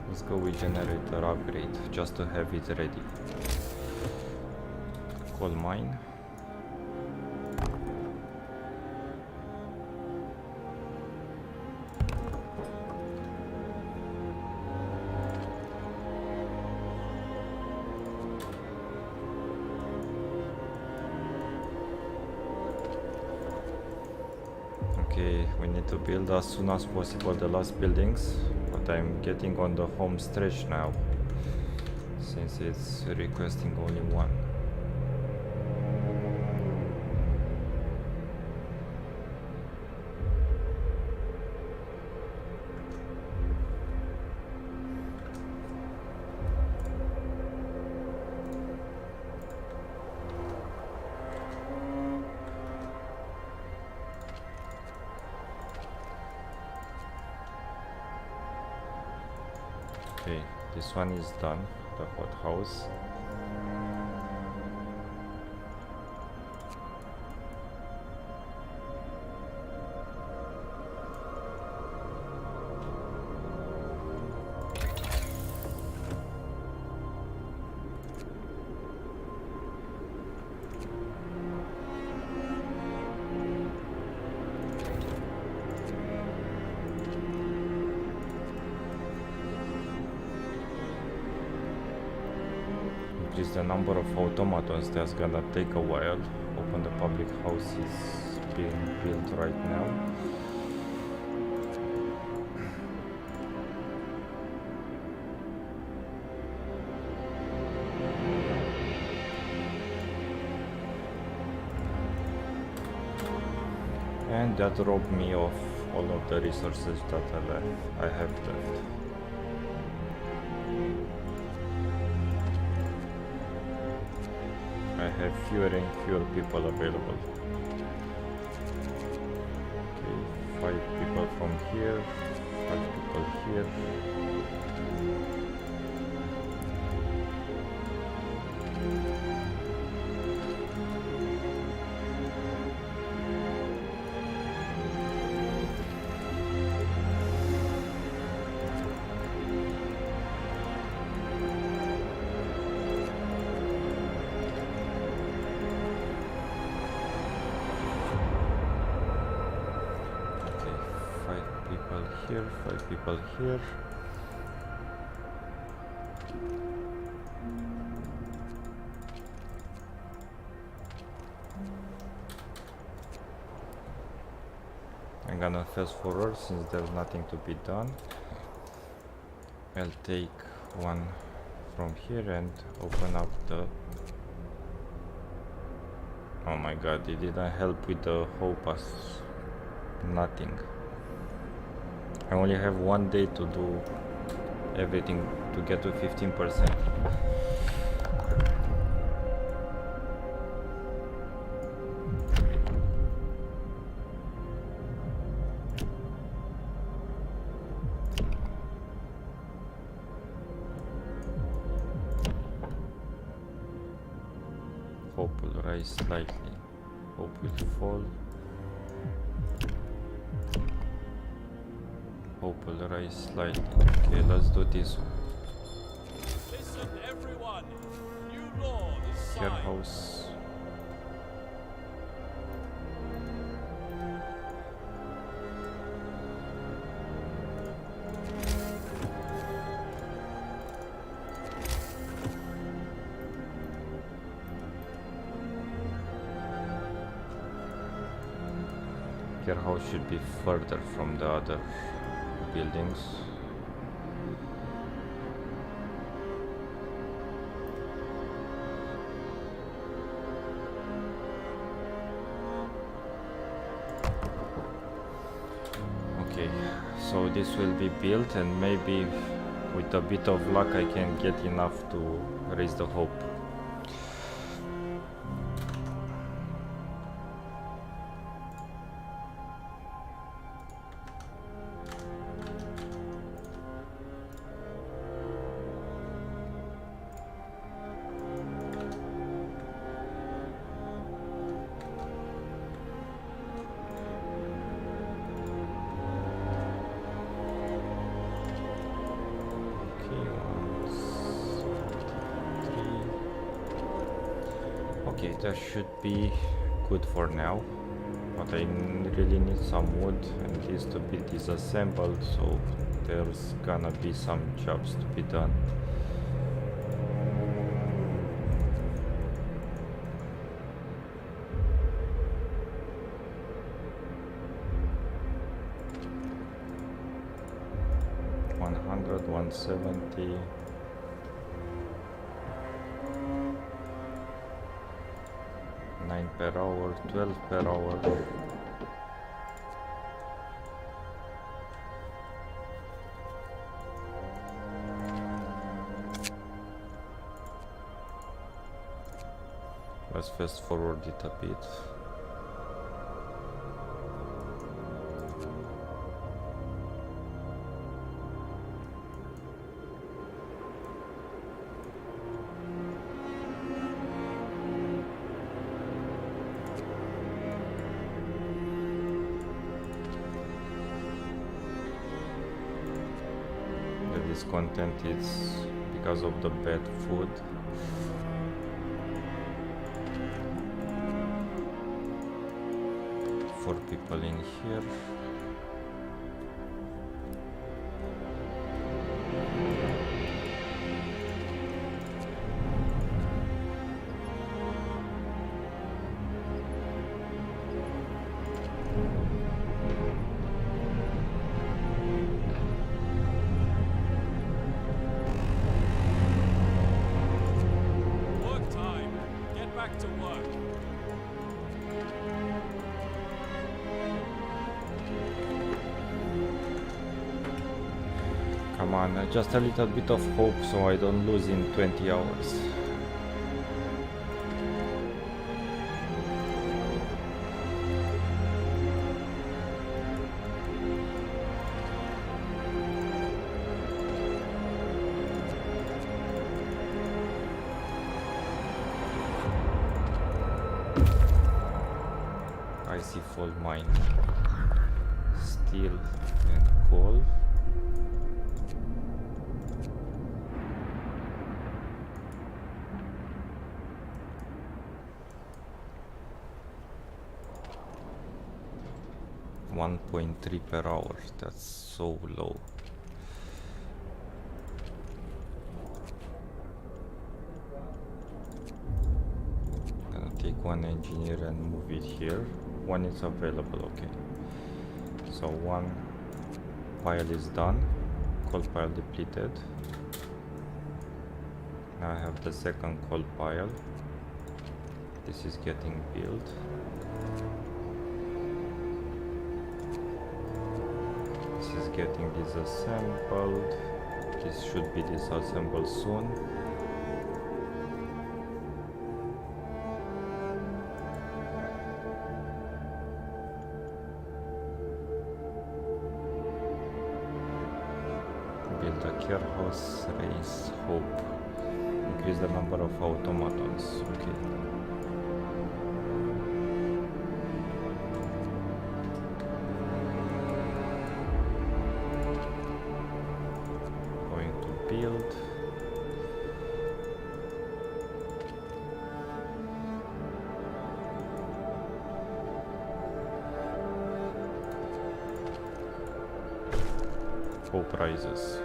Let's go with generator upgrade just to have it ready. Coal mine. Okay, we need to build as soon as possible the last buildings, but I'm getting on the home stretch now since it's requesting only one. Okay, this one is done, the hothouse. Increase the number of automatons, that's gonna take a while. Open the public house is being built right now. And that robbed me of all of the resources that I have left. I have fewer and fewer people available. Okay, 5 people from here, 5 people here. Here, 5 people here. I'm gonna fast forward since there's nothing to be done. I'll take one from here and open up the... Oh my god, it didn't help with the whole pass. Nothing. I only have 1 day to do everything to get to 15%. Hope will rise slightly. Hope will fall. Hope will rise slightly. Okay, let's do this one. Listen, everyone. New law is Care signed. house. Care house should be further from the other buildings. Okay, so this will be built, and maybe with a bit of luck I can get enough to raise the hope. Okay, that should be good for now, but I really need some wood and this to be disassembled, so there's gonna be some jobs to be done. $100, $170. 9 per hour, 12 per hour. Let's fast forward it a bit. Discontent is because of the bad food. Four people in here. Work time. Get back to work. Come on, just a little bit of hope so I don't lose in 20 hours. Icy fall mine. Steel and coal. $1.3 per hour. That's so low. Gonna take one engineer and move it here. One is available, okay. So one pile is done. Coal pile depleted. Now I have the second coal pile. This is getting built. This is getting disassembled. This should be disassembled soon. Build a care house, raise hope. Increase the number of automatons. Okay. Going to build. Hope rises.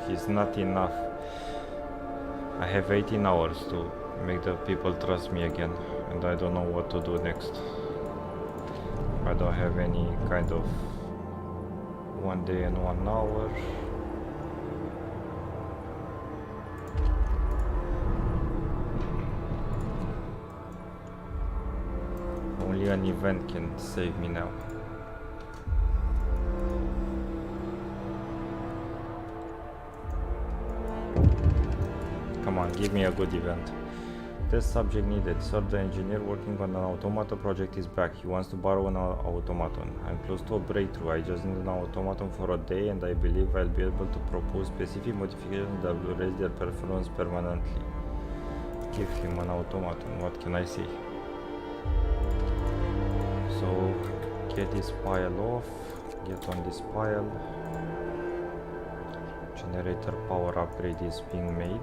It's not enough. I have 18 hours to make the people trust me again, and I don't know what to do next. I don't have any kind of 1 day and 1 hour. Only an event can save me now. Come on, give me a good event. Test subject needed. Sir, the engineer working on an automaton project is back. He wants to borrow an automaton. I'm close to a breakthrough. I just need an automaton for a day and I believe I'll be able to propose specific modifications that will raise their performance permanently. Give him an automaton. What can I say? So, get this pile off. Get on this pile. Generator power upgrade is being made.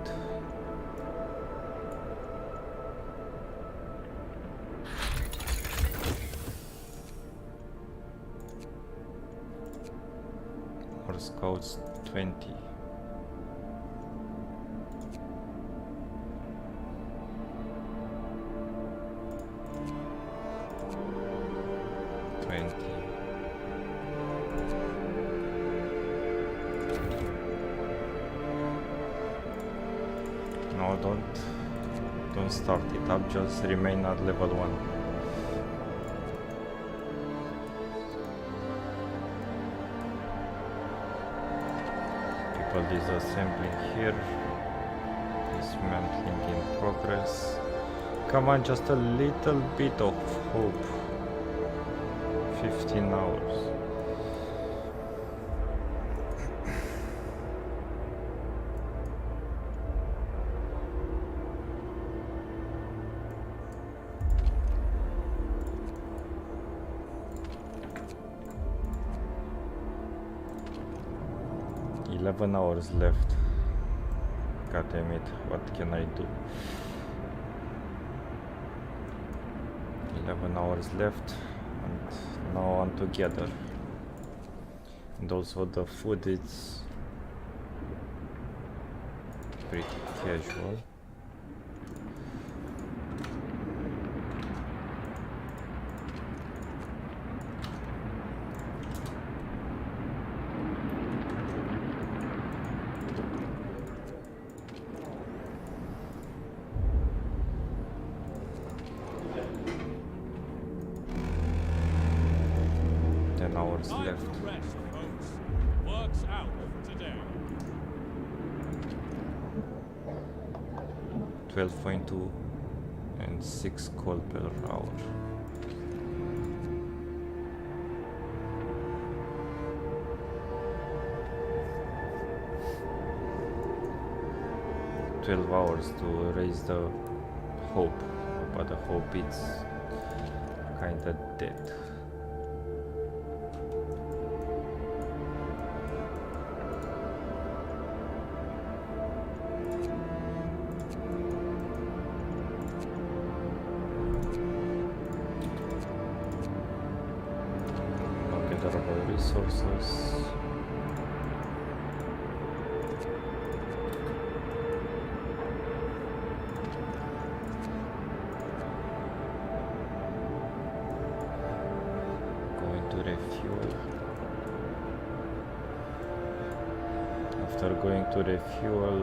Scouts 20. No, don't start it up, just remain at level 1. Disassembling here, dismantling in progress. Come on, just a little bit of hope. 15 hours. Hours left. God damn it, what can I do? 11 hours left and now on together. And also the food is pretty casual. Hours left. Rest, folks. Works out today. 12.2 and 6 coal per hour. $12 to raise the hope, but the hope is kinda dead. Resources. Going to refuel. After going to refuel,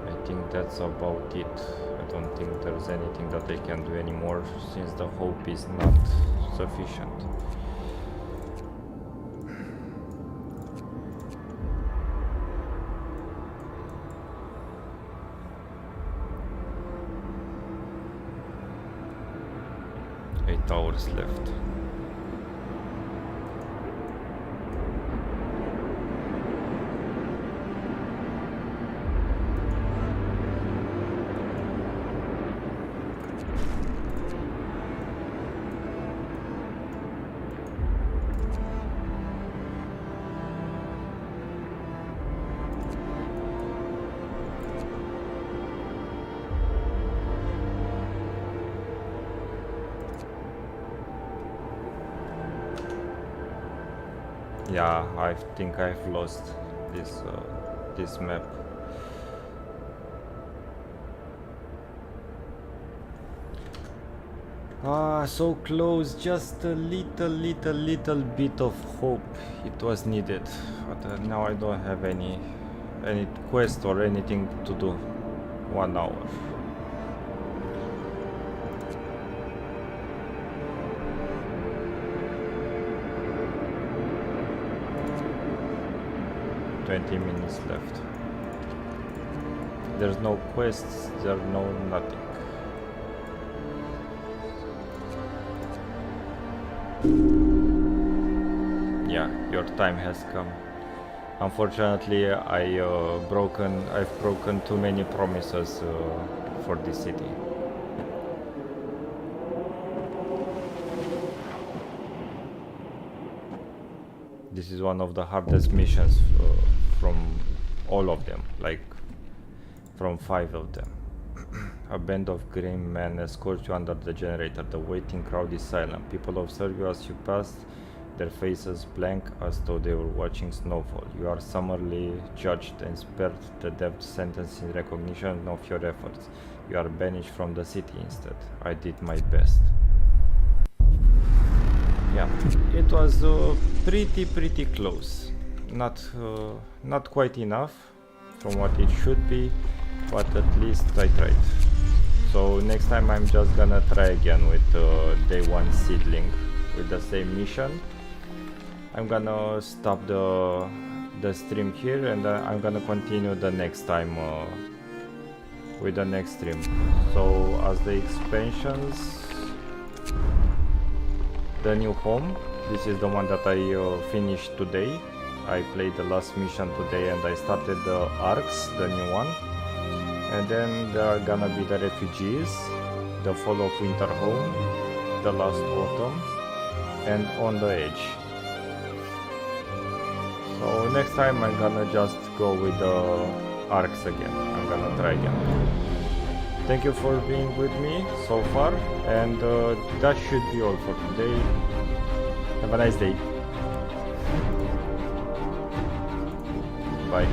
I think that's about it. I don't think there's anything that I can do anymore since the hope is not sufficient. Eight hours left. Yeah, I think I've lost this map. Ah, so close, just a little bit of hope. It was needed, but now I don't have any quest or anything to do. 1 hour. $20 left. There's no quests, there's no nothing. Yeah, your time has come. Unfortunately, I've broken too many promises for this city. This is one of the hardest missions from all of them, like from 5 of them. A band of green men escorts you under the generator. The waiting crowd is silent. People observe you as you pass, their faces blank as though they were watching snowfall. You are summarily judged and spared the death sentence in recognition of your efforts. You are banished from the city instead. I did my best. Yeah, it was pretty close. Not quite enough from what it should be, but at least I tried. So next time I'm just gonna try again with day 1 seedling with the same mission. I'm gonna stop the stream here, and I'm gonna continue the next time with the next stream. So as the expansions, the new home, this is the one that I finished today. I played the last mission today and I started the arcs, the new one. And then there are gonna be the refugees, the fall of winter home, the last autumn, and on the edge. So next time I'm gonna just go with the arcs again. I'm gonna try again. Thank you for being with me so far, and that should be all for today. Have a nice day. Bye.